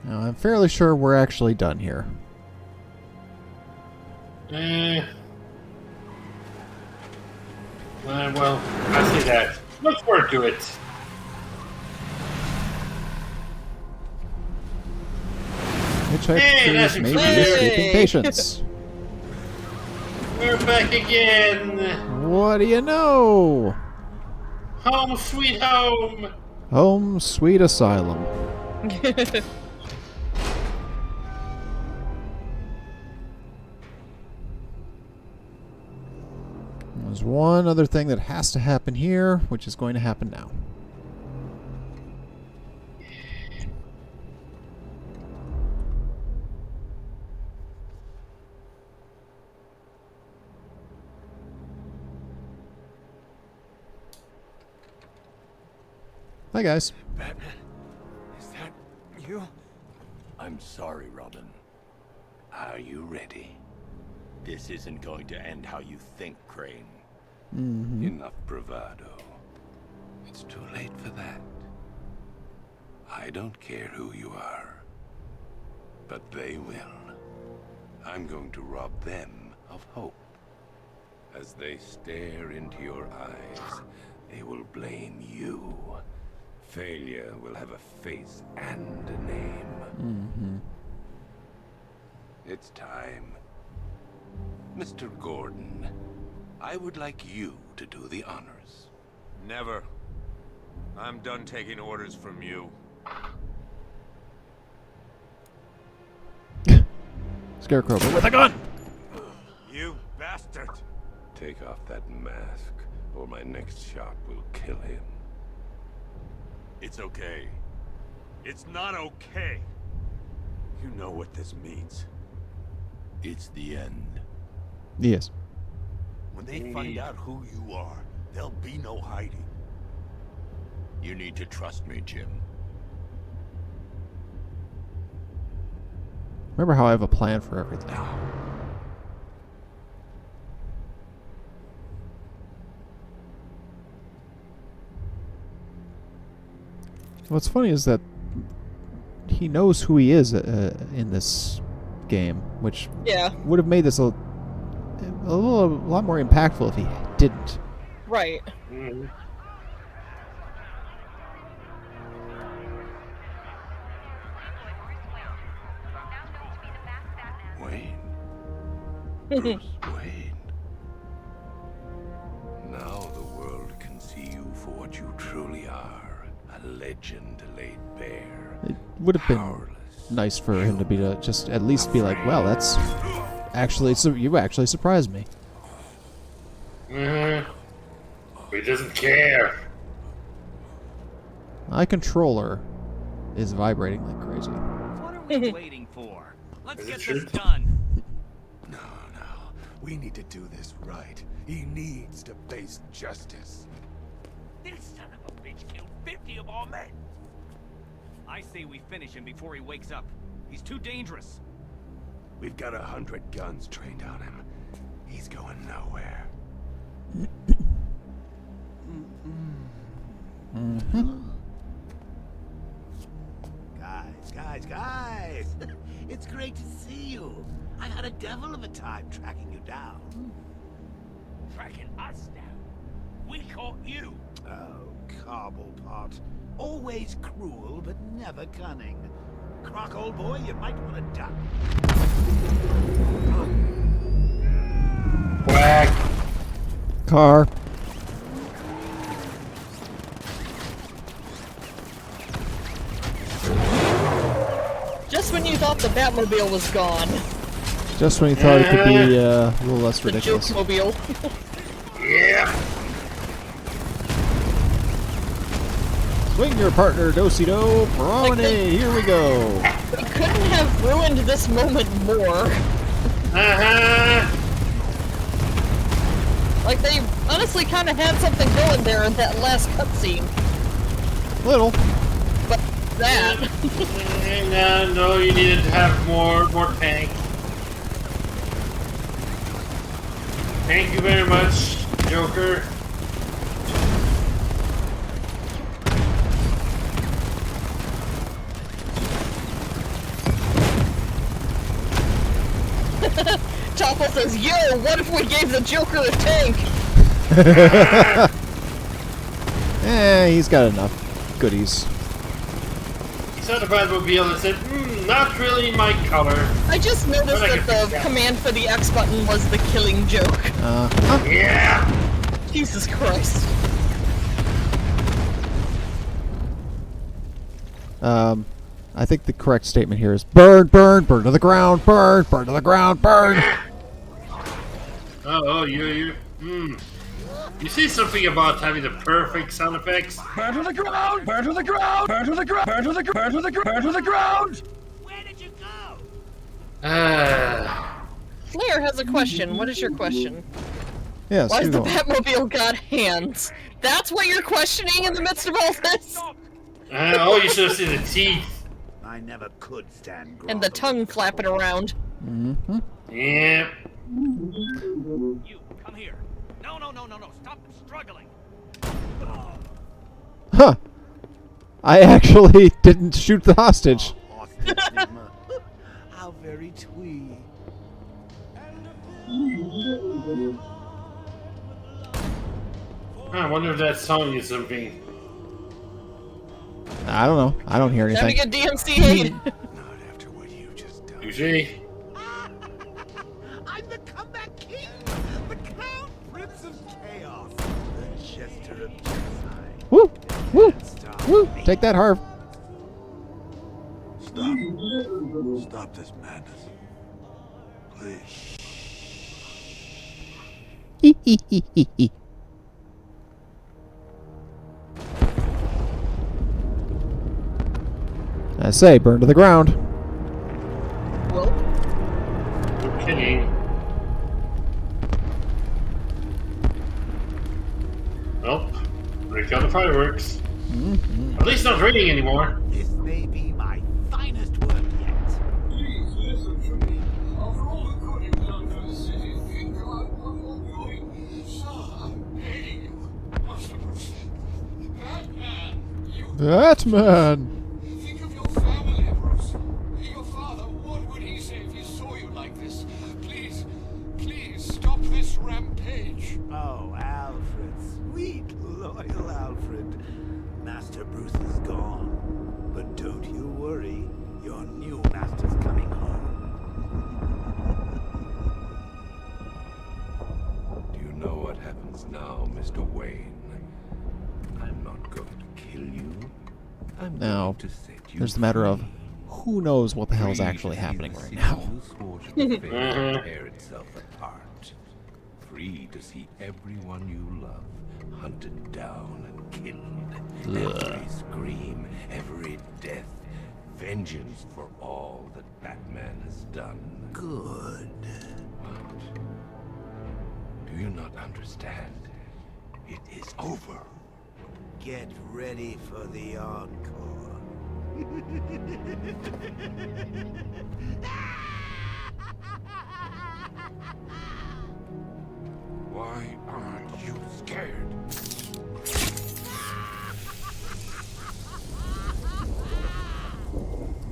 Now, I'm fairly sure we're actually done here. Well, I see that. Look forward to it. Hitchhikers may be escaping patients. We're back again. What do you know? Home sweet home. Home sweet asylum. There's one other thing that has to happen here, which is going to happen now. Hi, guys. Batman, is that you? I'm sorry, Robin. Are you ready? This isn't going to end how you think, Crane. Enough bravado. It's too late for that. I don't care who you are, but they will. I'm going to rob them of hope. As they stare into your eyes, they will blame you. Failure will have a face and a name. It's time. Mr. Gordon, I would like you to do the honors. Never. I'm done taking orders from you. Scarecrow, but with a gun! You bastard! Take off that mask, or my next shot will kill him. It's okay. It's not okay. You know what this means. It's the end. Yes. When they find out who you are, there'll be no hiding. You need to trust me, Jim. Remember how I have a plan for everything. What's funny is that he knows who he is in this game, which would have made this a lot more impactful if he didn't. Right. Wayne. Bruce Wayne. Now the world can see you for what you truly are. A legend laid bare. It would have been nice for him to be just at least be like, well, that's actually, you actually surprised me. He doesn't care. My controller is vibrating like crazy. What are we waiting for? Let's get this done. No. We need to do this right. He needs to face justice. This son of a bitch killed 50 of our men. I say we finish him before he wakes up. He's too dangerous. We've got 100 guns trained on him. He's going nowhere. Guys! It's great to see you. I had a devil of a time tracking you down. Tracking us down? We caught you. Oh, Cobblepot. Always cruel, but never cunning. Croc, old boy, you might want to duck. Whack. Car. Just when you thought the Batmobile was gone. Just when you thought it could be a little less The ridiculous. Joke-mobile. Yeah. Swing your partner, Do-si-do. Promenade. Here we go. They couldn't have ruined this moment more. Like, they honestly kind of had something going there in that last cutscene. Little. But that. No, you needed to have more tank. Thank you very much, Joker. Topple says, yo, what if we gave the Joker a tank? He's got enough goodies. He saw the Batmobile and said, not really my color. I just noticed that the command for the X button was the killing joke. Yeah! Jesus Christ. I think the correct statement here is burn, burn, burn to the ground, burn, burn to the ground, burn. You see something about having the perfect sound effects? Burn to the ground! Burn to the ground! Burn to the ground! Burn to the ground! Burn to the ground! Burn to the ground! Where did you go? Flair has a question. What is your question? Yes. Why's the Batmobile got hands? That's what you're questioning in the midst of all this? You should have seen the teeth. I never could stand And the tongue flapping around. Mm-hmm. Yeah. You, come here. No. Stop struggling. Huh. I actually didn't shoot the hostage. How very twee. I wonder if that song is something. I don't know. I don't hear anything. Having a DMC aid. You see? I'm the comeback king! The crown prince of chaos! The jester of genocide! Woo! Woo! Woo! Take that, Harv. Stop this madness. Please. I say, burn to the ground. Well. Okay. Well, break out the fireworks. Mm-hmm. At least not raining anymore. This may be my finest work yet. Please listen to me. After all the good you've done for the city, think about what you're doing. Sir, I'm begging you. Master Bruce. Batman! Batman! Think of your family, Bruce. Your father, what would he say if he saw you like this? Please, stop this rampage. Oh, Alfred. Sweet, loyal Alfred. Master Bruce is gone. But don't you worry. Your new master's coming home. Do you know what happens now, Mr. Wayne? I'm not going to kill you. I'm Now, going to set you there's the matter of free. who knows what the hell is actually happening right now. Tear itself apart. Free to see everyone you love hunted down and killed. Every scream, every death. Vengeance for all that Batman has done. Good. What? Do you not understand? It is over. Get ready for the encore.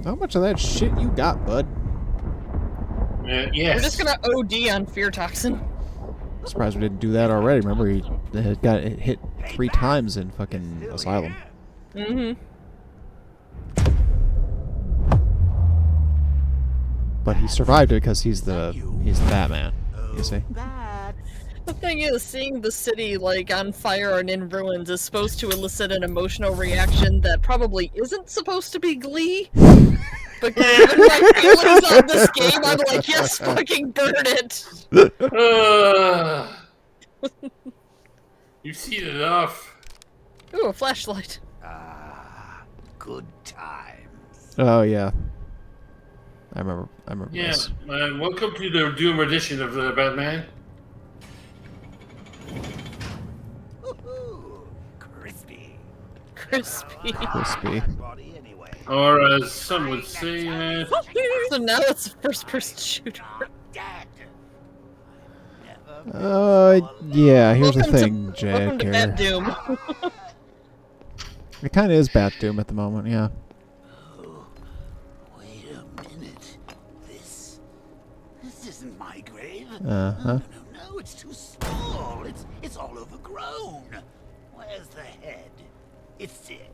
How much of that shit you got, bud? Yes. We're just gonna OD on fear toxin. I'm surprised we didn't do that already. Remember, he had got hit 3 times in fucking Asylum. Mm-hmm. But he survived it because he's the Batman. You see? The thing is, seeing the city like on fire and in ruins is supposed to elicit an emotional reaction that probably isn't supposed to be glee. But given my feelings on this game, I'm like, yes, fucking burn it. You've seen enough. Ooh, a flashlight. Good times. Oh yeah. I remember Yeah, this. welcome to the Doom edition of the Batman. Crispy. Crispy. Or as some would say, So now it's a first-person shooter. Yeah, here's Welcome the thing, to, welcome to Jack. Bat Doom. It kind of is Bat Doom at the moment, yeah. Wait a minute. This isn't my grave. Uh-huh. No, it's too small. It's all overgrown. Where's the head? It's it.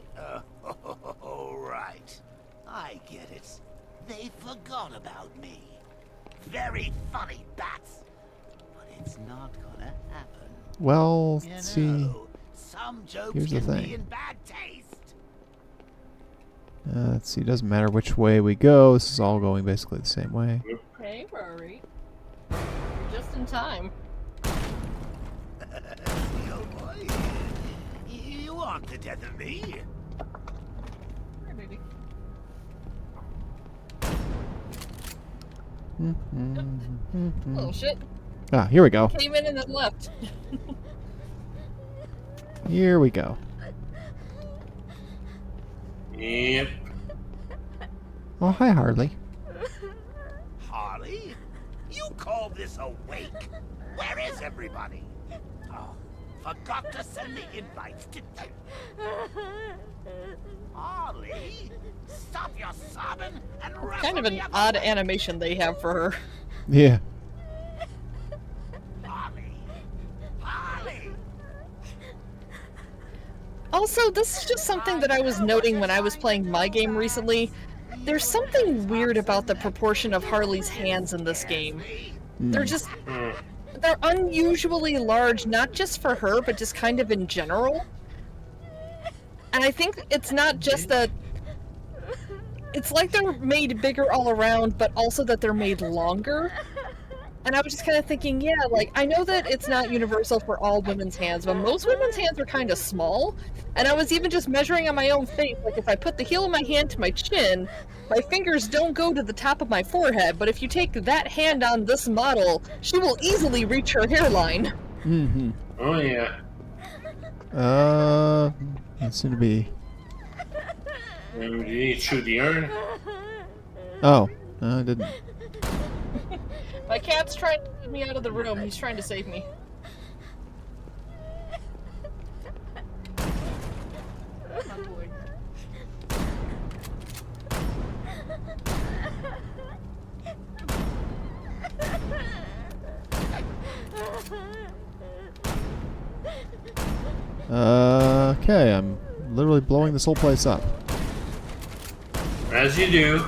Oh, right. I get it. They forgot about me. Very funny, bats. But it's not gonna happen. Well, You see. know, some jokes Here's the can be thing. in bad taste. Let's see. Doesn't matter which way we go. This is all going basically the same way. Hey, Rory. You're just in time. Oh boy. You aren't the death of me. Hi, baby. Oh shit. Ah, here we go. Came in and then left. Here we go. Yep. Oh, hi, Harley. Harley? You call this a wake? Where is everybody? Oh, forgot to send the invites, didn't you? Harley? Stop your sobbing and wrestle Kind of an me up odd away. animation they have for her. Yeah. Harley! Harley! Also, this is just something that I was noting when I was playing my game recently. There's something weird about the proportion of Harley's hands in this game. They're just... They're unusually large, not just for her, but just kind of in general. And I think it's not just that... It's like they're made bigger all around, but also that they're made longer. And I was just kind of thinking, yeah, like, I know that it's not universal for all women's hands, but most women's hands are kind of small. And I was even just measuring on my own face, like, if I put the heel of my hand to my chin, my fingers don't go to the top of my forehead, but if you take that hand on this model, she will easily reach her hairline. Mm-hmm. Oh, yeah. That seemed to be... You need to shoot the urn. Oh, no, I didn't. My cat's trying to get me out of the room. He's trying to save me. Okay, I'm literally blowing this whole place up. As you do.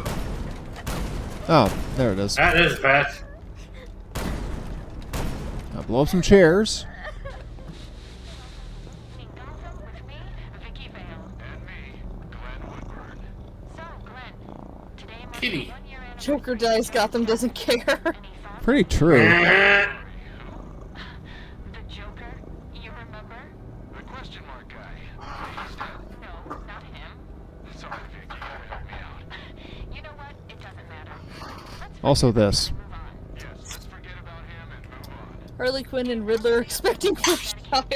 Oh, there it is. That is bad. I'll blow up some chairs. Kitty. Joker dies, Gotham doesn't care. Pretty true. Also this. Harley Quinn and Riddler are expecting first child.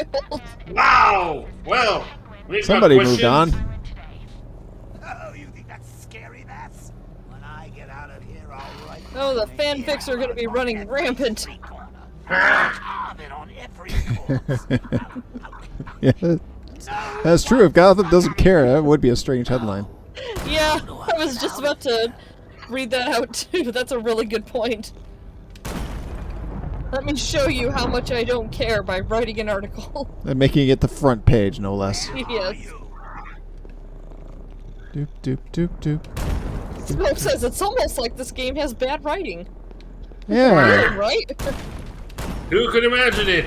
Wow! Well, we've got Somebody moved on. Oh, you think that's scary, Bats? When I get out of here, I'll write Oh, the fanfics are going to be running rampant. comment on every corpse. Yeah, that's true. If Gotham doesn't care, that would be a strange headline. Yeah. Yeah, I was just about to read that out too. That's a really good point. Let me show you how much I don't care by writing an article. And making it the front page, no less. Yes. Doop, doop, doop, doop. Smoke says it's almost like this game has bad writing. Yeah. Right? Who could imagine it?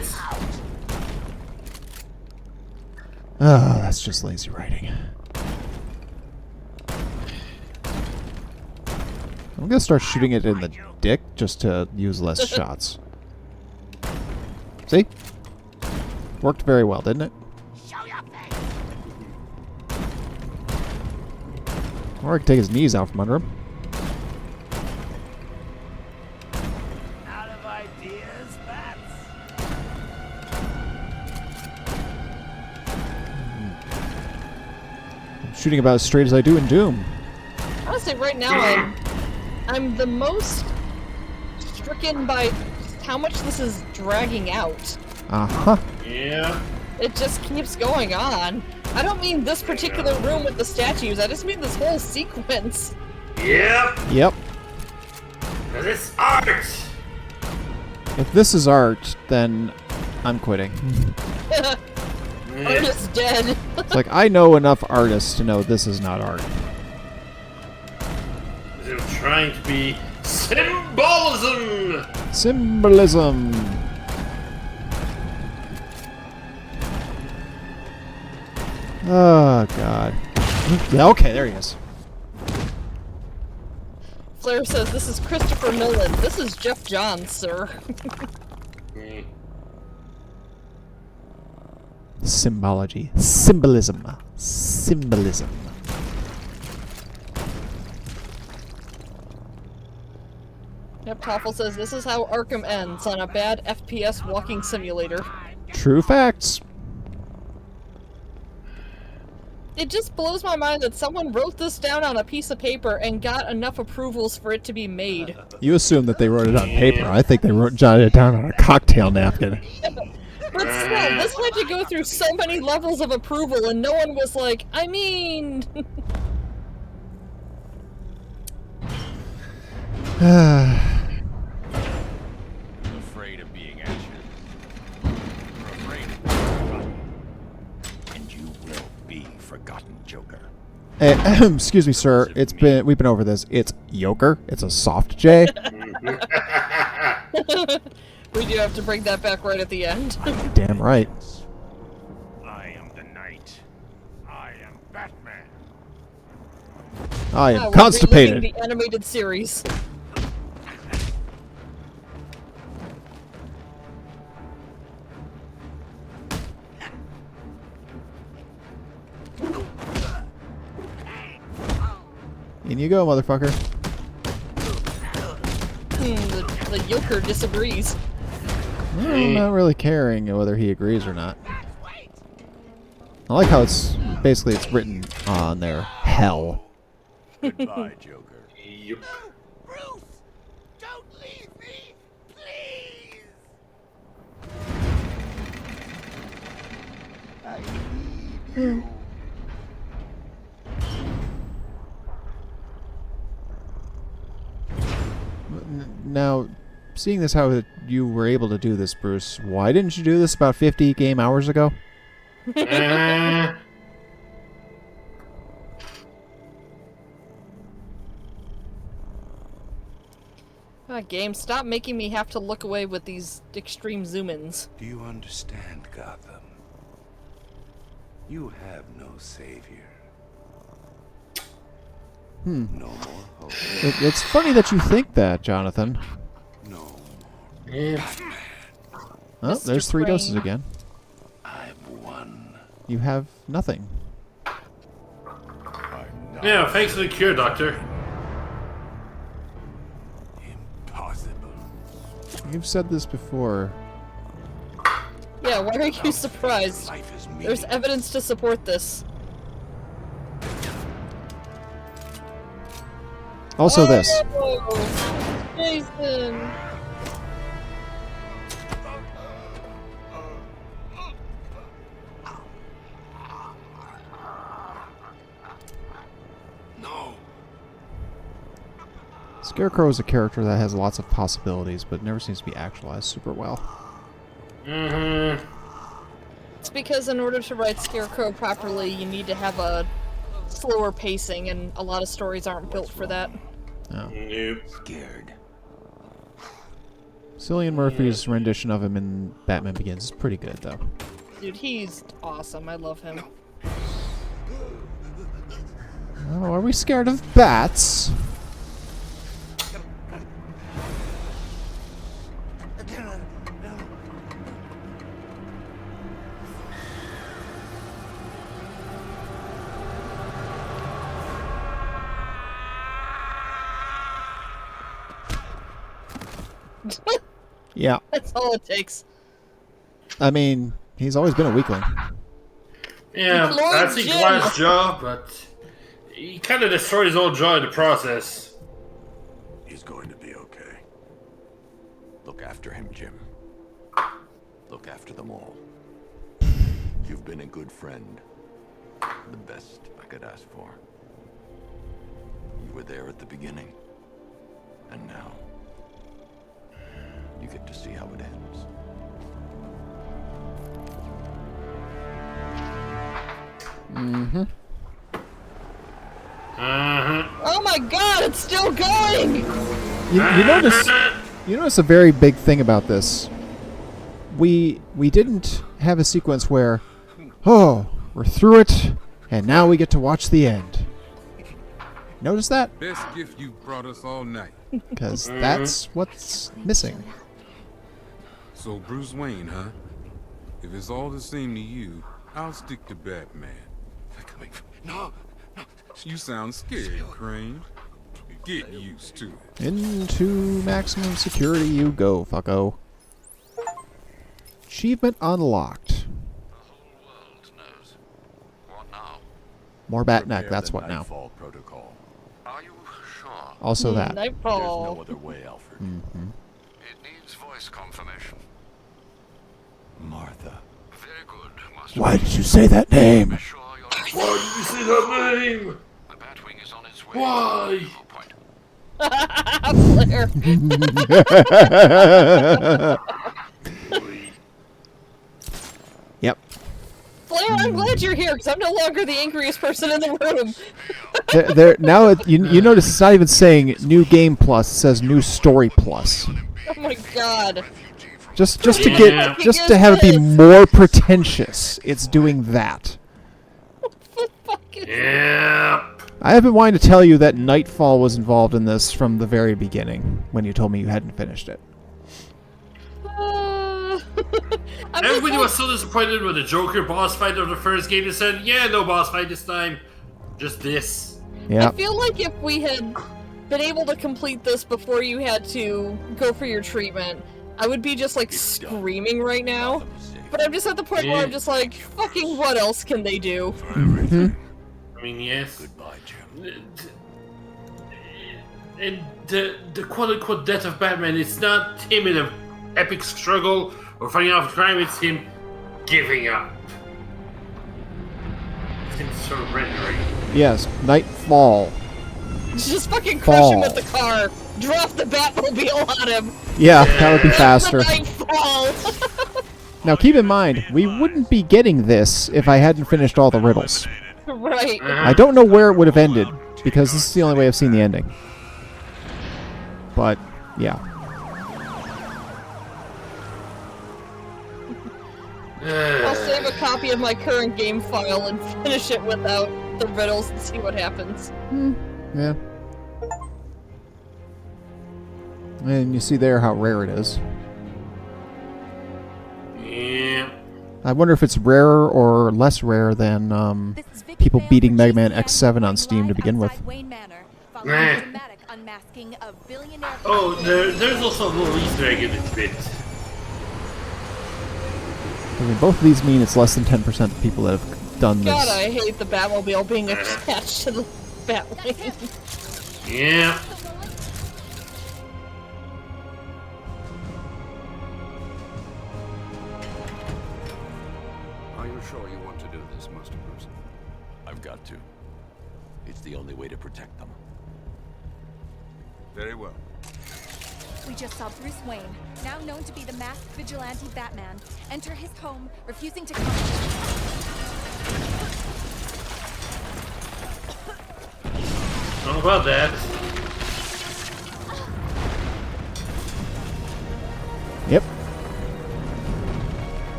Oh, that's just lazy writing. I'm gonna start shooting it in the dick just to use less shots. See? Worked very well, didn't it? Or I can take his knees out from under him. Out of ideas, bats. I'm shooting about as straight as I do in Doom. Honestly, right now I'm the most stricken by how much this is dragging out. Uh-huh. Yeah. It just keeps going on. I don't mean this particular room with the statues, I just mean this whole sequence. Yep. Yep. Now this art. If this is art, then I'm quitting. Artist's dead. It's like, I know enough artists to know this is not art. They're trying to be symbolism. Symbolism. Oh, God. Yeah, okay, there he is. Flair says, this is Christopher Nolan. This is Jeff Johns, sir. Symbology. Symbolism. Symbolism. Yep, Toffel says, this is how Arkham ends, on a bad FPS walking simulator. True facts. It just blows my mind that someone wrote this down on a piece of paper and got enough approvals for it to be made. You assume that they wrote it on paper. I think they jotted it down on a cocktail napkin. But still, this had to go through so many levels of approval and no one was like, I mean... I'm afraid of being at you. You're afraid of being forgotten. And you will be forgotten, Joker. Excuse me, sir. We've been over this. It's Joker. It's a soft J. We do have to bring that back right at the end. Damn right. I am the Knight. I am Batman. I am we're constipated. reliving the animated series. In you go, motherfucker. The Joker disagrees. Well, I'm not really caring whether he agrees or not. I like how it's written on there. Hell. Goodbye, Joker. Yep. Bruce, don't leave me, please. I need you. Now, seeing this how you were able to do this, Bruce, why didn't you do this about 50 game hours ago? Game, stop making me have to look away with these extreme zoom-ins. Do you understand, Gotham? You have no savior. No more hope. It's funny that you think that, Jonathan. No more. Yeah. Oh, Mr. there's 3 Crane. doses again. I've won. You have nothing. Yeah, thanks for the cure, Doctor. Impossible. You've said this before. Yeah, why are you surprised? Life is There's evidence to support this. Also this. Oh, Jason! No. Scarecrow is a character that has lots of possibilities, but never seems to be actualized super well. Mm-hmm. It's because in order to write Scarecrow properly, you need to have a slower pacing, and a lot of stories aren't built for that. No. Nope. Scared. Cillian Murphy's rendition of him in Batman Begins is pretty good, though. Dude, he's awesome. I love him. Oh, are we scared of bats? Yeah. That's all it takes. I mean, he's always been a weakling. Yeah, Deploy that's a Jim. glass jaw, but he kind of destroyed his own jaw in the process. He's going to be okay. Look after him, Jim. Look after them all. You've been a good friend. The best I could ask for. You were there at the beginning. And now, you get to see how it ends. Mm-hmm. Oh my god, it's still going! You notice a very big thing about this. We didn't have a sequence where, oh, we're through it, and now we get to watch the end. Notice that? Best gift you've brought us all night. Because that's what's missing. So Bruce Wayne, huh? If it's all the same to you, I'll stick to Batman. No! You sound scared, Crane. Get used to it. Into maximum security you go, fucko. Achievement unlocked. More Batneck, that's what now. Nightfall protocol. Are you sure? Also that. Nightfall. There's no other way, Alfred. Mm-hmm. It needs voice confirmation. Martha. Very good, Master. Why did you say that name? Why did you say that name? The Batwing is on its way. Why? Yep. Flair, I'm glad you're here, because I'm no longer the angriest person in the room. Now you notice it's not even saying new game plus, it says new story plus. Oh my god. Just to have it be more pretentious, it's doing that. Yeah. I have been wanting to tell you that Nightfall was involved in this from the very beginning, when you told me you hadn't finished it. Everybody was so disappointed with the Joker boss fight of the first game. They said, yeah, no boss fight this time. Just this. Yeah. I feel like if we had been able to complete this before you had to go for your treatment, I would be just like screaming right now. But I'm just at the point where I'm just like, fucking what else can they do? Mm-hmm. I mean, yes. Goodbye, Jim. And the quote-unquote death of Batman, it's not him in an epic struggle or fighting off crime, it's him giving up. It's him surrendering. Yes, Nightfall. Just fucking crush him with the car. Drop the Batmobile on him. Yeah, that would be faster. Nightfall. Now keep in mind, we wouldn't be getting this if I hadn't finished all the riddles. Right. I don't know where it would have ended, because this is the only way I've seen the ending. But, yeah. I'll save a copy of my current game file and finish it without the riddles and see what happens. Yeah. And you see there how rare it is. Yeah. I wonder if it's rarer or less rare than people beating Mega Man X7 on Steam to begin with. Oh, there's also a little Easter egg in this bit. I mean, both of these mean it's less than 10% of people that have done this. God, I hate the Batmobile being attached to the Batwing. Yeah. Are you sure you want to do this, Master Bruce? I've got to. It's the only way to protect them. Very well. We just saw Bruce Wayne, now known to be the masked vigilante Batman, enter his home, refusing to come. I don't know about that. Yep.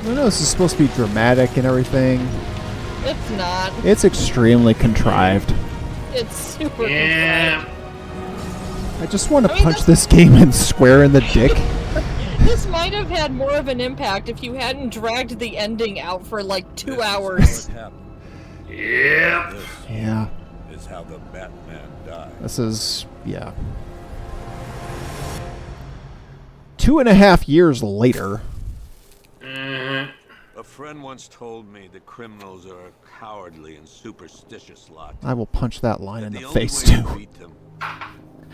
I know this is supposed to be dramatic and everything. It's not. It's extremely contrived. It's super contrived. I just want to punch this game and square in the dick. This might have had more of an impact if you hadn't dragged the ending out for like 2 hours. Yeah. Yeah. Is how the Batman died. This is, yeah. 2.5 years later. A friend once told me that criminals are a cowardly and superstitious lot. I will punch that line in the only face way to too. beat them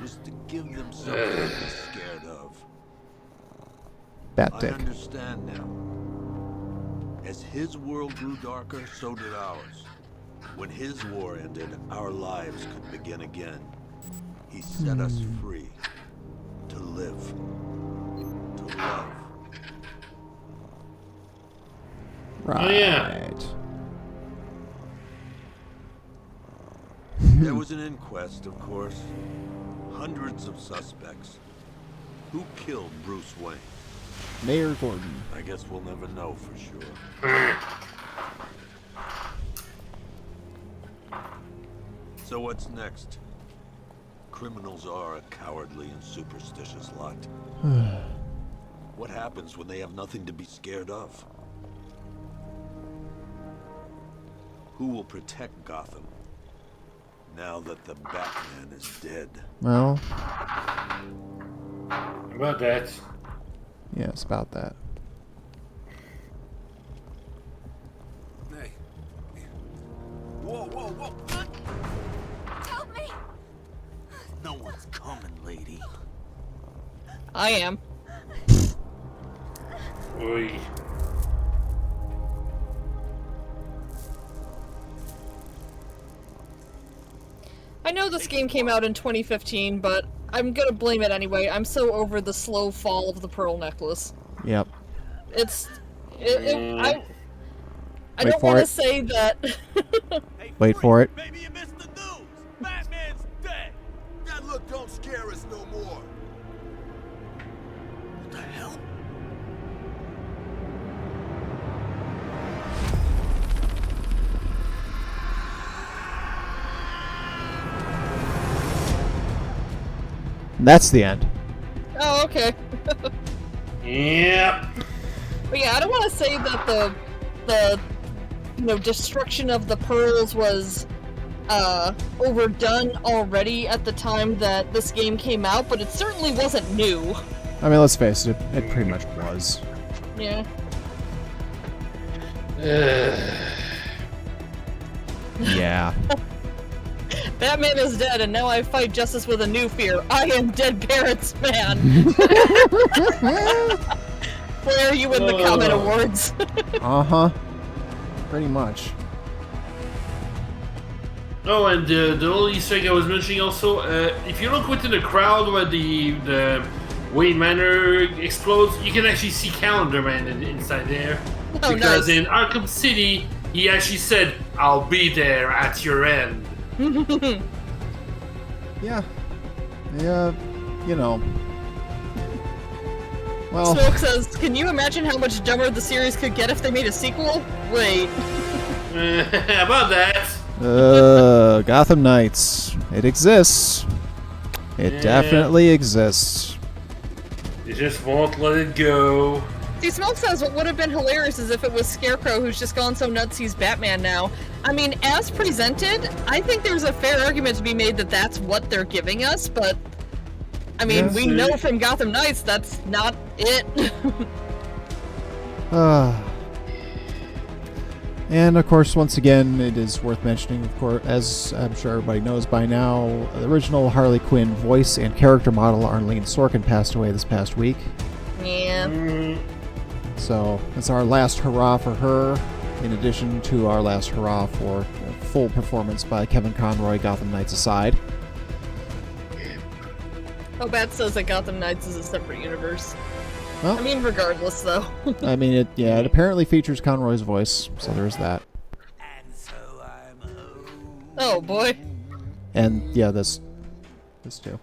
was to give them something to be scared of. Bat I dick. understand now. As his world grew darker, so did ours. When his war ended, our lives could begin again. He set us free to live, to love. Right. Oh, yeah. There was an inquest, of course. Hundreds of suspects. Who killed Bruce Wayne? Mayor Gordon. I guess we'll never know for sure. So what's next? Criminals are a cowardly and superstitious lot. What happens when they have nothing to be scared of? Who will protect Gotham now that the Batman is dead? Well. About that. Yeah, it's about that. Hey. Whoa, whoa, whoa. Help me! No one's coming, lady. I am. Oy. I know this game came out in 2015, but I'm gonna blame it anyway. I'm so over the slow fall of the pearl necklace. Yep. I Wait don't for want to it. say that. Wait for it. Maybe you missed the news. Batman's dead. That look don't scare us no more. What the hell? That's the end. Oh, okay. Yep. But yeah, I don't want to say that the destruction of the pearls was overdone already at the time that this game came out, but it certainly wasn't new. I mean, let's face it, it pretty much was. Yeah. Yeah. Batman is dead, and now I fight justice with a new fear. I am dead parents, man. Where you win the comment awards? Uh-huh. Pretty much. Oh, and the little Easter egg I was mentioning also, if you look within the crowd where the Wayne Manor explodes, you can actually see Calendar Man inside there. Oh, because nice. in Arkham City, he actually said, "I'll be there at your end." Yeah. Yeah, you know. Well, Smoke says, can you imagine how much dumber the series could get if they made a sequel? Wait. About that. Gotham Knights. It exists. It Yeah. definitely exists. You just won't let it go. See, Smoke says what would have been hilarious is if it was Scarecrow who's just gone so nuts he's Batman now. I mean, as presented, I think there's a fair argument to be made that that's what they're giving us, but I mean, Yes. we know from Gotham Knights that's not it. And of course, once again, it is worth mentioning, of course, as I'm sure everybody knows by now, the original Harley Quinn voice and character model Arlene Sorkin passed away this past week. Yeah. So it's our last hurrah for her, in addition to our last hurrah for full performance by Kevin Conroy, Gotham Knights aside. Oh, Bat says that Gotham Knights is a separate universe. Well, I mean, regardless, though. I mean, it apparently features Conroy's voice, so there's that. Oh, boy. And, yeah, this too.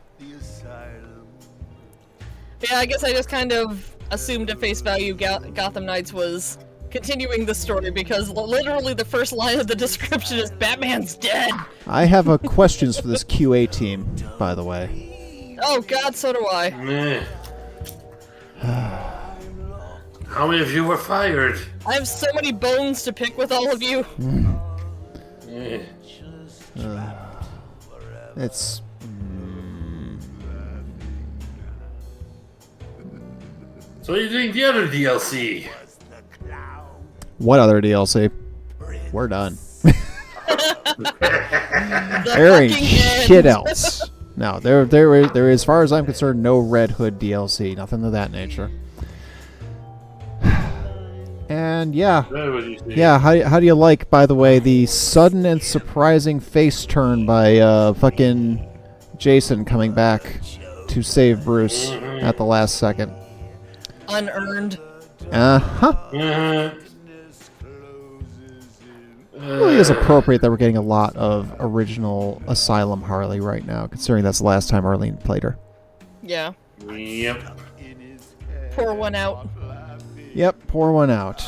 Yeah, I guess I just kind of assumed at face value Gotham Knights was continuing the story, because literally the first line of the description is Batman's dead! I have questions for this QA team, by the way. Oh god, so do I. How many of you were fired? I have so many bones to pick with all of you. It's... So you're doing the other DLC? What other DLC? We're done. There ain't shit else. No, there is, as far as I'm concerned, no Red Hood DLC. Nothing of that nature. And yeah. How do you like, by the way, the sudden and surprising face turn by fucking Jason coming back to save Bruce at the last second? Unearned. Uh-huh. Really is appropriate that we're getting a lot of original Asylum Harley right now, considering that's the last time Arlene played her. Yeah. Yep. Pour one out. Yep, pour one out.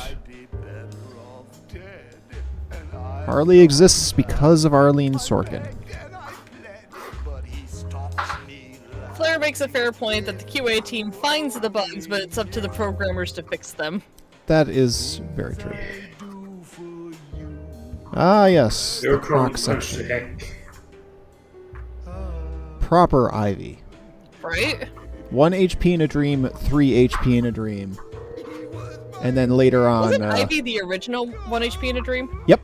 Harley exists because of Arlene Sorkin. Claire makes a fair point that the QA team finds the bugs, but it's up to the programmers to fix them. That is very true. Ah, yes. The croc section. Proper Ivy. Right? 1 HP in a dream, 3 HP in a dream. And then later on... Wasn't Ivy the original 1 HP in a dream? Yep.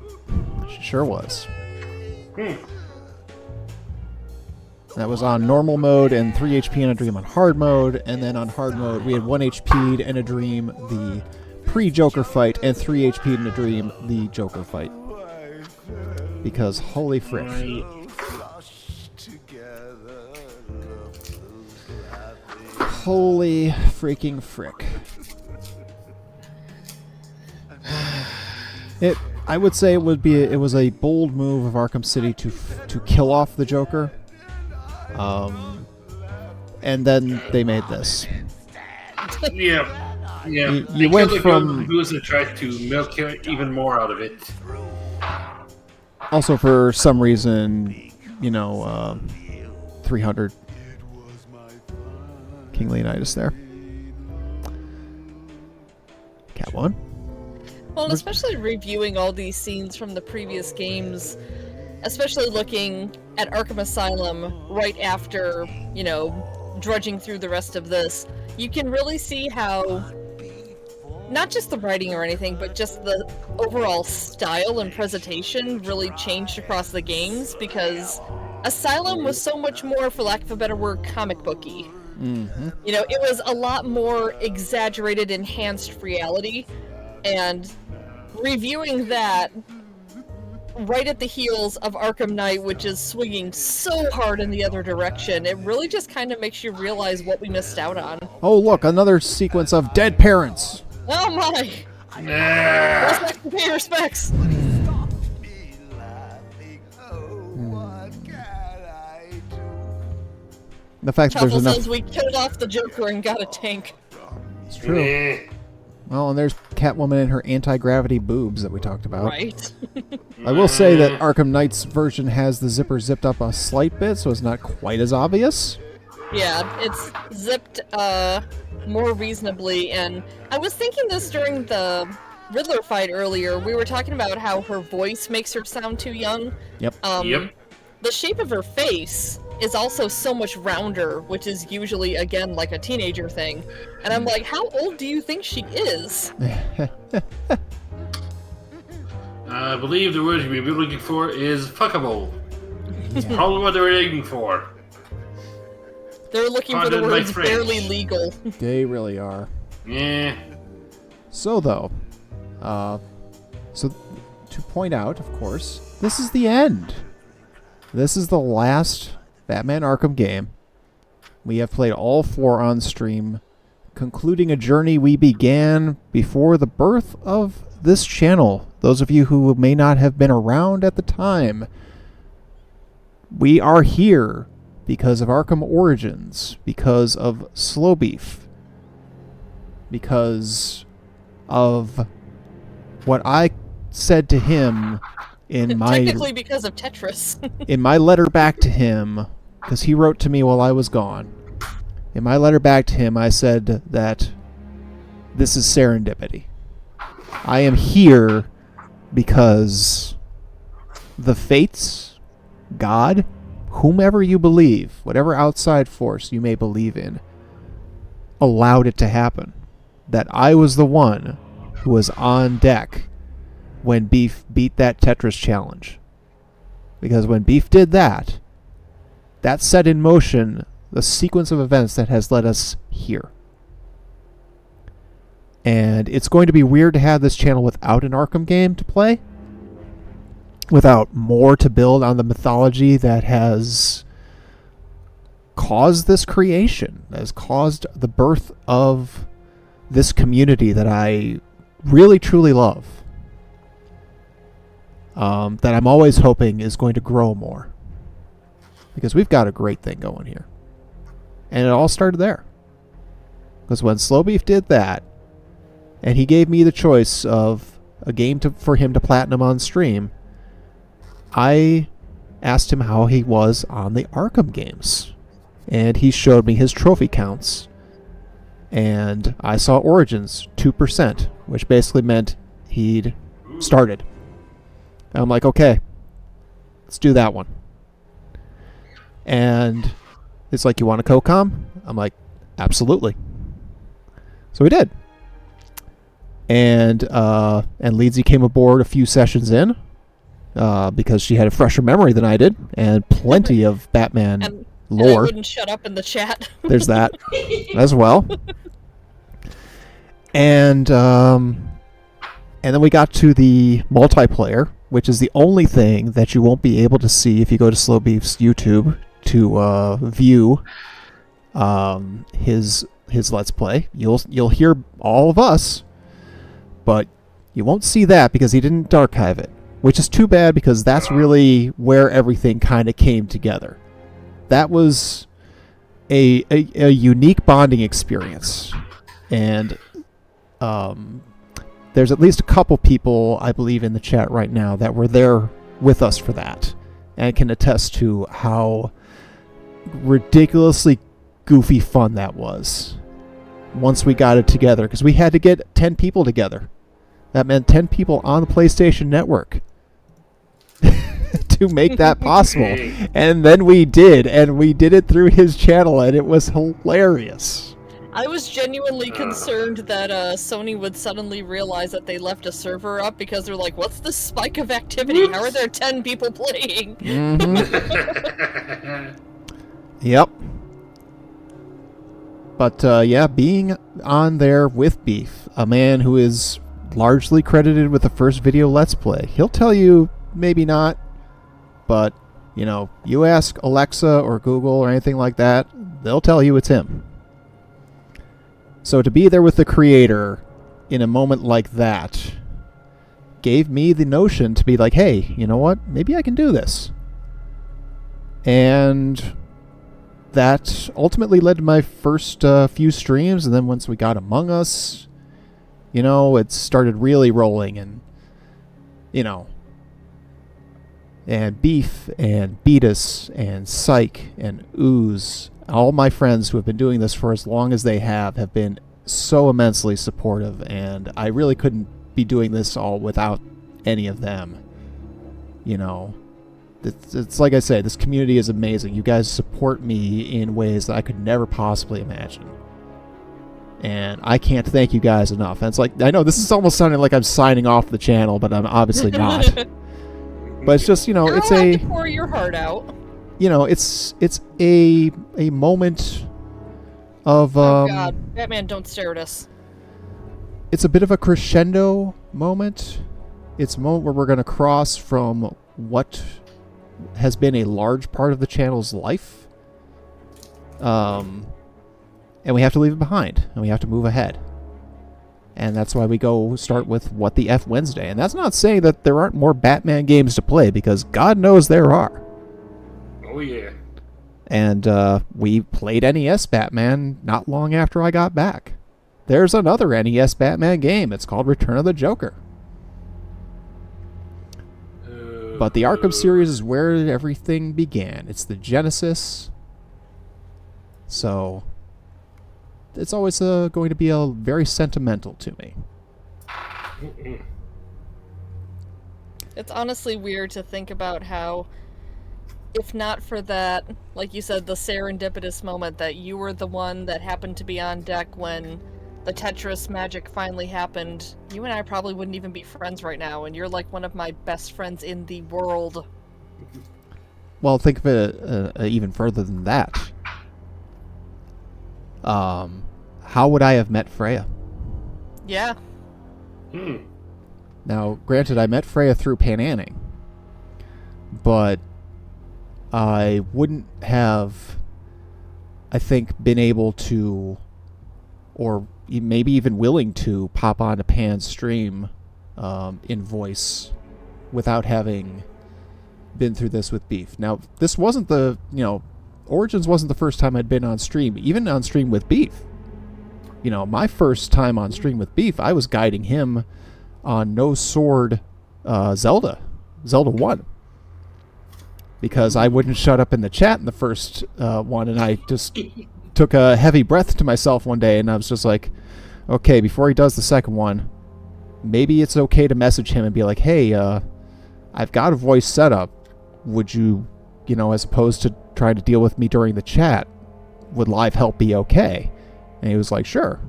She sure was. That was on normal mode and 3 HP in a dream on hard mode. And then on hard mode, we had 1 HP in a dream, the pre-Joker fight, and 3 HP in a dream, the Joker fight. Because holy frick. Holy freaking frick. I would say it was a bold move of Arkham City to kill off the Joker. And then they made this. Yeah. You went from Goose and tried to milk even more out of it. Also, for some reason, 300 King Leonidas there. Cat 1. Well, especially reviewing all these scenes from the previous games, especially looking at Arkham Asylum right after, drudging through the rest of this, you can really see how not just the writing or anything, but just the overall style and presentation really changed across the games, because Asylum was so much more, for lack of a better word, comic booky. Mm-hmm. It was a lot more exaggerated, enhanced reality, and reviewing that right at the heels of Arkham Knight, which is swinging so hard in the other direction, it really just kind of makes you realize what we missed out on. Oh, look, another sequence of dead parents. Oh my! Respect to pay respects! The fact that there's Chuffle enough... says we killed off the Joker and got a tank. It's true. Well, and there's Catwoman and her anti-gravity boobs that we talked about. Right. I will say that Arkham Knight's version has the zipper zipped up a slight bit, so it's not quite as obvious. Yeah, it's zipped more reasonably, and I was thinking this during the Riddler fight earlier. We were talking about how her voice makes her sound too young. Yep. Yep. The shape of her face is also so much rounder, which is usually, again, like a teenager thing. And I'm like, how old do you think she is? I believe the word you'd be looking for is fuckable. That's probably what they were aiming for. They're looking for the words barely legal. They really are. Yeah. So, though, to to point out, of course, this is the end. This is the last Batman Arkham game. We have played all 4 on stream, concluding a journey we began before the birth of this channel. Those of you who may not have been around at the time, we are here because of Arkham Origins, because of Slow Beef, because of what I said to him in my technically because of Tetris. in my letter back to him, because he wrote to me while I was gone. In my letter back to him, I said that this is serendipity. I am here because the fates, God, whomever you believe, whatever outside force you may believe in, allowed it to happen. That I was the one who was on deck when Beef beat that Tetris challenge. Because when Beef did that, that set in motion the sequence of events that has led us here. And it's going to be weird to have this channel without an Arkham game to play, without more to build on the mythology that has caused this creation, that has caused the birth of this community that I really truly love. That I'm always hoping is going to grow more. Because we've got a great thing going here. And it all started there. Because when Slow Beef did that, and he gave me the choice of a game for him to platinum on stream, I asked him how he was on the Arkham games. And he showed me his trophy counts. And I saw Origins 2%, which basically meant he'd started. And I'm like, okay, let's do that one. And it's like, you want a co-com? I'm like, absolutely. So we did. And Leedsy came aboard a few sessions in because she had a fresher memory than I did and plenty of Batman lore. And I wouldn't shut up in the chat. There's that as well. And then we got to the multiplayer, which is the only thing that you won't be able to see if you go to Slow Beef's YouTube to view his Let's Play. You'll hear all of us, but you won't see that because he didn't archive it, which is too bad because that's really where everything kind of came together. That was a unique bonding experience, and there's at least a couple people, I believe, in the chat right now that were there with us for that and can attest to how ridiculously goofy fun that was once we got it together, because we had to get 10 people together. That meant 10 people on the PlayStation Network to make that possible. And then we did, and we did it through his channel, and it was hilarious. I was genuinely concerned that Sony would suddenly realize that they left a server up because they're like, what's this spike of activity? How are there 10 people playing? Mm-hmm. Yep. But yeah, being on there with Beef, a man who is largely credited with the first video Let's Play, he'll tell you maybe not, but, you know, you ask Alexa or Google or anything like that, they'll tell you it's him. So to be there with the creator in a moment like that gave me the notion to be like, hey, you know what? Maybe I can do this. And that ultimately led to my first few streams, and then once we got Among Us, you know, it started really rolling, and, you know, and Beef and Beatus and Psych and Ooze, all my friends who have been doing this for as long as they have been so immensely supportive, and I really couldn't be doing this all without any of them. You know, it's like I say, this community is amazing. You guys support me in ways that I could never possibly imagine. And I can't thank you guys enough. And it's like, I know this is almost sounding like I'm signing off the channel, but I'm obviously not. But it's just, you know, You're it's allowed a... to pour your heart out. You know, it's a moment of... oh god, Batman, don't stare at us. It's a bit of a crescendo moment It's a moment where we're going to cross from what has been a large part of the channel's life. And we have to leave it behind, and we have to move ahead. And that's why we go start with What the F Wednesday. And that's not saying that there aren't more Batman games to play, because God knows there are. Oh, yeah. And we played NES Batman not long after I got back. There's another NES Batman game. It's called Return of the Joker. But the Arkham series is where everything began. It's the genesis. So it's always going to be very sentimental to me. It's honestly weird to think about how, if not for that, like you said, the serendipitous moment that you were the one that happened to be on deck when the Tetris magic finally happened, you and I probably wouldn't even be friends right now, and you're like one of my best friends in the world. Well, think of it even further than that. How would I have met Freya? Yeah. Now, granted, I met Freya through Pananning, but I wouldn't have, I think, been able to, or maybe even willing to, pop onto Pan's stream in voice without having been through this with Beef. Now, this wasn't Origins wasn't the first time I'd been on stream, even on stream with Beef. My first time on stream with Beef, I was guiding him on No Sword Zelda 1. Because I wouldn't shut up in the chat in the first one, and I just took a heavy breath to myself one day, and I was just like, okay, before he does the second one, maybe it's okay to message him and be like, hey, I've got a voice set up. Would you, as opposed to trying to deal with me during the chat, would live help be okay? And he was like, sure.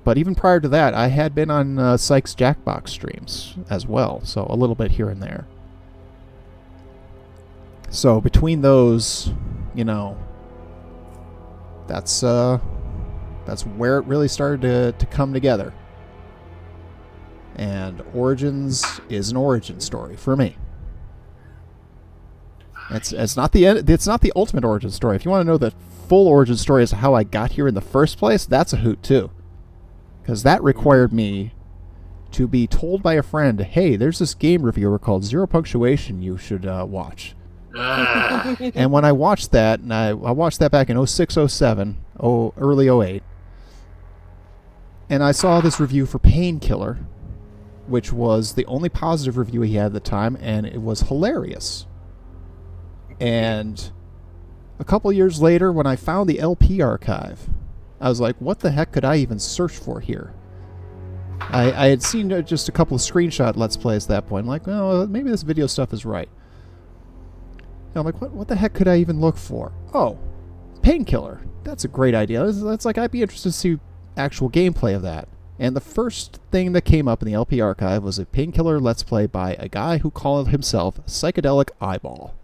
But even prior to that, I had been on Sykes Jackbox streams as well, so a little bit here and there. So between those, that's where it really started to come together. And Origins is an origin story for me. It's not the ultimate origin story. If you want to know the full origin story as to how I got here in the first place, that's a hoot too. Because that required me to be told by a friend, hey, there's this game reviewer called Zero Punctuation you should watch. And when I watched that, and I watched that back in 06, 07, early 08, and I saw this review for Painkiller, which was the only positive review he had at the time, and it was hilarious. And a couple years later, when I found the LP archive, I was like, what the heck could I even search for here? I had seen just a couple of screenshot Let's Plays at that point. I'm like, well, maybe this video stuff is right. And I'm like, what the heck could I even look for? Oh, Painkiller. That's a great idea. That's like, I'd be interested to see actual gameplay of that. And the first thing that came up in the LP archive was a Painkiller Let's Play by a guy who called himself Psychedelic Eyeball.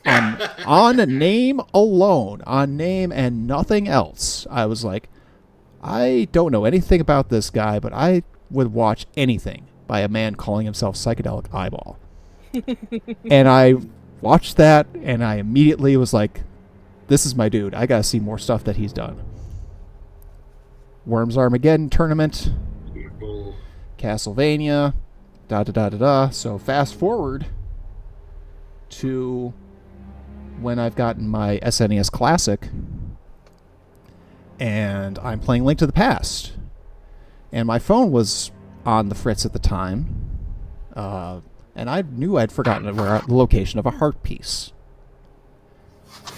And on name alone, on name and nothing else, I was like, I don't know anything about this guy, but I would watch anything by a man calling himself Psychedelic Eyeball. And I watched that, and I immediately was like, this is my dude. I gotta see more stuff that he's done. Worms Armageddon Tournament, Castlevania, da-da-da-da-da. So fast forward to when I've gotten my SNES Classic, and I'm playing Link to the Past. And my phone was on the fritz at the time, and I knew I'd forgotten the location of a heart piece.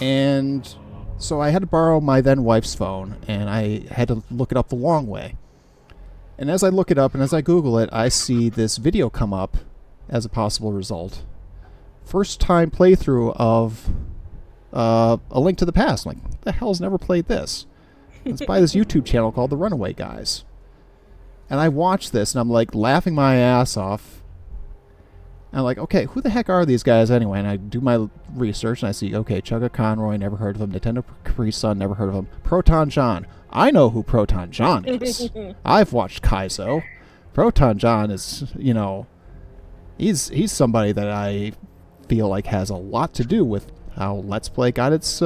And so I had to borrow my then wife's phone, and I had to look it up the long way. And as I look it up and as I Google it, I see this video come up as a possible result. First time playthrough of A Link to the Past. I'm like, what the hell's never played this? It's by this YouTube channel called The Runaway Guys. And I watched this, and I'm like laughing my ass off. And I'm like, okay, who the heck are these guys anyway? And I do my research, and I see, okay, Chugga Conroy, never heard of him. Nintendo Capri Sun, never heard of him. Proton John. I know who Proton John is. I've watched Kaizo. Proton John is, you know, he's somebody that I feel like has a lot to do with how Let's Play got its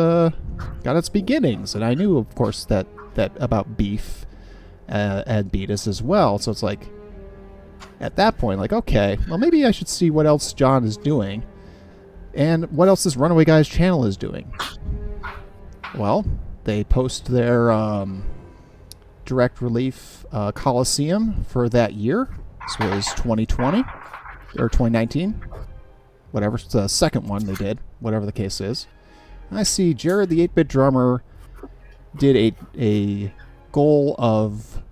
beginnings. And I knew, of course, that about Beef and Beatus as well. So it's like, at that point, like, okay, well, maybe I should see what else John is doing and what else this Runaway Guys channel is doing. Well, they post their direct relief Coliseum for that year. This was 2020 or 2019. Whatever, it's the second one they did, whatever the case is. And I see Jared the 8-Bit Drummer did a goal of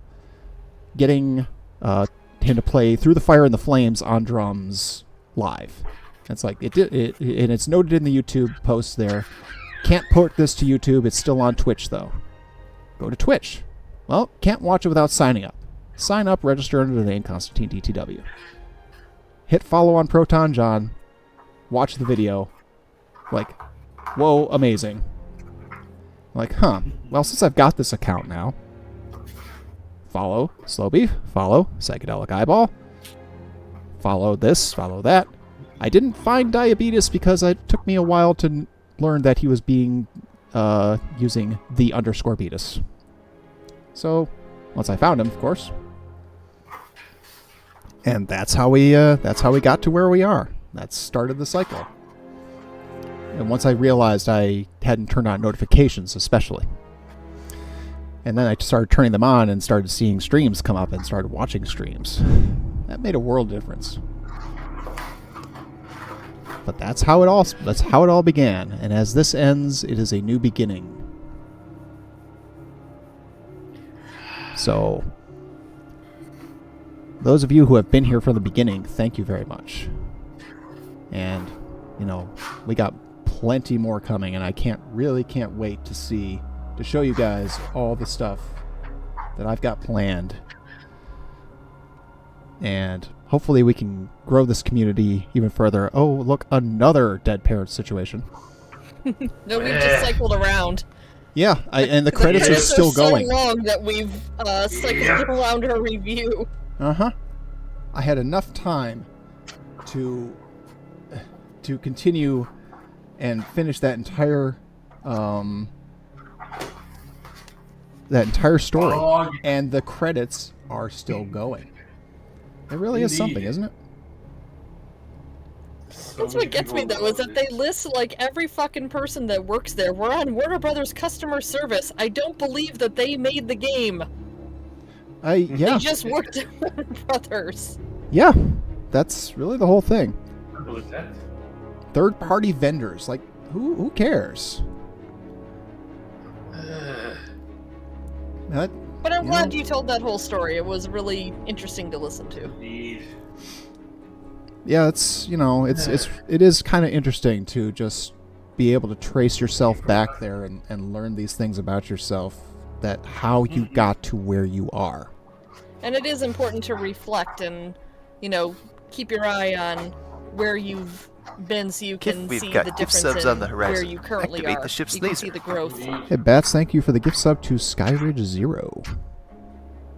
getting him to play Through the Fire and the Flames on drums live. It's like, and it's noted in the YouTube post there. Can't port this to YouTube, it's still on Twitch though. Go to Twitch. Well, can't watch it without signing up. Sign up, register under the name Constantine DTW. Hit follow on Proton John. Watch the video. Like, whoa, amazing. Like, huh. Well, since I've got this account now, follow Slow Beef, follow Psychedelic Eyeball, follow this, follow that. I didn't find Diabetes because it took me a while to learn that he was being using the _ Beatus. So, once I found him, of course. And that's how we got to where we are. That started the cycle. And once I realized I hadn't turned on notifications, especially. And then I started turning them on and started seeing streams come up and started watching streams. That made a world difference. But that's how it all began. And as this ends, it is a new beginning. So, those of you who have been here from the beginning, thank you very much. And, you know, we got plenty more coming, and I can't wait to show you guys all the stuff that I've got planned. And hopefully we can grow this community even further. Oh, look, another dead parent situation. No, we've just cycled around. Yeah, and the credits are still going. So long that we've cycled around our review. Uh-huh. I had enough time to continue and finish that entire story, and the credits are still going. It really is something, isn't it? That's what gets me though, is that they list like every fucking person that works there. We're on Warner Brothers customer service. I don't believe that they made the game. Yeah. They just worked at Warner Brothers. Yeah, that's really the whole thing. What was that? Third-party vendors, like who cares? But I'm glad you told that whole story. It was really interesting to listen to. Indeed. Yeah, it is kind of interesting to just be able to trace yourself back there and learn these things about yourself, that how you got to where you are. And it is important to reflect and, you know, keep your eye on where you've been so you can see the difference in where you currently are. You can see the growth. Hey, Bats, thank you for the gift sub to Skyridge Zero.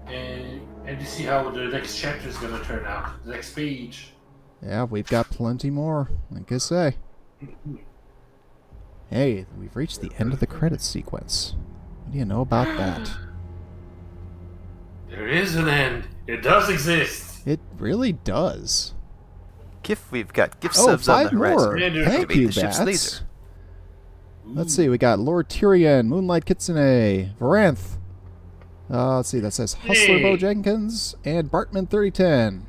And you see how the next chapter is going to turn out. The next page. Yeah, we've got plenty more, like I say. Hey, we've reached the end of the credits sequence. What do you know about that? There is an end. It does exist. It really does. We've got gift subs on the horizon. Thank you, Bats. Let's see, we got Lord Tyrion, Moonlight Kitsune, Varanth. Let's see, that says Hustler Bo Jenkins and Bartman 3010.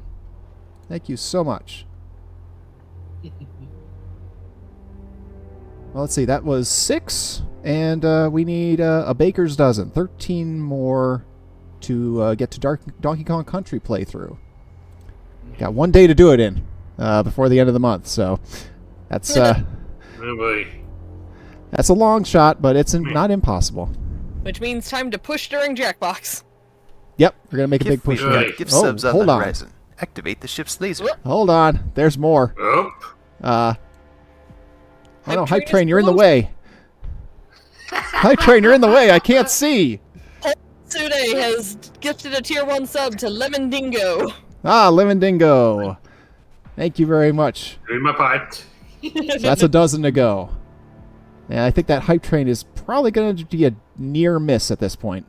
Thank you so much. Well, let's see, that was 6, and we need a baker's dozen. 13 more to get to Donkey Kong Country playthrough. Got 1 day to do it in before the end of the month, so that's that's a long shot, but it's not impossible. Which means time to push during Jackbox. Yep, we're gonna make a big push. Gift subs on the horizon. Activate the ship's laser. Hold on, there's more. Oh no, Hype Train, you're in the way. Hype Train, you're in the way. I can't see. Sude has gifted a tier 1 sub to Lemon Dingo. Ah, Lemon Dingo. Thank you very much. Doing my part. So that's a dozen to go. And I think that hype train is probably going to be a near miss at this point.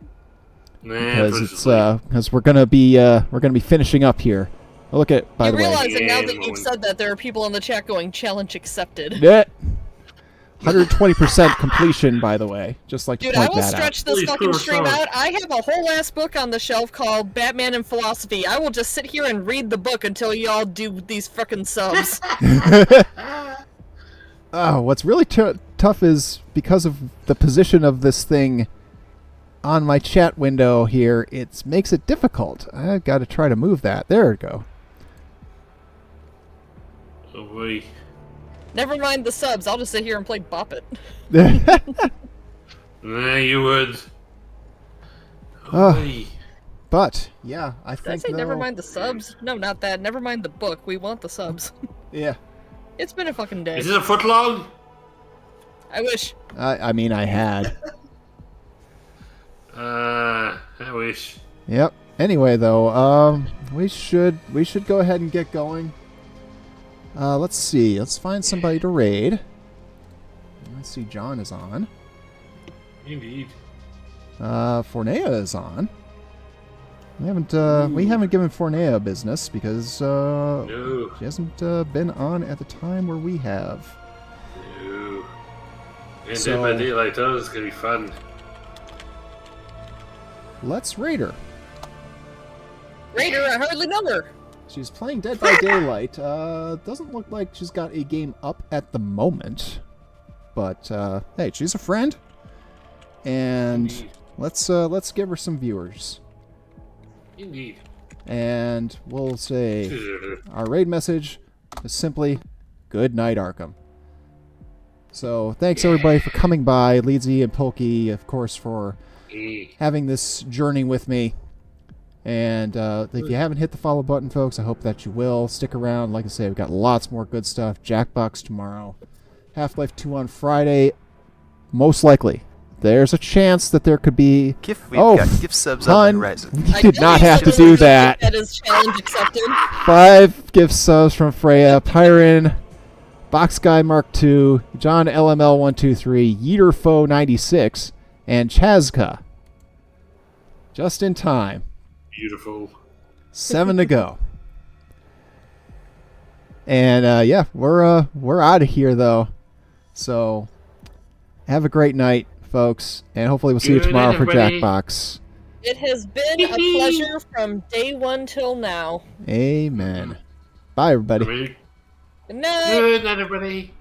Because we're gonna be finishing up here. Oh, look at by the way. You realize that now that you've said that, there are people in the chat going, challenge accepted. Yeah. 120% completion, by the way. Just like to Dude, point I will that stretch out. this fucking stream out. I have a whole ass book on the shelf called Batman and Philosophy. I will just sit here and read the book until y'all do these frickin' subs. Oh, what's really tough is because of the position of this thing on my chat window here, it makes it difficult. I got to try to move that. There we go. Oh boy. Never mind the subs. I'll just sit here and play Bop It. You would. But yeah, I Did I think say never mind the subs? No, not that. Never mind the book. We want the subs. Yeah. It's been a fucking day. Is this a foot long? I wish. I mean, I had. I wish. Yep. Anyway, though, we should go ahead and get going. Let's see. Let's find somebody to raid. Let's see. John is on. Indeed. Fornea is on. We haven't given Fornea business because no. She hasn't been on at the time where we have. No. And So- Dead by Daylight, that was gonna be fun. Let's raid her. Raider, I hardly know her. She's playing Dead by Daylight. Doesn't look like she's got a game up at the moment, but hey, she's a friend, and Indeed. let's give her some viewers. Indeed. And we'll say our raid message is simply "Good night, Arkham." So thanks everybody for coming by, Leedsy and Polky, of course, for having this journey with me. And if you haven't hit the follow button, folks, I hope that you will. Stick around. Like I say, we've got lots more good stuff. Jackbox tomorrow. Half-Life 2 on Friday. Most likely. There's a chance that there could be... We've got gift subs on the horizon. You did not have to do that. That is challenge accepted. 5 gift subs from Freya, Pyron, Box Guy Mark II, John LML123, Yeaterfo96, and Chazka. Just in time. Beautiful. 7 to go. And yeah, we're out of here though. So have a great night, folks, and hopefully we'll see you Good tomorrow night, for everybody. Jackbox. It has been a pleasure from day one till now. Amen. Bye, everybody. Good night. Good night, everybody.